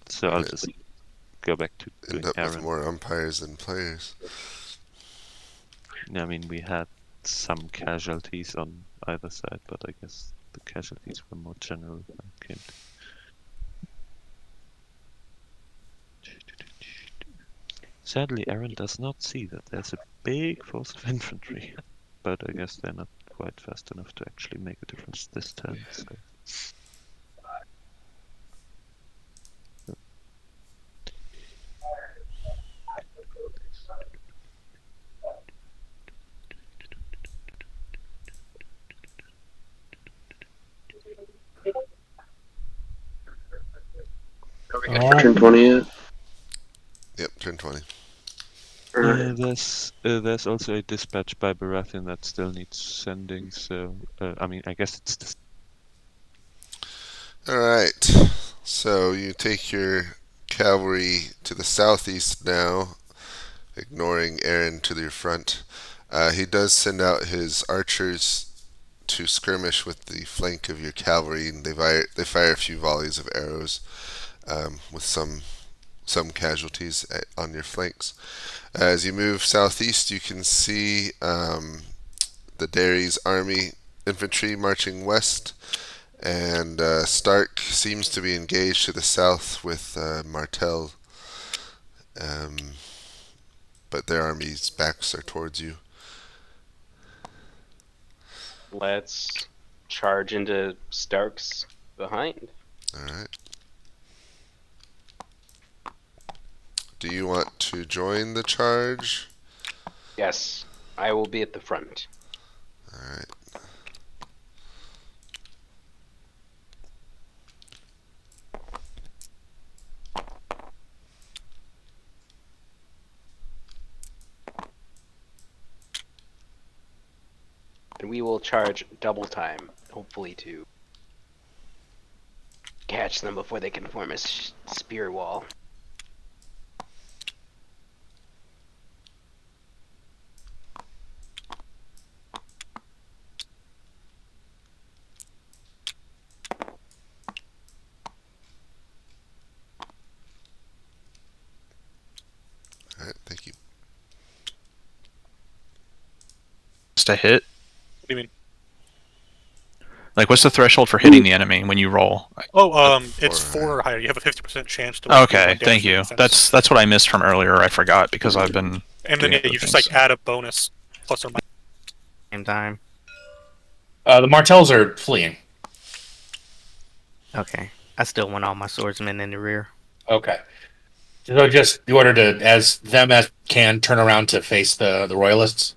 So I'll just go back to doing End up Aaron. with more umpires than players. I mean, we had some casualties on either side, but I guess the casualties were more general. Okay. Sadly, Aaron does not see that there's a big force of infantry, but I guess they're not quite fast enough to actually make a difference this turn. So. Turn 20 yet? Yep, turn 20. There's also a dispatch by Baratheon that still needs sending, so I mean, I guess it's just. Alright, so you take your cavalry to the southeast now, ignoring Aaron to your front. He does send out his archers to skirmish with the flank of your cavalry, and they fire a few volleys of arrows with some some casualties on your flanks. As you move southeast, you can see the Derry's army infantry marching west, and Stark seems to be engaged to the south with Martel, but their army's backs are towards you. Let's charge into Stark's behind. Alright. Do you want to join the charge? Yes, I will be at the front. Alright. And we will charge double time, hopefully to catch them before they can form a spear wall. Alright, thank you. Just a hit. What do you mean? Like, what's the threshold for hitting the enemy when you roll? Oh, it's 4 or higher. You have a 50% chance to. Okay, thank you. That's what I missed from earlier. I forgot because I've been. And then you just like add a bonus plus or minus. Same time. The Martells are fleeing. Okay. I still want all my swordsmen in the rear. Okay. So just the order to, as can turn around to face the Royalists?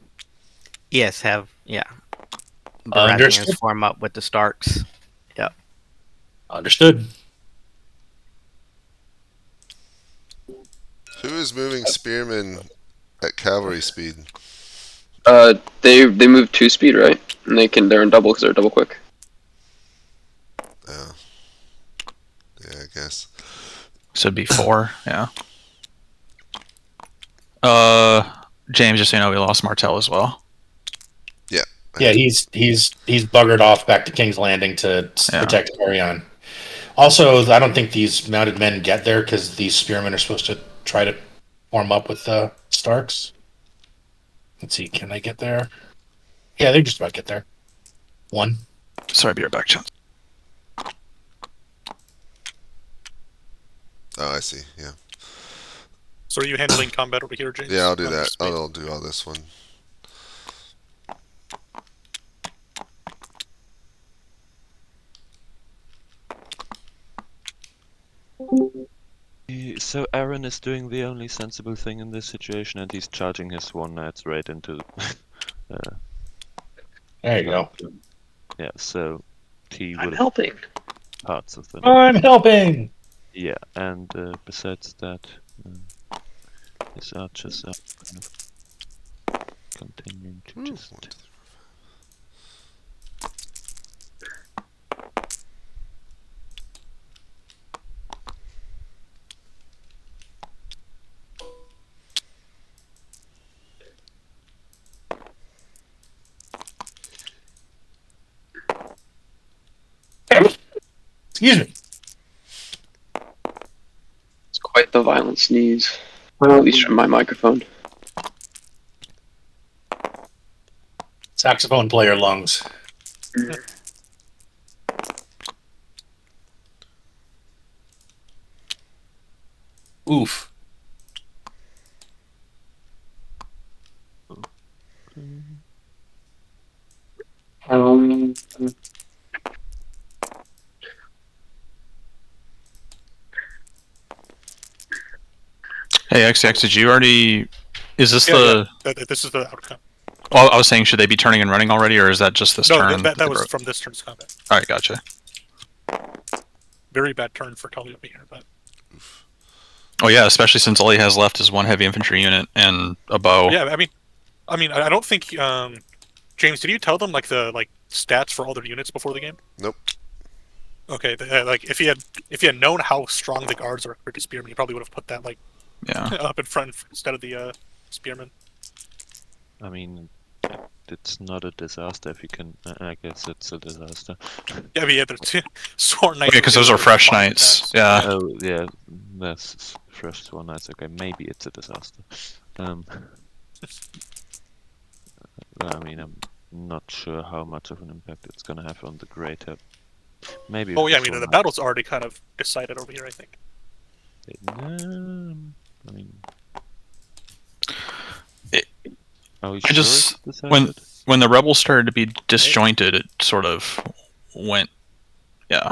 Yes, yeah. Understood. Baratheons form up with the Starks. Yep. Understood. Who is moving spearmen at cavalry speed? They move 2 speed, right? And they're in double because they're double quick. Oh. Yeah, I guess. So it'd be 4, yeah. James, just so you know, we lost Martell as well. Yeah. Yeah, he's buggered off back to King's Landing to protect Arion. Also, I don't think these mounted men get there because these spearmen are supposed to try to form up with the Starks. Let's see, can they get there? Yeah, they just about get there. 1. Sorry, be right back, Chance. Oh, I see. Yeah. So are you handling combat over here, James? Yeah, I'll do that. I'll do all this one. So Aaron is doing the only sensible thing in this situation, and he's charging his Swan Knights right into. There you go. Yeah, so T I'm will helping. parts of them. I'm helping. Yeah, and besides that, his archers are kind of continuing to just. Excuse me. It's quite the violent sneeze. At least from my microphone. Saxophone player lungs. Oof. Hey, XX, did you already... Is this This is the outcome. Well, I was saying, should they be turning and running already, or is that just this turn? No, that was from this turn's combat. Alright, gotcha. Very bad turn for Tully over here, but... Oh yeah, especially since all he has left is 1 heavy infantry unit and a bow. Yeah, I mean, I don't think... James, did you tell them, the stats for all their units before the game? Nope. Okay, if he had known how strong the guards are for the spearmen, he probably would have put that, up in front instead of the spearmen. I mean, it's not a disaster if you can. I guess it's a disaster. Yeah, but yeah, they're two Sworn Knights. Okay, because those are fresh knights. Yeah. Oh yeah, that's fresh Sworn Knights. Okay, maybe it's a disaster. I mean, I'm not sure how much of an impact it's gonna have on the greater. Maybe. Oh yeah, I mean the battle's already kind of decided over here, I think. I mean, are we I sure just it's decided? when the rebels started to be disjointed, it sort of went. Yeah.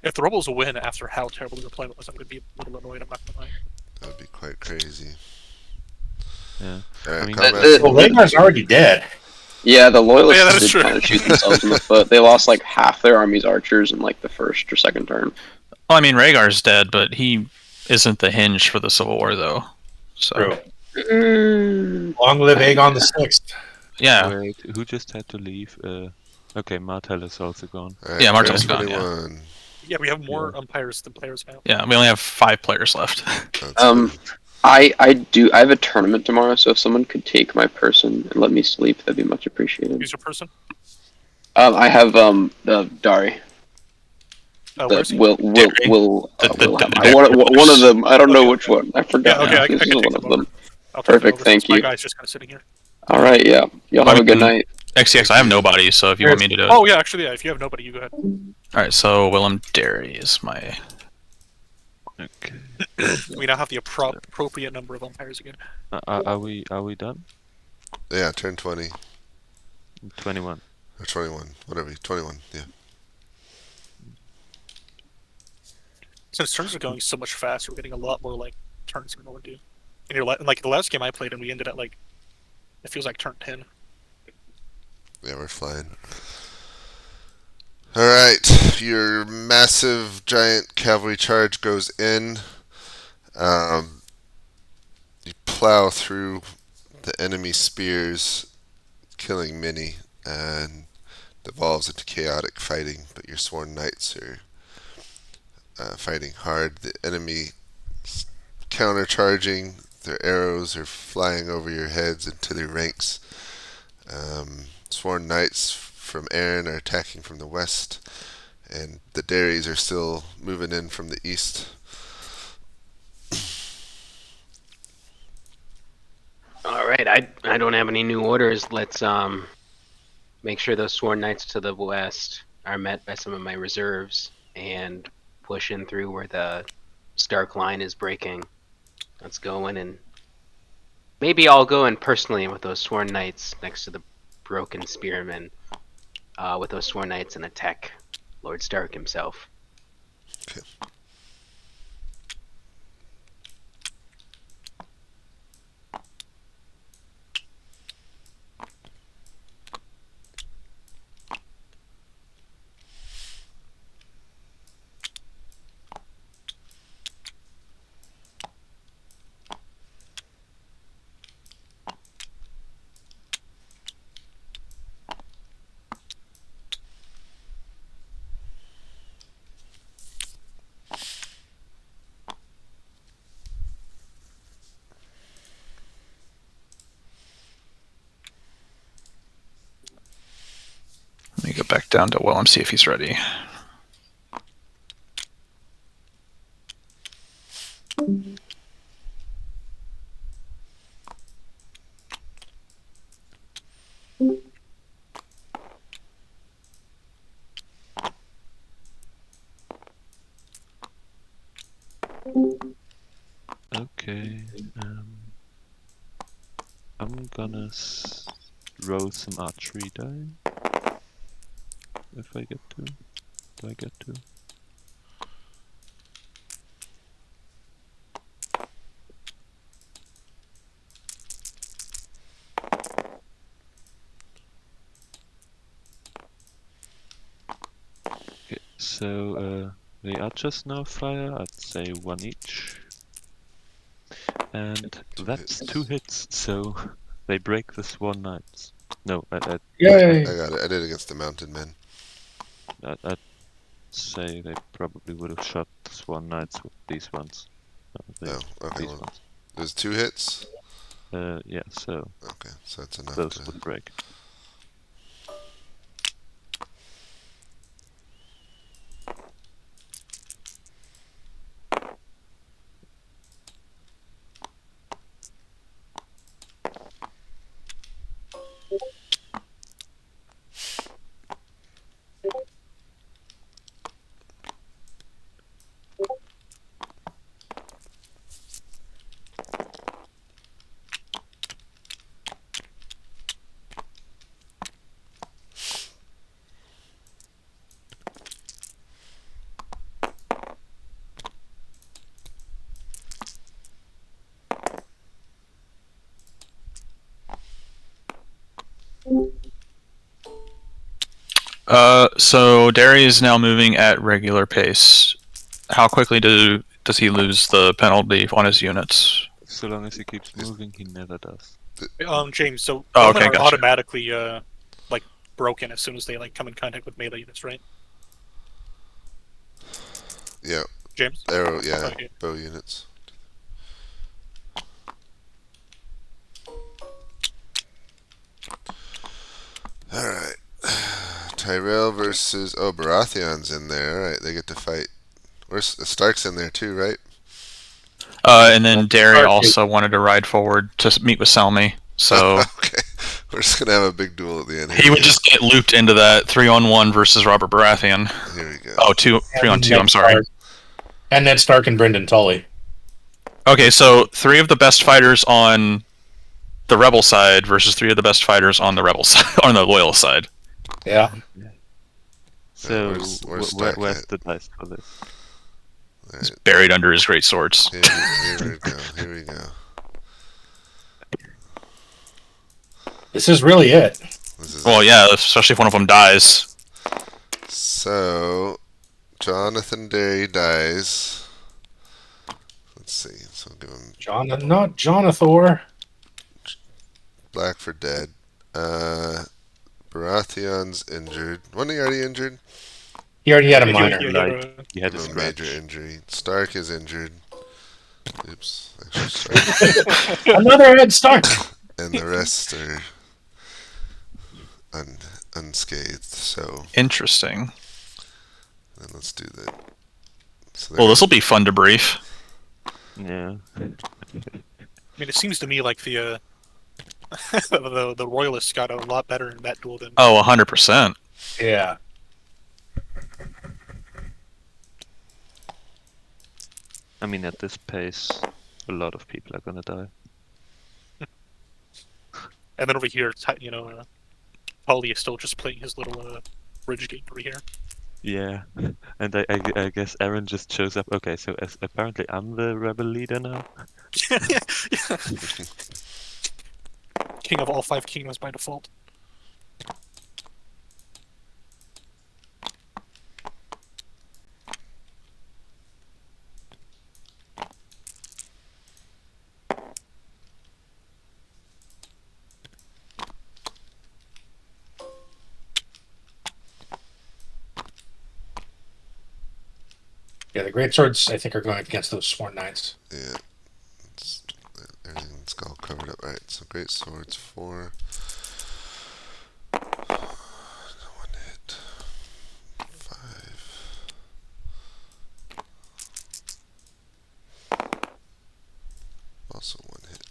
If the rebels win after how terrible the deployment was, I'm gonna be a little annoyed. I'm not gonna lie. That would be quite crazy. Yeah. Alright, I mean, Well, Rhaegar's already dead. Yeah, the loyalists that is did true. kind of shoot themselves in the foot. They lost like half their army's archers in like the first or second turn. Well, I mean, Rhaegar's dead, but he isn't the hinge for the Civil War, though. So. True. Long live Aegon the Sixth. Yeah. Wait, who just had to leave? Okay, Martell is also gone. Alright, Yeah, Martell's turn gone. Yeah. 21. Yeah, we have more umpires than players now. Yeah, we only have 5 players left. I have a tournament tomorrow, so if someone could take my person and let me sleep, that'd be much appreciated. Who's your person? I have the Dari. Where's he? Will have one of them. I don't know which one. I forgot. Yeah, okay, I This can is take one of him over. them. I'll take him Perfect. over Thank since my you. guy's just kind of sitting here. All right. Yeah. Y'all have a good night. XCX, I have nobody, so if you want me to do it. Oh yeah, actually, yeah. If you have nobody, you go ahead. Alright, so Willem Derry is my. Okay. We now have the appropriate number of umpires again. Are we done? Yeah, turn 20. 21. Or 21. Whatever. 21. Yeah. Since turns are going so much faster, we're getting a lot more like turns than we normally do. In your like the last game I played, and we ended at like it feels like turn 10. Yeah, we're flying. Alright, your massive giant cavalry charge goes in. You plow through the enemy spears, killing many, and devolves into chaotic fighting, but your sworn knights are fighting hard. The enemy countercharging, their arrows are flying over your heads into their ranks. Sworn knights from Arryn are attacking from the west, and the Derrys are still moving in from the east. Alright, I don't have any new orders. Let's make sure those sworn knights to the west are met by some of my reserves and push in through where the Stark line is breaking. Let's go in, and maybe I'll go in personally with those sworn knights next to the broken spearmen with those sworn knights and attack Lord Stark himself. Okay. Let me get back down to Willem, see if he's ready. Okay. I'm gonna roll some archery die. If I get to. Do I get to? Okay, so the archers now fire, I'd say 1 each. And that's 2 hits, so they break the sworn knights. No, Yay! I got it. I did against the mounted men. I'd say they probably would have shot the sworn knights with these ones. Oh, okay. These Well, ones. there's 2 hits. Yeah, so Okay, so that's enough those to. would break. So Derry is now moving at regular pace. How quickly does he lose the penalty on his units? So long as he keeps moving, he never does. James, so Oh, bowmen okay, are gotcha. automatically like broken as soon as they like come in contact with melee units, right? Yeah. James? Arrow, yeah. Oh, yeah. Bow units. Alright. Tyrell versus. Oh, Baratheon's in there. Alright, they get to fight. Where's Stark's in there too, right? And then Derry also wanted to ride forward to meet with Salmi. So Okay. We're just going to have a big duel at the end. he would just get looped into that 3-on-1 versus Robert Baratheon. Here we go. Oh, 3-on-2, I'm sorry. And Ned Stark and Brynden Tully. Okay, so 3 of the best fighters on the rebel side versus 3 of the best fighters on the rebel side, on the loyal side. Yeah. So where's Stark where's at? the dice for this? It's buried under his great swords. Here we go. Here we go. This is really it. Well, yeah, especially if one of them dies. So, Jonathan Derry dies. Let's see. So give him Not Jonathor. Black for dead. Baratheon's injured. Wasn't he already injured? He already had a minor. He had a Give him scratch. major injury. Stark is injured. Oops. Actually, Stark. Another Ed Stark. And the rest are unscathed. So. Interesting. Then let's do that. So Well, this will be fun to brief. Yeah. I mean, it seems to me like the the royalists got a lot better in that duel than. Oh, 100%. Yeah. I mean, at this pace, a lot of people are gonna die. And then over here, Tully is still just playing his little bridge game over here. Yeah, and I guess Aaron just shows up. Okay, so apparently I'm the rebel leader now. King of all 5 kingdoms by default. Yeah, the great swords I think are going against those sworn knights. Yeah. Everything's all covered up. Alright, so great swords 4. 1 hit. 5. Also 1 hit.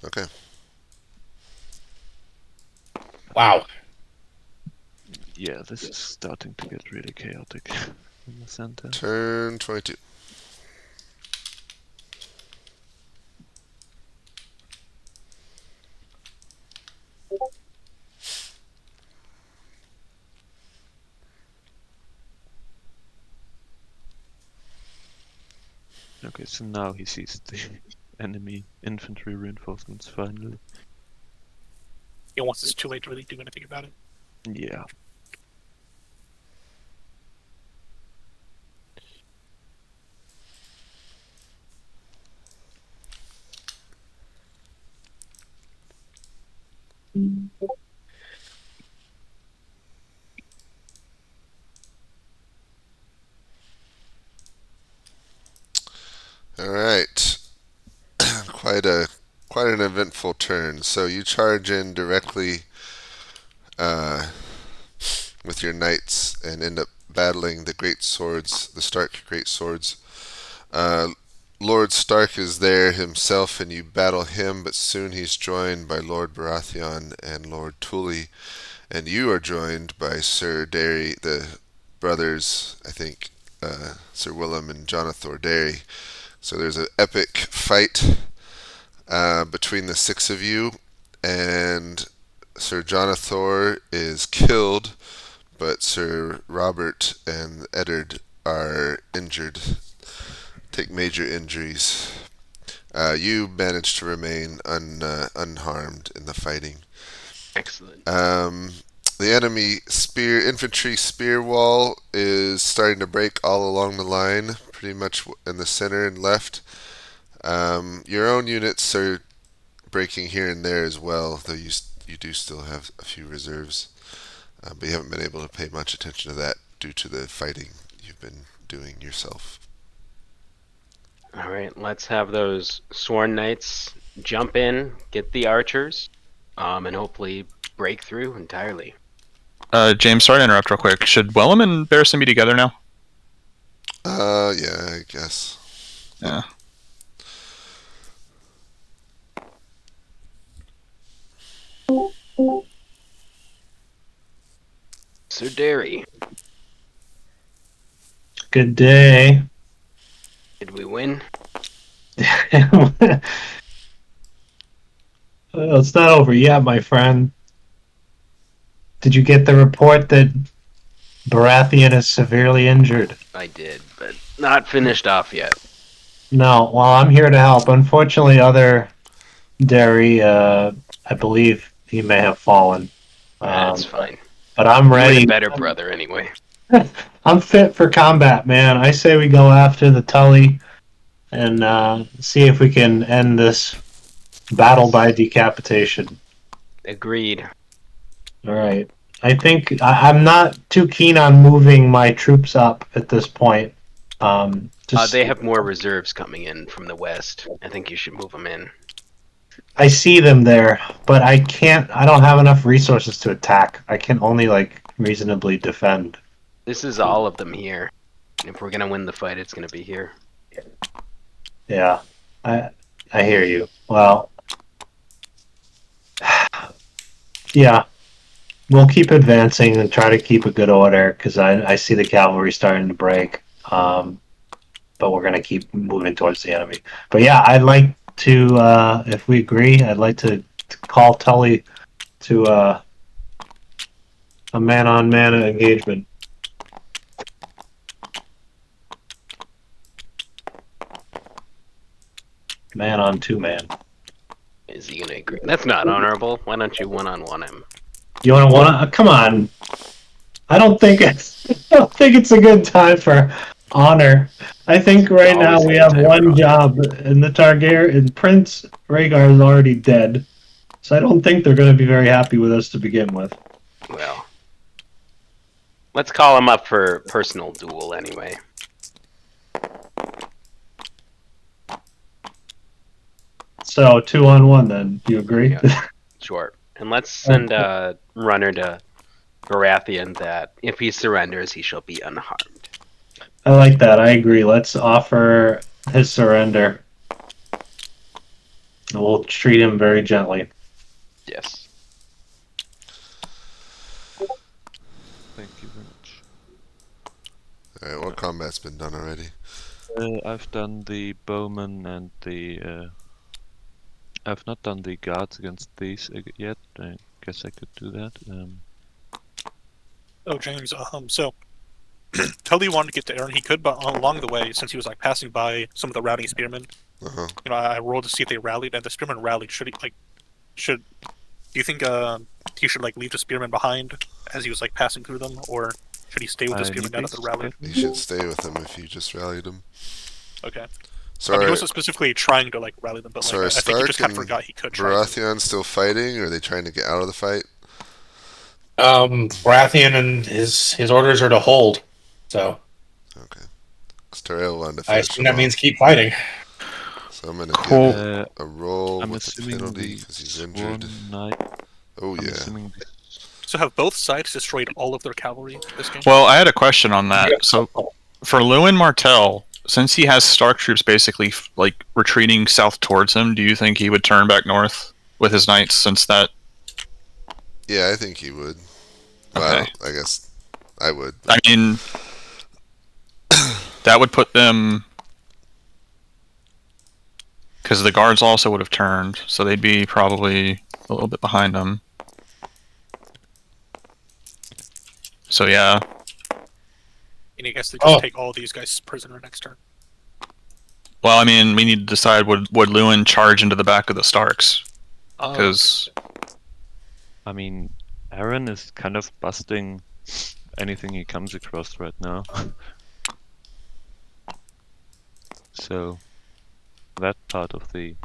Okay. Wow. Yeah, this is starting to get really chaotic in the center. Turn 22. Okay, so now he sees the enemy infantry reinforcements finally. Yeah, once it's too late to really do anything about it. Yeah. Alright. quite an eventful turn. So you charge in directly with your knights and end up battling the great swords, the Stark great swords. Lord Stark is there himself, and you battle him, but soon he's joined by Lord Baratheon and Lord Tully, and you are joined by Sir Derry, the brothers, I think, Sir Willem and Jonathor Derry. So there's an epic fight between the six of you, and Sir Jonathor is killed, but Sir Robert and Eddard are injured, take major injuries. You managed to remain unharmed in the fighting. Excellent. The enemy infantry spear wall is starting to break all along the line, pretty much in the center and left. Your own units are breaking here and there as well, though you do still have a few reserves. But you haven't been able to pay much attention to that due to the fighting you've been doing yourself. All right, let's have those sworn knights jump in, get the archers, and hopefully break through entirely. James, sorry to interrupt real quick. Should Wellham and Barristan be together now? Yeah, I guess. Yeah. Sir Derry, Good day. did we win? Well, it's not over yet, my friend. Did you get the report that Baratheon is severely injured? I did, but not finished off yet. No, well, I'm here to help. Unfortunately, other Derry, I believe he may have fallen. That's fine. But I'm You ready. were the better brother anyway. I'm fit for combat, man. I say we go after the Tully and see if we can end this battle by decapitation. Agreed. All right. I think I'm not too keen on moving my troops up at this point. They have more reserves coming in from the west. I think you should move them in. I see them there, but I can't. I don't have enough resources to attack. I can only reasonably defend. This is all of them here. If we're gonna win the fight, it's gonna be here. Yeah, I hear you. Well, yeah, we'll keep advancing and try to keep a good order because I see the cavalry starting to break. But we're gonna keep moving towards the enemy. But yeah, I'd like to, if we agree, I'd like to call Tully to a man-on-man engagement. Man on two-man. Is he gonna agree? That's not honorable. Why don't you one-on-one him? You want to come on. I don't think it's a good time for honor. I think right now we have one job, and the Targaryen Prince Rhaegar is already dead. So I don't think they're going to be very happy with us to begin with. Well, let's call him up for personal duel anyway. So 2-on-1 then. Do you agree? Yeah, sure. And let's send a runner to Baratheon that if he surrenders, he shall be unharmed. I like that. I agree. Let's offer his surrender. We'll treat him very gently. Yes. Thank you very much. Alright, what combat's been done already? I've done the bowmen and the. I've not done the guards against these yet. I guess I could do that. Oh, James. So Tully wanted to get to Aaron. He could, but along the way, since he was passing by some of the rallying spearmen, I rolled to see if they rallied, and the spearmen rallied. Do you think he should leave the spearmen behind as he was passing through them, or should he stay with the spearmen now that they're rallied? You should stay with them if you just rallied them. Okay. So he wasn't specifically trying to rally them, but so I think he just kind of forgot he could. Baratheon still fighting, or are they trying to get out of the fight? Baratheon and his orders are to hold. So okay, Tyrell wanted to I finish assume that means keep fighting. So I'm gonna Cool. give him a roll I'm with a assuming penalty the because he's injured. Swan Knight. Oh I'm yeah. assuming the So have both sides destroyed all of their cavalry this game? Well, I had a question on that. So for Lewin Martell, since he has Stark troops basically like retreating south towards him, do you think he would turn back north with his knights? Since that, Yeah, I think he would. Well, okay. I guess I would. I mean, that would put them, because the guards also would have turned, so they'd be probably a little bit behind them. So yeah. And I guess they just take all these guys prisoner next turn. Well, I mean, we need to decide would Lewin charge into the back of the Starks? Because I mean, Aaron is kind of busting anything he comes across right now. So that part of the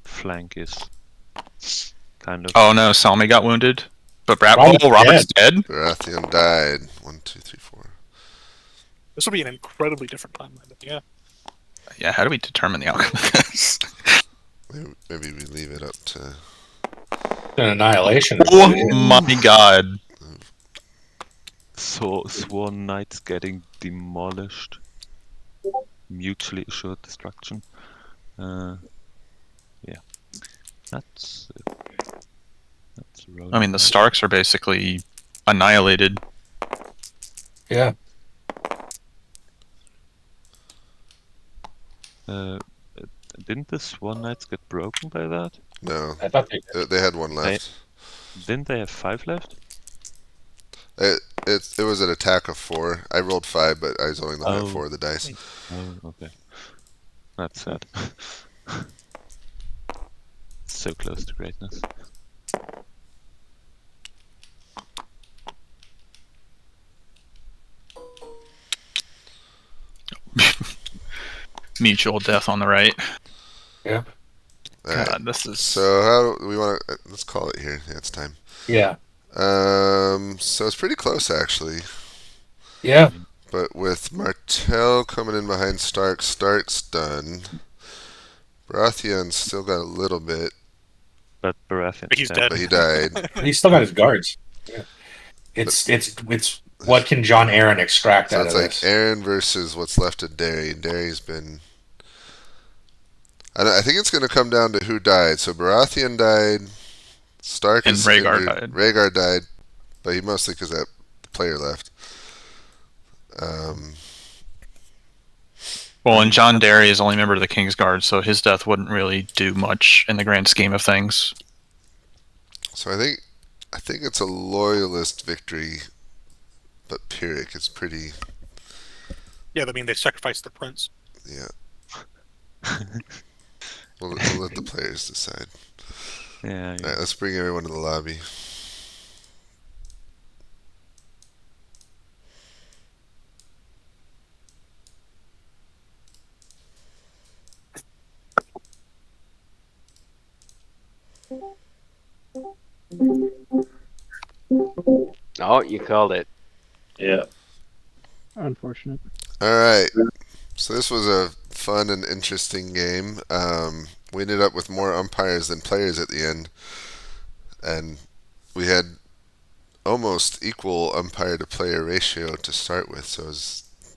flank is kind of. Oh no, Salmi got wounded, but Robert's dead. Baratheon died. 1, 2, 3, 4. This will be an incredibly different timeline, but yeah. Yeah, how do we determine the outcome of this? Maybe we leave it up to An annihilation. Oh my god. So Swan Knights getting demolished. Mutually assured destruction. Yeah. That's I mean, the Starks are basically annihilated. Yeah. Didn't the Swan Knights get broken by that? No. I thought they had one left. Didn't they have 5 left? It was an attack of 4. I rolled 5, but I was only looking at 4 of the dice. Oh, okay. That's sad. So close to greatness. Mutual death on the right. Yeah. God, this is. So how do we want to? Let's call it here. Yeah, it's time. Yeah. So it's pretty close actually. Yeah. But with Martell coming in behind Stark, Stark's done. Baratheon's still got a little bit. But Baratheon. But he's dead. But he died. He's still got his guards. Yeah. It's what can John Aaron extract So out it's of like this? Aaron versus what's left of Derry. Derry's been. I think it's going to come down to who died. So Baratheon died. Stark And is Rhaegar injured. died. Rhaegar died, but he mostly because that player left. Well, and John Derry is only a member of the King's Guard, so his death wouldn't really do much in the grand scheme of things. So I think it's a loyalist victory, but Pyrrhic is pretty. Yeah, I mean they sacrificed the prince. Yeah. We'll let the players decide. Yeah. All right, let's bring everyone to the lobby. Oh, you called it. Yeah. Unfortunate. All right. So this was a fun and interesting game. We ended up with more umpires than players at the end, and we had almost equal umpire to player ratio to start with. So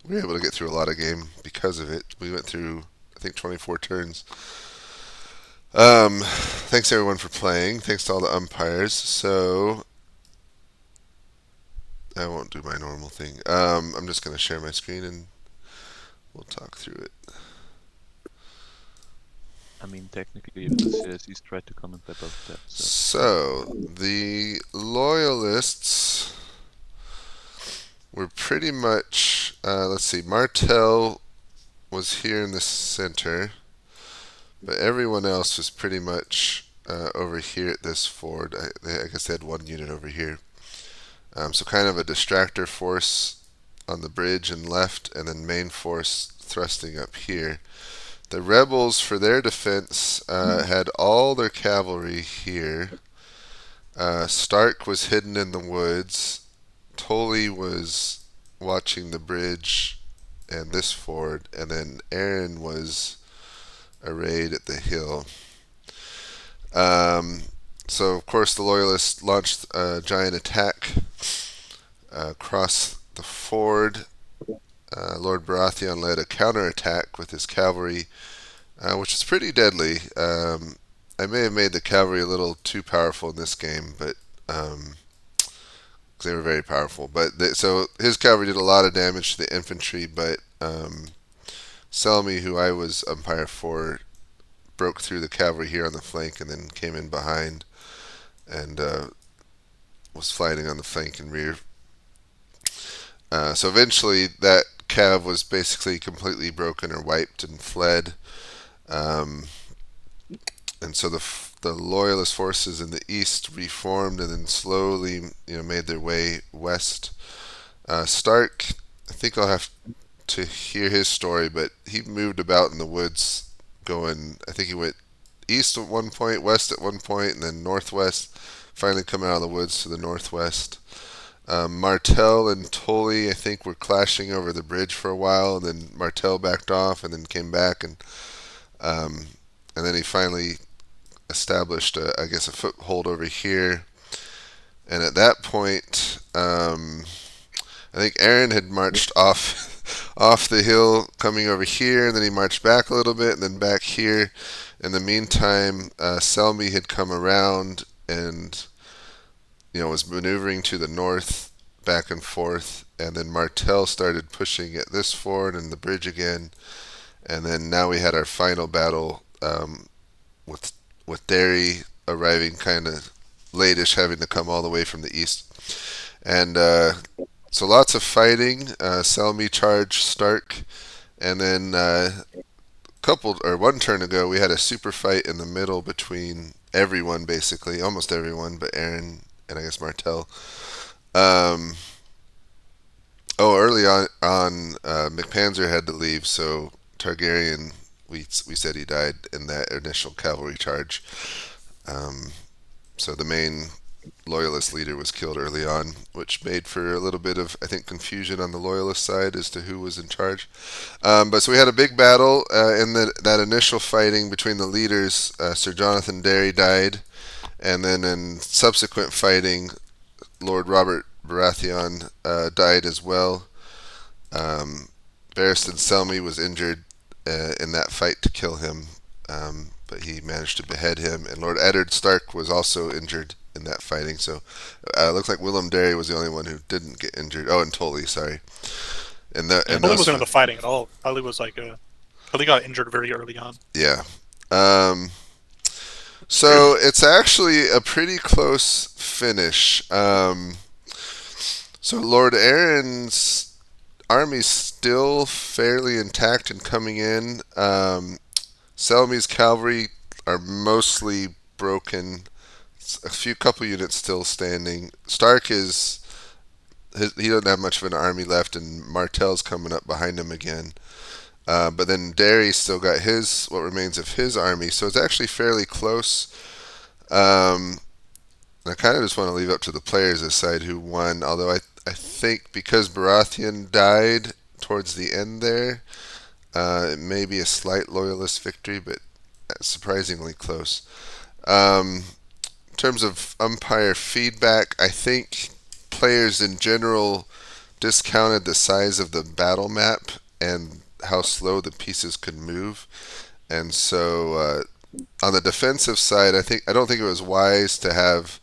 we were able to get through a lot of game because of it. We went through, I think, 24 turns. Thanks everyone for playing. Thanks to all the umpires. So I won't do my normal thing. I'm just going to share my screen and we'll talk through it. I mean, technically, if the CSEs tried to comment, they both dead. So the loyalists were pretty much. Let's see. Martell was here in the center, but everyone else was pretty much over here at this ford. I guess they had one unit over here. So kind of a distractor force on the bridge and left, and then main force thrusting up here. The rebels, for their defense, had all their cavalry here. Stark was hidden in the woods. Tully was watching the bridge and this ford, and then Aaron was arrayed at the hill. So, of course, the Loyalists launched a giant attack across the ford. Lord Baratheon led a counterattack with his cavalry, which is pretty deadly. I may have made the cavalry a little too powerful in this game, but they were very powerful. So his cavalry did a lot of damage to the infantry, but Selmy, who I was umpire for, broke through the cavalry here on the flank and then came in behind and was fighting on the flank and rear. So eventually that cav was basically completely broken or wiped and fled. And so the loyalist forces in the east reformed and then slowly made their way west. Stark, I think I'll have to hear his story, but he moved about in the woods I think he went east at one point, west at one point, and then northwest, finally coming out of the woods to the northwest. Martell and Tully, I think, were clashing over the bridge for a while, and then Martell backed off and then came back, and then he finally established, a foothold over here. And at that point, I think Aaron had marched off the hill, coming over here, and then he marched back a little bit, and then back here. In the meantime, Selmy had come around and was maneuvering to the north, back and forth, and then Martell started pushing at this ford and the bridge again, and then now we had our final battle with Derry arriving kind of late-ish, having to come all the way from the east, and so lots of fighting. Selmy charged Stark, and then one turn ago we had a super fight in the middle between everyone, basically almost everyone, but Aaron and I guess Martell. Early on, McPanzer had to leave, so Targaryen, we said he died in that initial cavalry charge. So the main loyalist leader was killed early on, which made for a little bit of, I think, confusion on the loyalist side as to who was in charge. So we had a big battle in that initial fighting between the leaders. Sir Jonathan Derry died, and then in subsequent fighting, Lord Robert Baratheon died as well. Barristan Selmy was injured in that fight to kill him, but he managed to behead him. And Lord Eddard Stark was also injured in that fighting. So it looks like Willem Derry was the only one who didn't get injured. Oh, and Tully, sorry. Tully wasn't in the fighting at all. Tully was Tully got injured very early on. Yeah. So it's actually a pretty close finish. So Lord Aaron's army's still fairly intact and coming in. Selmy's cavalry are mostly broken. A couple units still standing. Stark he doesn't have much of an army left, and Martell's coming up behind him again. But then Derry still got what remains of his army, so it's actually fairly close. I kind of just want to leave up to the players to decide who won, although I think because Baratheon died towards the end there, it may be a slight loyalist victory, but surprisingly close. In terms of umpire feedback, I think players in general discounted the size of the battle map and how slow the pieces could move, and so on the defensive side, I don't think it was wise to have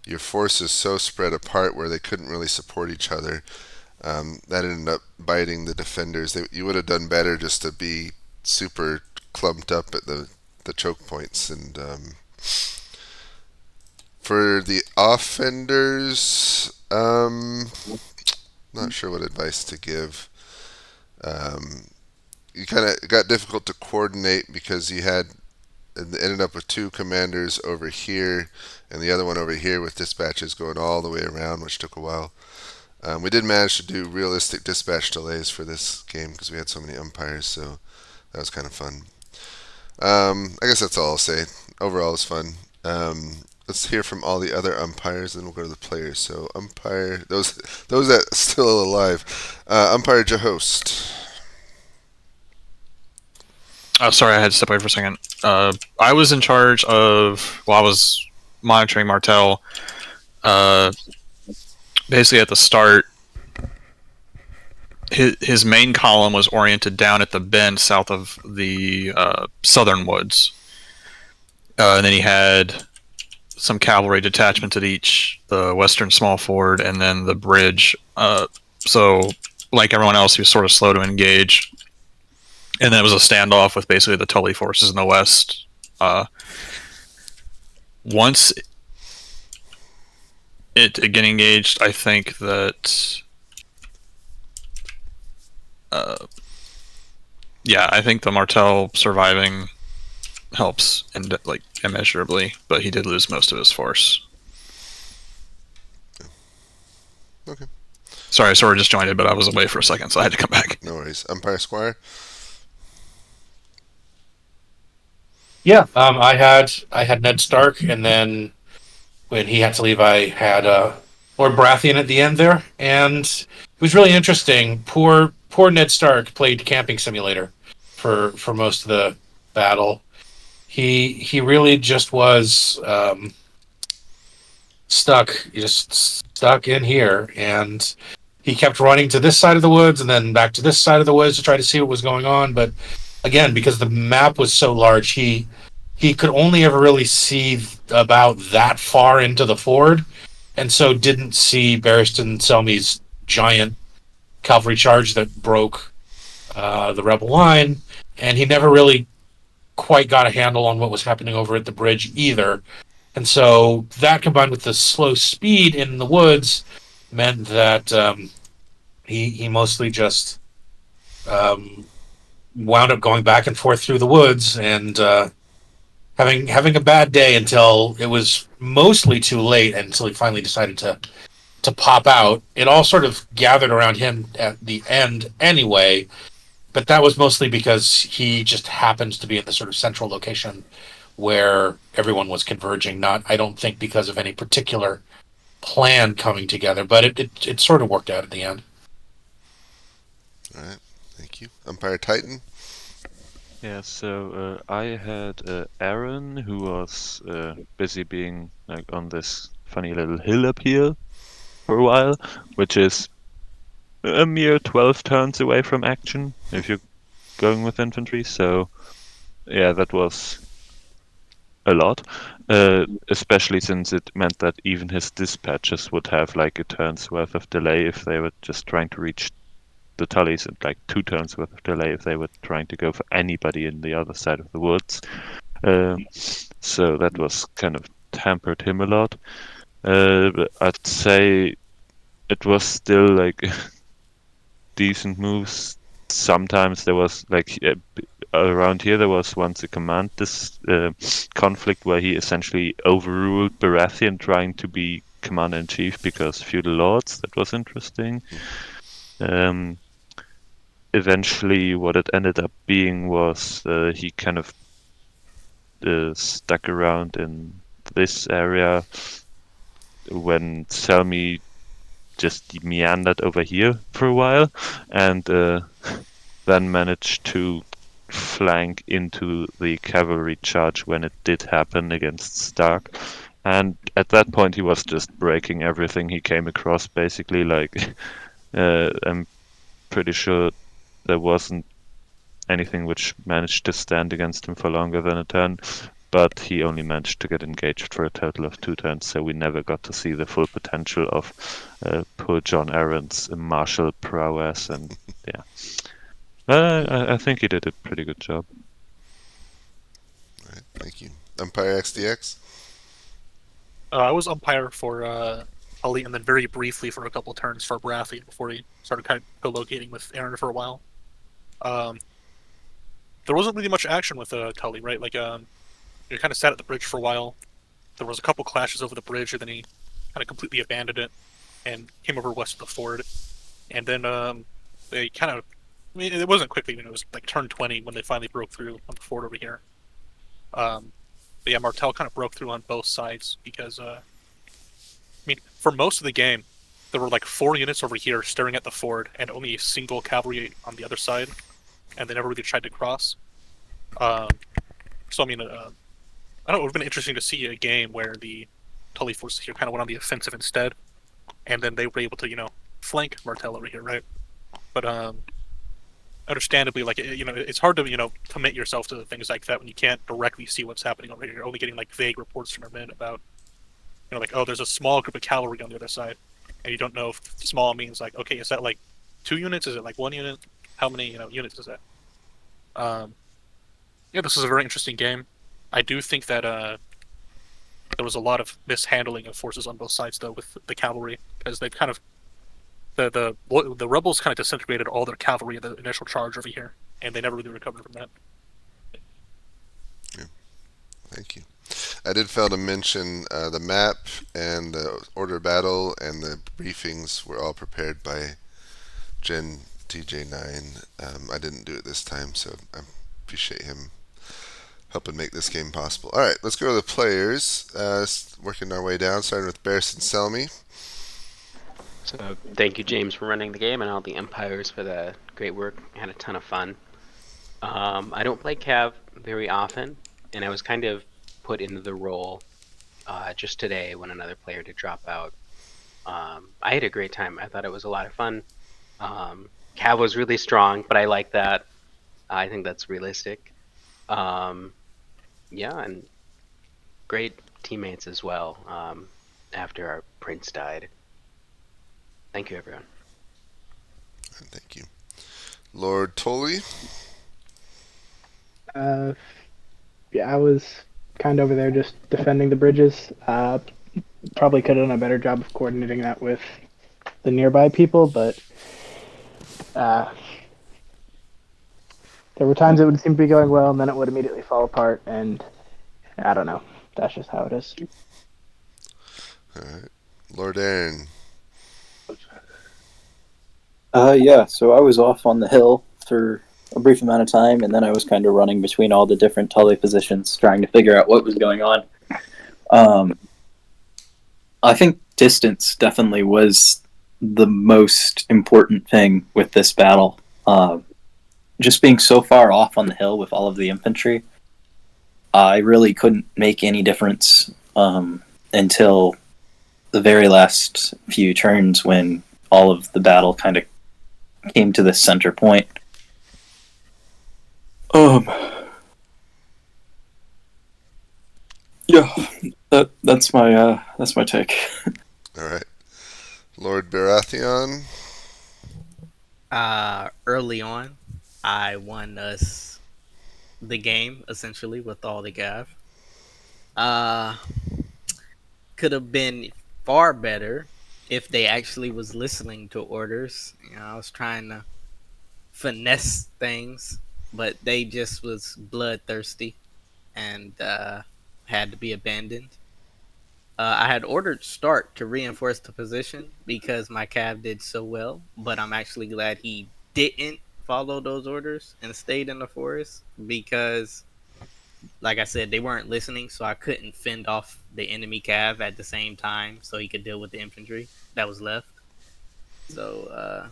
your forces so spread apart where they couldn't really support each other. That ended up biting the defenders. You would have done better just to be super clumped up at the choke points. And for the offenders, not sure what advice to give. You kind of got difficult to coordinate because you ended up with two commanders over here and the other one over here with dispatches going all the way around, which took a while. We did manage to do realistic dispatch delays for this game because we had so many umpires, so that was kind of fun. I guess that's all I'll say. Overall, it's fun. Let's hear from all the other umpires, and then we'll go to the players. So, umpire, those that are still alive. Umpire Jehost. Oh, sorry, I had to step away for a second. I was in charge of. Well, I was monitoring Martel. Basically, at the start, his main column was oriented down at the bend south of the southern woods, and then he had some cavalry detachments at each the western small ford and then the bridge. So, like everyone else, he was sort of slow to engage. And then it was a standoff with basically the Tully forces in the west. Once it again engaged, I think that, yeah, I think the Martel surviving helps immeasurably, but he did lose most of his force. Okay. Sorry, I sort of disjointed, but I was away for a second, so I had to come back. No worries. Umpire Squire. Yeah, I had Ned Stark, and then when he had to leave, I had Lord Baratheon at the end there, and it was really interesting. Poor Ned Stark played Camping Simulator for most of the battle. He really just was stuck in here, and he kept running to this side of the woods and then back to this side of the woods to try to see what was going on. But again, because the map was so large, he could only ever really see about that far into the ford, and so didn't see Barristan Selmy's giant cavalry charge that broke the rebel line, and he never really quite got a handle on what was happening over at the bridge either. And so that combined with the slow speed in the woods meant that he mostly just wound up going back and forth through the woods and having a bad day until it was mostly too late, until he finally decided to pop out. It all sort of gathered around him at the end anyway, but that was mostly because he just happened to be in the sort of central location where everyone was converging. Not, I don't think, because of any particular plan coming together, but it sort of worked out at the end. All right. Thank you. Umpire Titan. Yeah, so I had Aaron, who was busy being like on this funny little hill up here for a while, which is a mere 12 turns away from action if you're going with infantry. So yeah, that was a lot, especially since it meant that even his dispatches would have like a turn's worth of delay if they were just trying to reach the Tullys, and like 2 turns worth of delay if they were trying to go for anybody in the other side of the woods. So that was kind of hampered him a lot. But I'd say it was still like decent moves. Sometimes there was like around here there was once a command conflict where he essentially overruled Baratheon trying to be commander-in-chief because feudal lords. That was interesting. Eventually what it ended up being was he kind of stuck around in this area when Selmy just meandered over here for a while, and then managed to flank into the cavalry charge when it did happen against Stark. And at that point he was just breaking everything he came across, basically. Like I'm pretty sure there wasn't anything which managed to stand against him for longer than a turn, but he only managed to get engaged for a total of 2 turns, so we never got to see the full potential of poor John Aaron's martial prowess. And yeah, I think he did a pretty good job. All right, thank you. Umpire XDX. I was umpire for Tully, and then very briefly for a couple turns for Baratheon before he started kind of co-locating with Aaron for a while. There wasn't really much action with Tully, right? Like, he kind of sat at the bridge for a while. There was a couple clashes over the bridge, and then he kind of completely abandoned it and came over west of the ford. And then they kind of, I mean, it wasn't quickly, it was like turn 20 when they finally broke through on the ford over here. But yeah, Martel kind of broke through on both sides because, I mean, for most of the game, there were like 4 units over here staring at the ford and only a single cavalry on the other side, and they never really tried to cross. So I mean, I don't know. It would have been interesting to see a game where the Tully forces here kind of went on the offensive instead, and then they were able to flank Martel over here, right? But understandably, like it's hard to commit yourself to things like that when you can't directly see what's happening over here. You're only getting like vague reports from your men about like, oh, there's a small group of cavalry on the other side, and you don't know if small means like, okay, is that like 2 units? Is it like 1 unit? How many units is that? Yeah, this is a very interesting game. I do think that there was a lot of mishandling of forces on both sides though with the cavalry, because they've kind of the rebels kind of disintegrated all their cavalry in the initial charge over here, and they never really recovered from that. Yeah. Thank you. I did fail to mention the map and the order of battle and the briefings were all prepared by Gen TJ9. I didn't do it this time, so I appreciate him helping make this game possible. All right, let's go to the players. Working our way down, starting with Barris and Selmy. So thank you, James, for running the game, and all the Empires for the great work. I had a ton of fun. I don't play Cav very often, and I was kind of put into the role just today when another player did drop out. I had a great time. I thought it was a lot of fun. Cav was really strong, but I like that. I think that's realistic. Yeah, and great teammates as well after our prince died. Thank you, everyone. Thank you. Lord Tully. Yeah, I was kind of over there just defending the bridges. Probably could have done a better job of coordinating that with the nearby people, but there were times it would seem to be going well, and then it would immediately fall apart, and I don't know. That's just how it is. All right. Lord Aaron. Yeah, so I was off on the hill for a brief amount of time, and then I was kind of running between all the different Tully positions, trying to figure out what was going on. I think distance definitely was the most important thing with this battle. Just being so far off on the hill with all of the infantry, I really couldn't make any difference until the very last few turns when all of the battle kind of came to this center point. Yeah, that's my take. All right. Lord Baratheon. Early on, I won us the game essentially with all the gav. Could have been far better if they actually was listening to orders. I was trying to finesse things, but they just was bloodthirsty and had to be abandoned. I had ordered Stark to reinforce the position because my cav did so well, but I'm actually glad he didn't follow those orders and stayed in the forest because, like I said, they weren't listening, so I couldn't fend off the enemy cav at the same time so he could deal with the infantry that was left. So,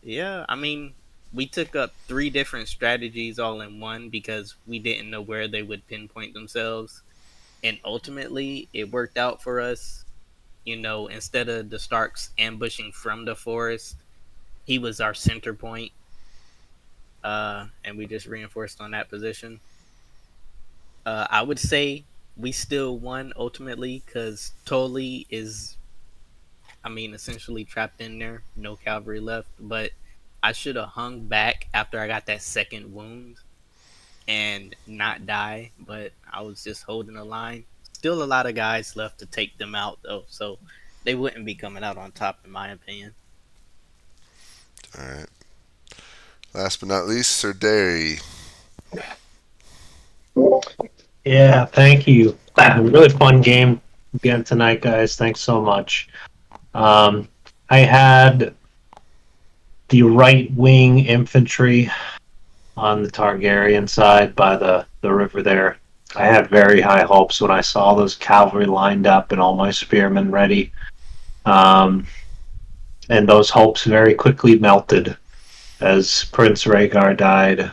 yeah, I mean, we took up 3 different strategies all in one because we didn't know where they would pinpoint themselves. And ultimately, it worked out for us. Instead of the Starks ambushing from the forest, he was our center point. And we just reinforced on that position. I would say we still won ultimately because Tully is, essentially trapped in there. No cavalry left. But I should have hung back after I got that second wound and not die. But I was just holding the line. Still a lot of guys left to take them out, though. So they wouldn't be coming out on top, in my opinion. All right. Last but not least, Sir Derry. Yeah, thank you. Really fun game again tonight, guys. Thanks so much. I had the right wing infantry on the Targaryen side by the river there. I had very high hopes when I saw those cavalry lined up and all my spearmen ready. And those hopes very quickly melted as Prince Rhaegar died.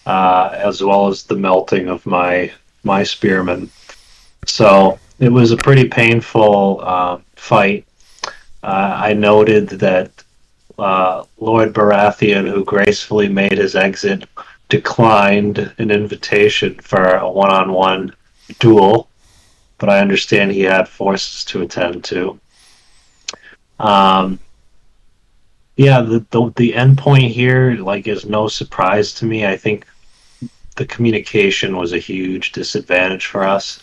as well as the melting of my spearmen. So it was a pretty painful fight. I noted that Lord Baratheon, who gracefully made his exit, declined an invitation for a one-on-one duel, but I understand he had forces to attend to. Yeah, the end point here is no surprise to me. I think the communication was a huge disadvantage for us.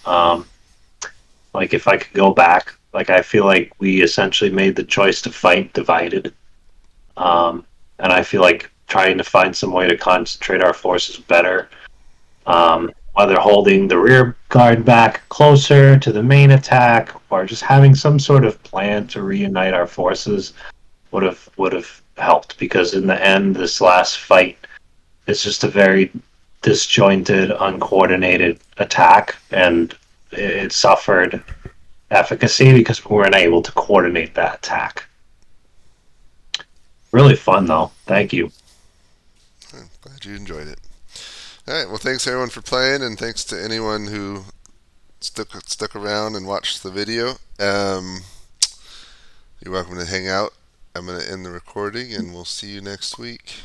If I could go back, I feel like we essentially made the choice to fight divided. And I feel like trying to find some way to concentrate our forces better, whether holding the rear guard back closer to the main attack or just having some sort of plan to reunite our forces would have helped, because in the end, this last fight is just a very disjointed, uncoordinated attack, and it suffered efficacy because we weren't able to coordinate that attack. Really fun, though. Thank you. I'm glad you enjoyed it. All right. Well, thanks everyone for playing, and thanks to anyone who stuck around and watched the video. You're welcome to hang out. I'm going to end the recording, and we'll see you next week.